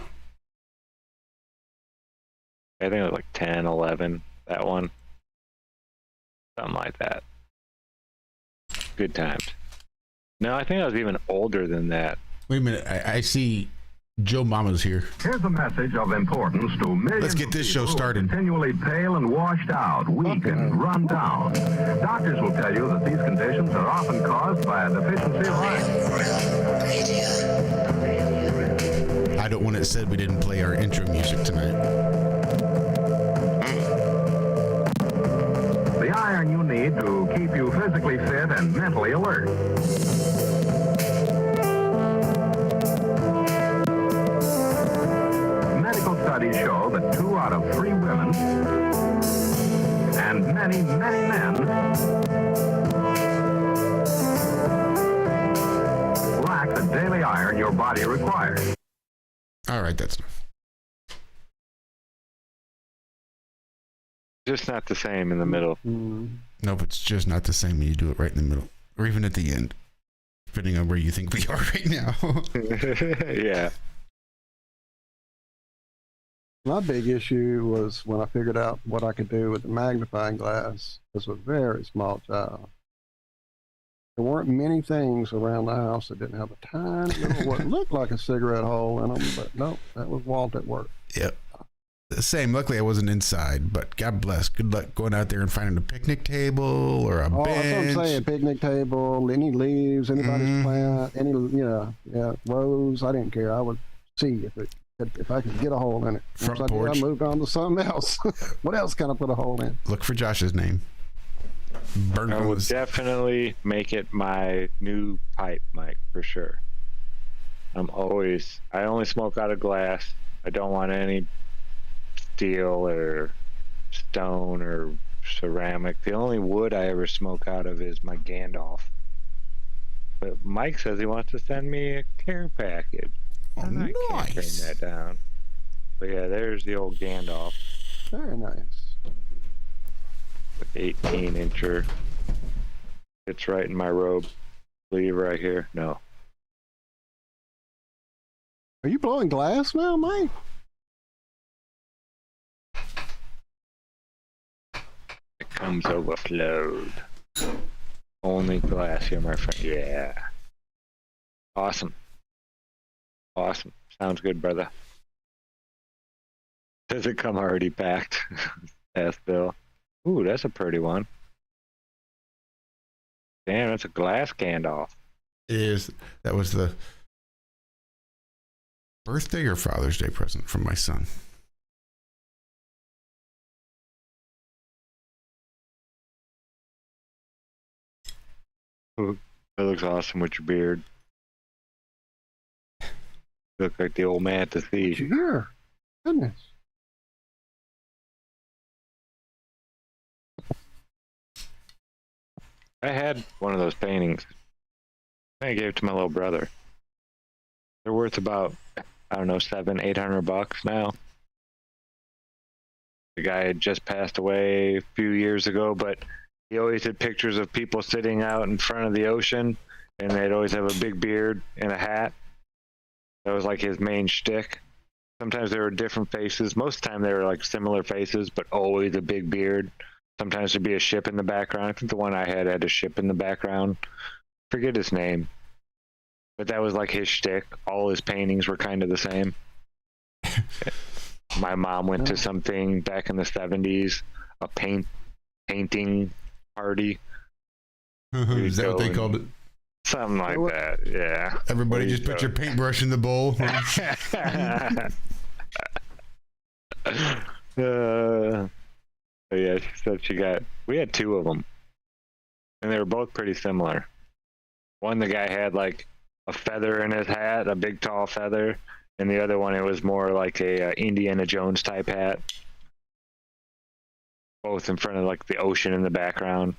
think it was like 10, 11, that one. Something like that. Good times. No, I think I was even older than that. Wait a minute, I see Joe Mama's here. Here's a message of importance to millions. Let's get this show of people started. Continually pale and washed out, weak and run down. Doctors will tell you that these conditions are often caused by a deficiency of iron. I don't want it said we didn't play our intro music tonight. The iron you need to keep you physically fit and mentally alert. Medical studies show that 2 out of 3 women and many, many men lack the daily iron your body requires. All right, that's enough. Just not the same in the middle. Nope, it's just not the same when you do it right in the middle, or even at the end, depending on where you think we are right now. Yeah. My big issue was when I figured out what I could do with the magnifying glass as a very small child. There weren't many things around the house that didn't have a tiny little what looked like a cigarette hole in them, but no, that was Walt at work. Yep. The same. Luckily, I wasn't inside, but God bless. Good luck going out there and finding a picnic table or a bench. That's what I'm saying. Picnic table, any leaves, anybody's plant, any, rose. I didn't care. I would see if I could get a hole in it. Front Once porch. I moved on to something else. What else can I put a hole in? Look for Josh's name. I will definitely make it my new pipe mic for sure. I only smoke out of glass. I don't want any steel or stone or ceramic. The only wood I ever smoke out of is my Gandalf. But Mike says he wants to send me a care package. And I can't bring that down. But yeah, there's the old Gandalf. Very nice. With 18-incher. It's right in my robe sleeve right here. No. Are you blowing glass now, Mike? It comes overflowed. Only glass here, my friend. Yeah. Awesome. Sounds good, brother. Does it come already packed? Asked Bill. Ooh, that's a pretty one. Damn, that's a glass Gandalf. That was the birthday or Father's Day present from my son. Ooh, that looks awesome with your beard. You look like the old man at the sea. Sure. Goodness. I had one of those paintings. I gave it to my little brother. They're worth about, I don't know, $700-800 now. The guy had just passed away a few years ago, but he always had pictures of people sitting out in front of the ocean, and they'd always have a big beard and a hat. That was like his main shtick. Sometimes there were different faces. Most of the time they were like similar faces, but always a big beard. Sometimes there'd be a ship in the background. I think the one I had a ship in the background. Forget his name. But that was like his shtick. All his paintings were kind of the same. My mom went to something back in the 70s, a painting party. Is that what they called it? Something like that, yeah. Everybody just put your paintbrush in the bowl. Yeah, she said we had 2 of them. And they were both pretty similar. One, the guy had like a feather in his hat, a big tall feather. And the other one, it was more like a Indiana Jones type hat. Both in front of like the ocean in the background.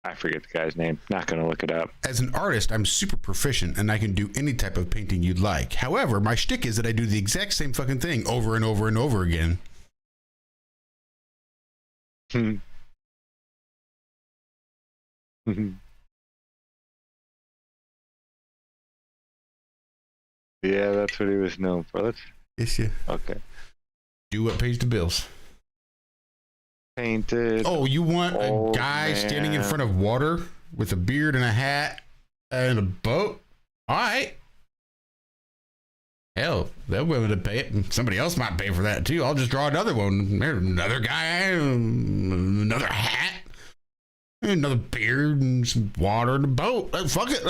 I forget the guy's name. Not going to look it up. As an artist, I'm super proficient and I can do any type of painting you'd like. However, my shtick is that I do the exact same fucking thing over and over and over again. Yeah, that's what he was known for. Let's. Yes, yeah. Okay. Do what pays the bills. Painted. Oh, you want a guy standing in front of water with a beard and a hat and a boat? All right. Hell, they're willing to pay it, and somebody else might pay for that too. I'll just draw another one. There's another guy, another hat, another beard, and some water and a boat. Fuck it.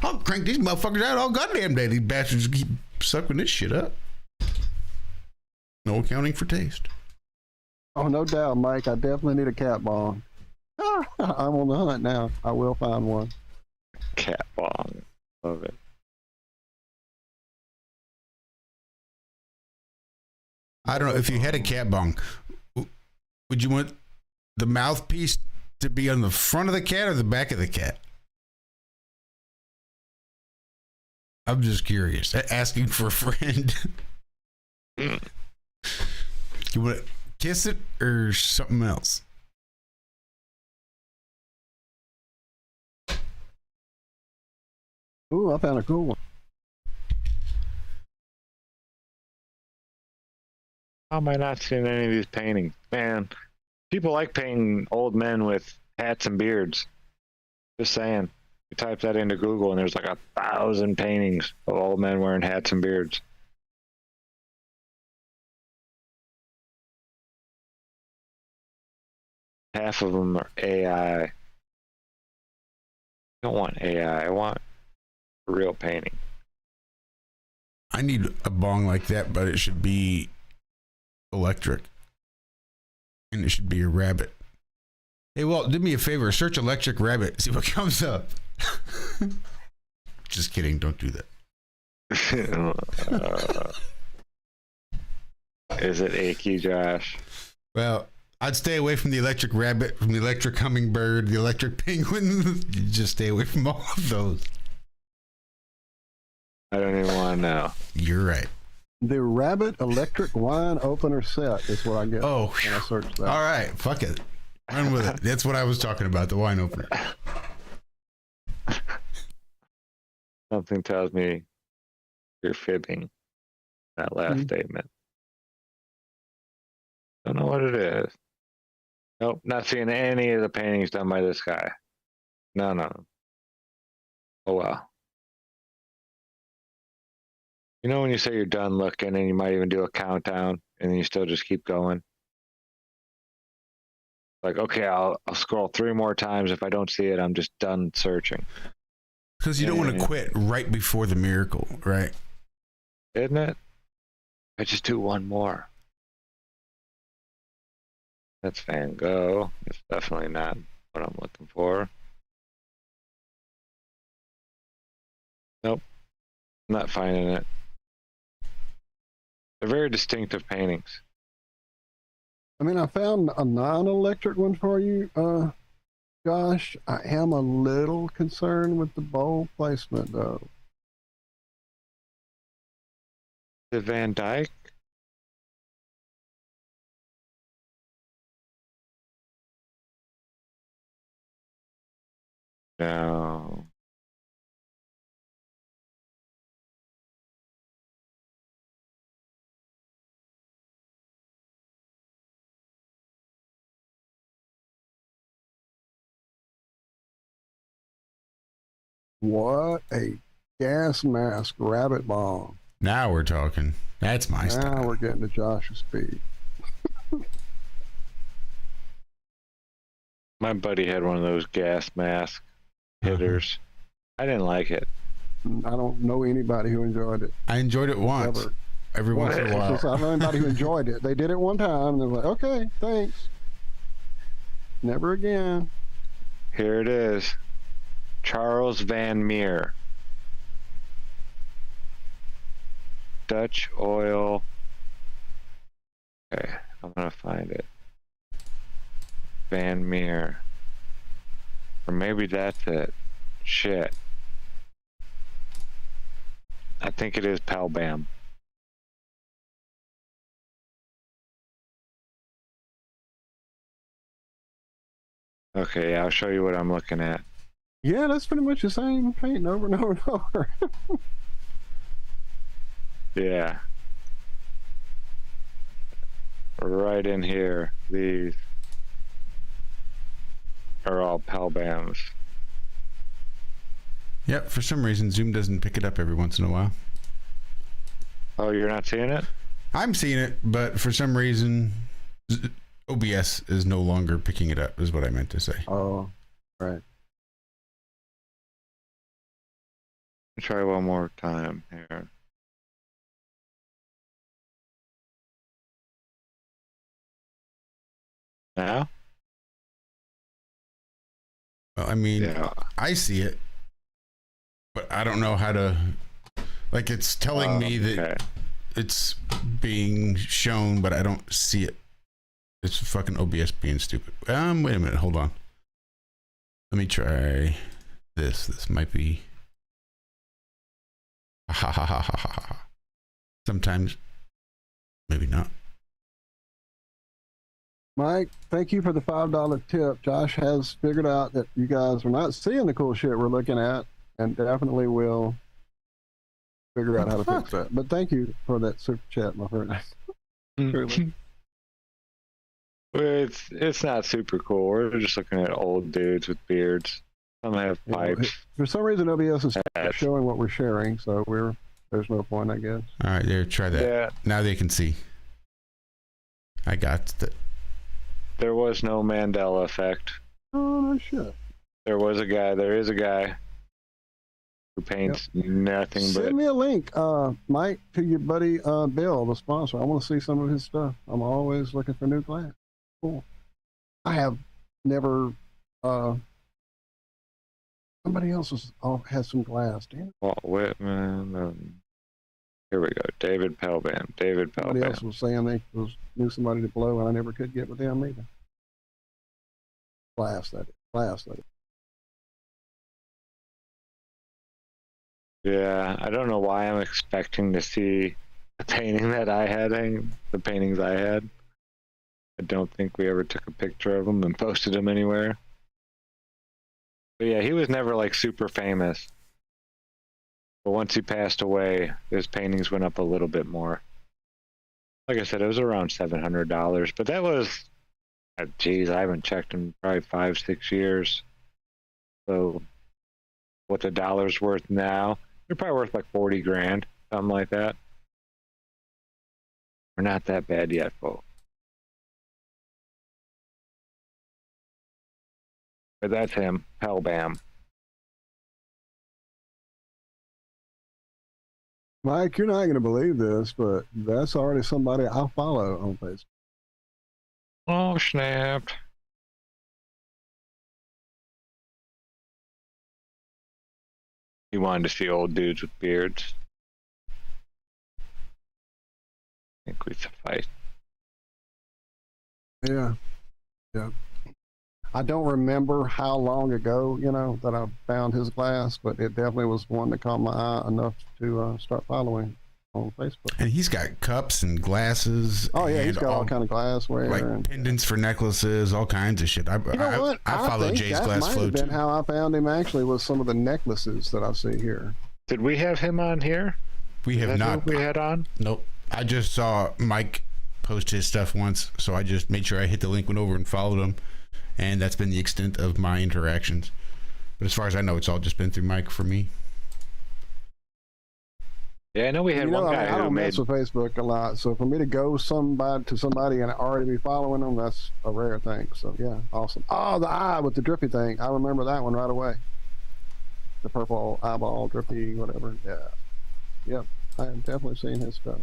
I'll crank these motherfuckers out all goddamn day. These bastards keep sucking this shit up. No accounting for taste. Oh, no doubt, Mike. I definitely need a cat bong. I'm on the hunt now. I will find one. Cat bong. Love it. I don't know if you had a cat bong, would you want the mouthpiece to be on the front of the cat or the back of the cat? I'm just curious. Asking for a friend. You want to kiss it or something else? Ooh, I found a cool one. How am I not seeing any of these paintings? Man, people like painting old men with hats and beards. Just saying. You type that into Google and there's like 1,000 paintings of old men wearing hats and beards. Half of them are AI. I don't want AI. I want a real painting. I need a bong like that, but it should be electric. And it should be a rabbit. Hey, Walt, do me a favor. Search electric rabbit. See what comes up. Just kidding. Don't do that. Is it achy, Josh? Well, I'd stay away from the electric rabbit, from the electric hummingbird, the electric penguin. Just stay away from all of those. I don't even want to know. You're right. The rabbit electric wine opener set is what I get. Oh, when I search that. All right. Fuck it. Run with it. That's what I was talking about, the wine opener. Something tells me you're fibbing that last statement. Don't know what it is. Nope, not seeing any of the paintings done by this guy. No. Oh well. You know when you say you're done looking and you might even do a countdown and then you still just keep going? Like, okay, I'll scroll 3 more times. If I don't see it, I'm just done searching. Because you don't want to quit right before the miracle, right? Isn't it? I just do 1 more. That's Van Gogh. It's definitely not what I'm looking for. Nope. I'm not finding it. They're very distinctive paintings. I mean, I found a non-electric one for you, Josh. I am a little concerned with the bowl placement, though. The Van Dyke? No. What a gas mask rabbit bomb. Now we're talking. That's my Now style. we're getting to Josh's speed. My buddy had one of those gas mask hitters. I didn't like it. I don't know anybody who enjoyed it. I enjoyed it once. Ever. Every once in a while. I don't know anybody who enjoyed it. They did it one time and they're like, okay, thanks. Never again. Here it is. Charles Van Meer. Dutch oil. Okay, I'm gonna find it. Van Meer. Or maybe that's it. Shit. I think it is Palbam. Okay, I'll show you what I'm looking at. Yeah, that's pretty much the same paint over and over and over. Yeah. Right in here, these are all Palbams. Yep, for some reason Zoom doesn't pick it up every once in a while. Oh, you're not seeing it? I'm seeing it, but for some reason OBS is no longer picking it up, is what I meant to say. Oh, right. Try one more time here. Now? Well, I mean, Yeah. I see it, but I don't know how to, like, it's telling me that Okay. it's being shown, but I don't see it. It's fucking OBS being stupid. Wait a minute, hold on. Let me try this. This might be. Ha ha ha ha ha ha. Sometimes, maybe not. Mike, thank you for the $5 tip. Josh has figured out that you guys are not seeing the cool shit we're looking at, and definitely will figure out how to fix that. But thank you for that super chat, my friend. Truly. It's not super cool. We're just looking at old dudes with beards. Some have pipes. For some reason, OBS is Yes. showing what we're sharing, so there's no point, I guess. All right, there, try that. Yeah. Now they can see. I got the. There was no Mandela effect. Oh, no shit. There is a guy who paints nothing but. Send me a link, Mike, to your buddy Bill, the sponsor. I want to see some of his stuff. I'm always looking for new glass. Cool. I have never. Somebody else has some glass. Damn. Walt Whitman. Here we go. David Pelban. Somebody else was saying they knew somebody to blow, and I never could get with them either. Glass, that is. Yeah, I don't know why I'm expecting to see the painting that I had, the paintings I had. I don't think we ever took a picture of them and posted them anywhere. But yeah, he was never like super famous. But once he passed away, his paintings went up a little bit more. Like I said, it was around $700, but that was, geez, I haven't checked in probably 5-6 years. So what the dollar's worth now, they're probably worth like 40 grand, something like that. We're not that bad yet, folks. But that's him, Hellbam. Mike, you're not going to believe this, but that's already somebody I follow on Facebook. Oh, snapped. He wanted to see old dudes with beards. I think we suffice. Yeah. I don't remember how long ago, that I found his glass, but it definitely was one that caught my eye enough to start following. on Facebook. And he's got cups and glasses. Oh yeah, and he's got all kind of glassware, like and pendants for necklaces, all kinds of shit. you know what? I follow think Jay's that Glass might Flow have been too. how I found him. Actually, was some of the necklaces that I see here. Did we have him on here? We Is have that not. who we had on? Nope. I just saw Mike post his stuff once, so I just made sure I hit the link, went over and followed him, and that's been the extent of my interactions. But as far as I know, it's all just been through Mike for me. Yeah, I know we had one guy I who don't made. mess with Facebook a lot, so for me to go to somebody and already be following them, that's a rare thing. So yeah, awesome. Oh, the eye with the drippy thing. I remember that one right away. The purple eyeball drippy, whatever. Yeah. Yep. I have definitely seen his stuff.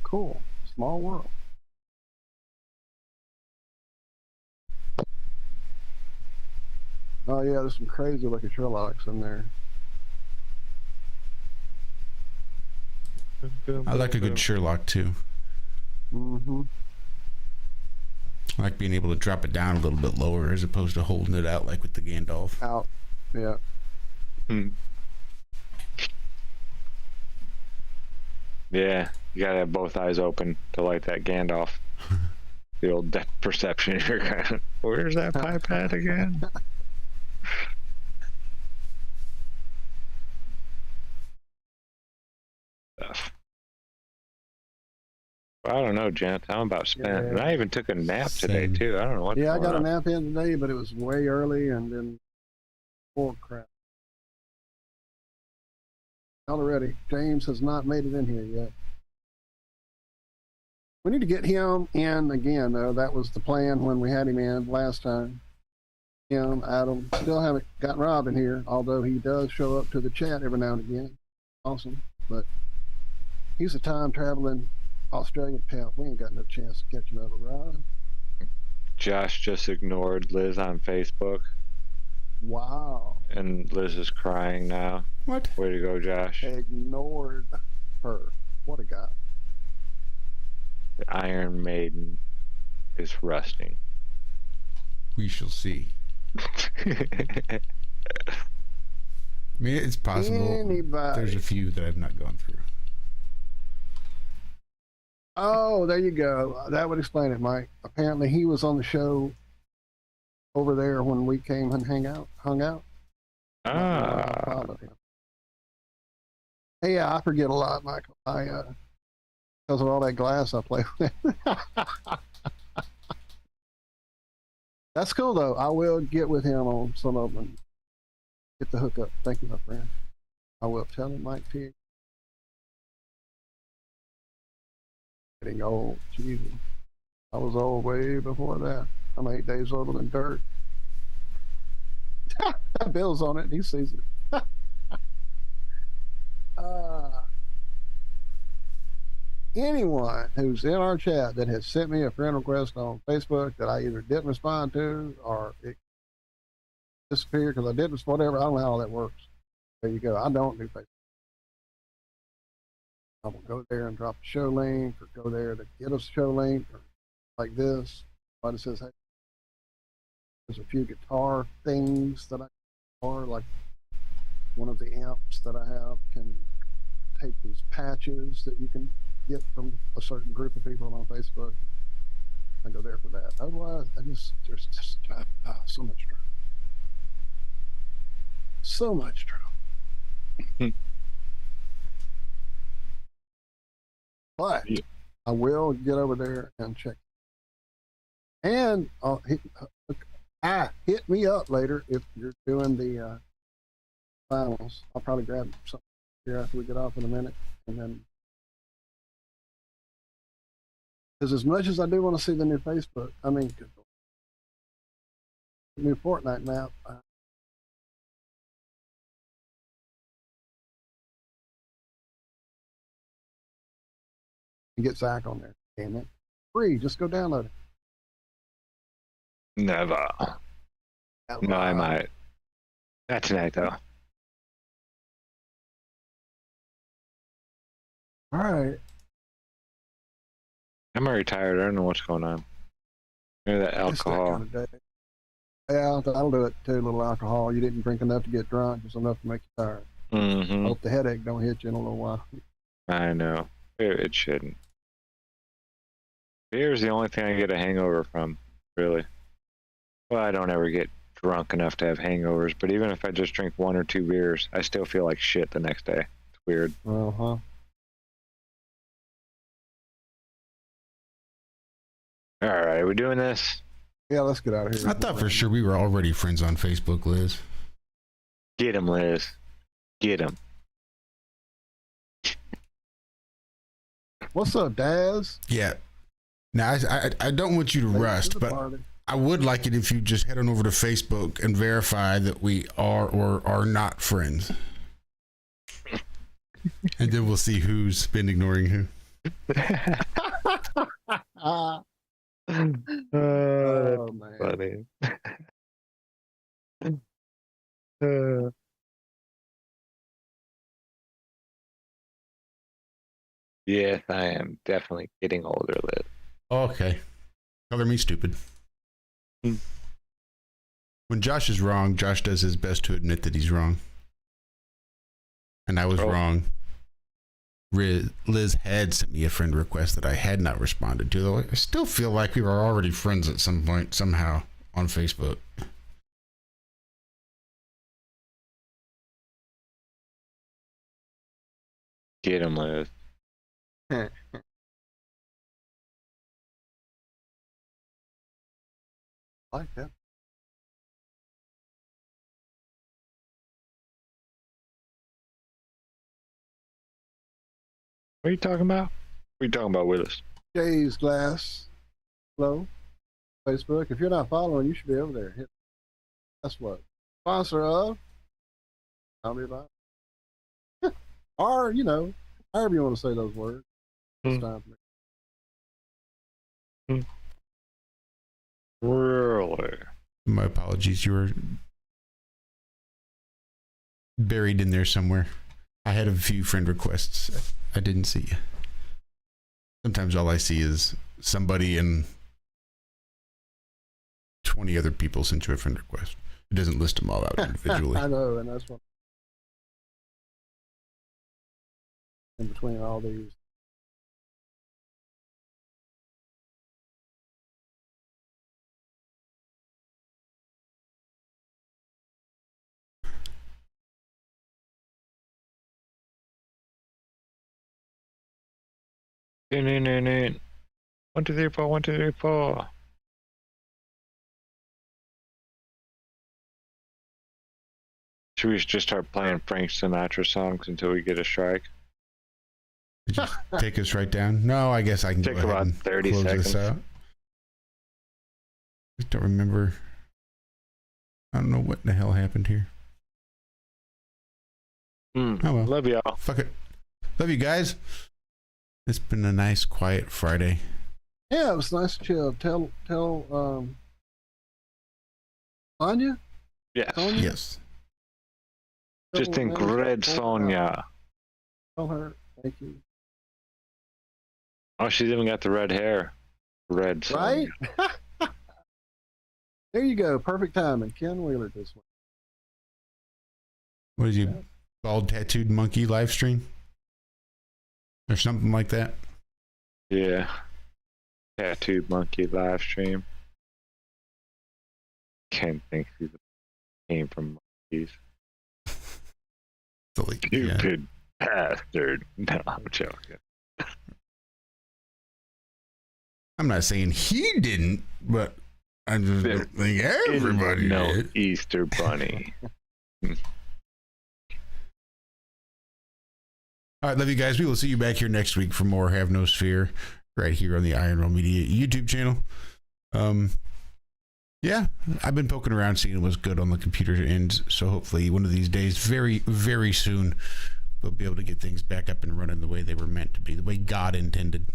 Cool. Small world. Oh yeah, there's some crazy looking Sherlocks in there. I like a good Sherlock too. Mm-hmm. I like being able to drop it down a little bit lower as opposed to holding it out like with the Gandalf. Out. Yeah. Yeah, you gotta have both eyes open to light that Gandalf. The old depth perception. You're kind of, where's that pipette again? Stuff. Well, I don't know, Jen. I'm about spent. Yeah. And I even took a nap today, Same. too. I don't know what. Yeah, I got a nap in today, but it was way early, and then crap. Already, James has not made it in here yet. We need to get him in again, though. That was the plan when we had him in last time. Him, Adam, still haven't got Rob in here, although he does show up to the chat every now and again. Awesome, but he's a time-traveling Australian pimp. We ain't got no chance to catch another ride. Josh just ignored Liz on Facebook, Wow. and Liz is crying now. What? Way to go, Josh. Ignored her. What a guy. The Iron Maiden is rusting. We shall see. I mean, it's possible. Anybody. There's a few that I've not gone through. Oh, there you go. That would explain it, Mike. Apparently he was on the show over there when we came and hung out. Ah. Hey, yeah, I forget a lot, Michael. Because of all that glass I play with. That's cool, though. I will get with him on some of them. Get the hookup. Thank you, my friend. I will tell him, Mike T. Getting old. Jesus. I was old way before that. I'm 8 days older than dirt. Bill's on it. He sees it. Anyone who's in our chat that has sent me a friend request on Facebook that I either didn't respond to or it disappeared because I didn't, whatever, I don't know how that works. There you go. I don't do Facebook. I will go there and drop a show link or go there to get us a show link or like this. Somebody says, hey, there's a few guitar things that I or like one of the amps that I have can take these patches that you can get from a certain group of people on Facebook. I go there for that. Otherwise, there's just so much trouble. So much trouble. But I will get over there and check. And hit me up later if you're doing the finals. I'll probably grab something here after we get off in a minute, and then because as much as I do want to see the new Facebook, I mean, the new Fortnite map. Get Zack on there. Damn it. Free. Just go download it. Never. No, I might. Not tonight, though. All right. I'm already tired. I don't know what's going on. Maybe that alcohol. That kind of day. Yeah, that'll do it too. A little alcohol. You didn't drink enough to get drunk, just enough to make you tired. Mm-hmm. Hope the headache don't hit you in a little while. I know. It shouldn't. Beer is the only thing I get a hangover from, really. Well, I don't ever get drunk enough to have hangovers, but even if I just drink 1 or 2 beers, I still feel like shit the next day. It's weird. Uh-huh. All right, we doing this? Yeah, let's get out of here. I thought for sure we were already friends on Facebook, Liz. Get him, Liz. Get him. What's up, Daz? Yeah. Now, I don't want you to rust, but I would like it if you just head on over to Facebook and verify that we are or are not friends. And then we'll see who's been ignoring who. Oh, man. Funny. Yes, I am definitely getting older, Liz. Okay. Color me stupid. When Josh is wrong, Josh does his best to admit that he's wrong. And I was wrong. Liz had sent me a friend request that I had not responded to, though I still feel like we were already friends at some point, somehow, on Facebook. Get him, Liz. Like that. What are you talking about? What are you talking about, Willis? Jay's Glass. Hello. Facebook. If you're not following, you should be over there. Hit. That's what. Sponsor of. Tell me about it. Or, you know, however you want to say those words. It's time for me. Really? My apologies. You were buried in there somewhere. I had a few friend requests. I didn't see you. Sometimes all I see is somebody and 20 other people sent you a friend request. It doesn't list them all out individually. I know, and that's what. In between all these. No. 1, 2, 3, 4. 1, 2, 3, 4. Should we just start playing Frank Sinatra songs until we get a strike? Just take us right down. No, I guess I can Take go ahead about and 30 close seconds. this out. I don't remember. I don't know what the hell happened here. Oh well. Love y'all. Fuck it. Love you guys. It's been a nice, quiet Friday. Yeah, it was nice to chill. Tell Sonia? Yes. Sonia? Yes. Just think Red Sonia. Tell her, thank you. Oh, she's even got the red hair. Red Sonia. Right? There you go. Perfect timing. Ken Wheeler this one. What is you, bald tattooed monkey live stream? Or something like that? Yeah. Tattooed monkey live stream. Ken thinks he came from monkeys. Stupid bastard. No, I'm joking. I'm not saying he didn't, but I just don't think everybody No did. Easter bunny. All right, love you guys. We will see you back here next week for more Have No Sphere right here on the Iron Roll Media YouTube channel. Yeah, I've been poking around seeing what's good on the computer end, so hopefully one of these days, very, very soon, we'll be able to get things back up and running the way they were meant to be, the way God intended.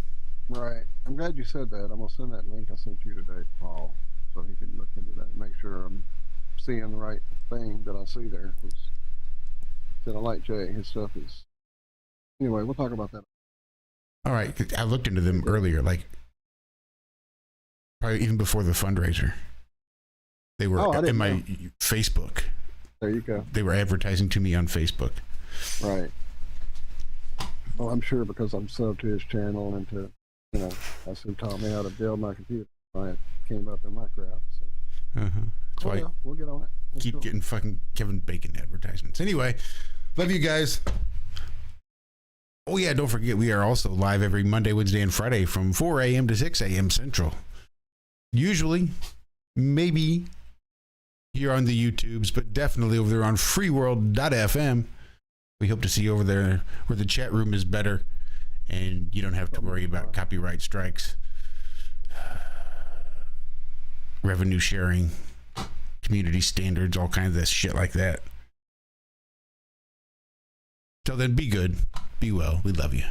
Right. I'm glad you said that. I'm going to send that link I sent you today to Paul so he can look into that and make sure I'm seeing the right thing that I see there. Said I like Jay. His stuff is... Anyway, we'll talk about that. All right, I looked into them earlier, like probably even before the fundraiser. They were in my Facebook. There you go. They were advertising to me on Facebook. Right. Well, I'm sure because I'm subbed to his channel and to, that's who taught me how to build my computer. I came up in my crap. So. That's why we'll get on it. keep getting fucking Kevin Bacon advertisements. Anyway, love you guys. Oh yeah, don't forget we are also live every Monday, Wednesday, and Friday from 4 a.m. to 6 a.m. Central. Usually, maybe here on the YouTubes, but definitely over there on freeworld.fm. We hope to see you over there where the chat room is better and you don't have to worry about copyright strikes, revenue sharing, community standards, all kinds of shit like that. Till then, be good, be well. We love you.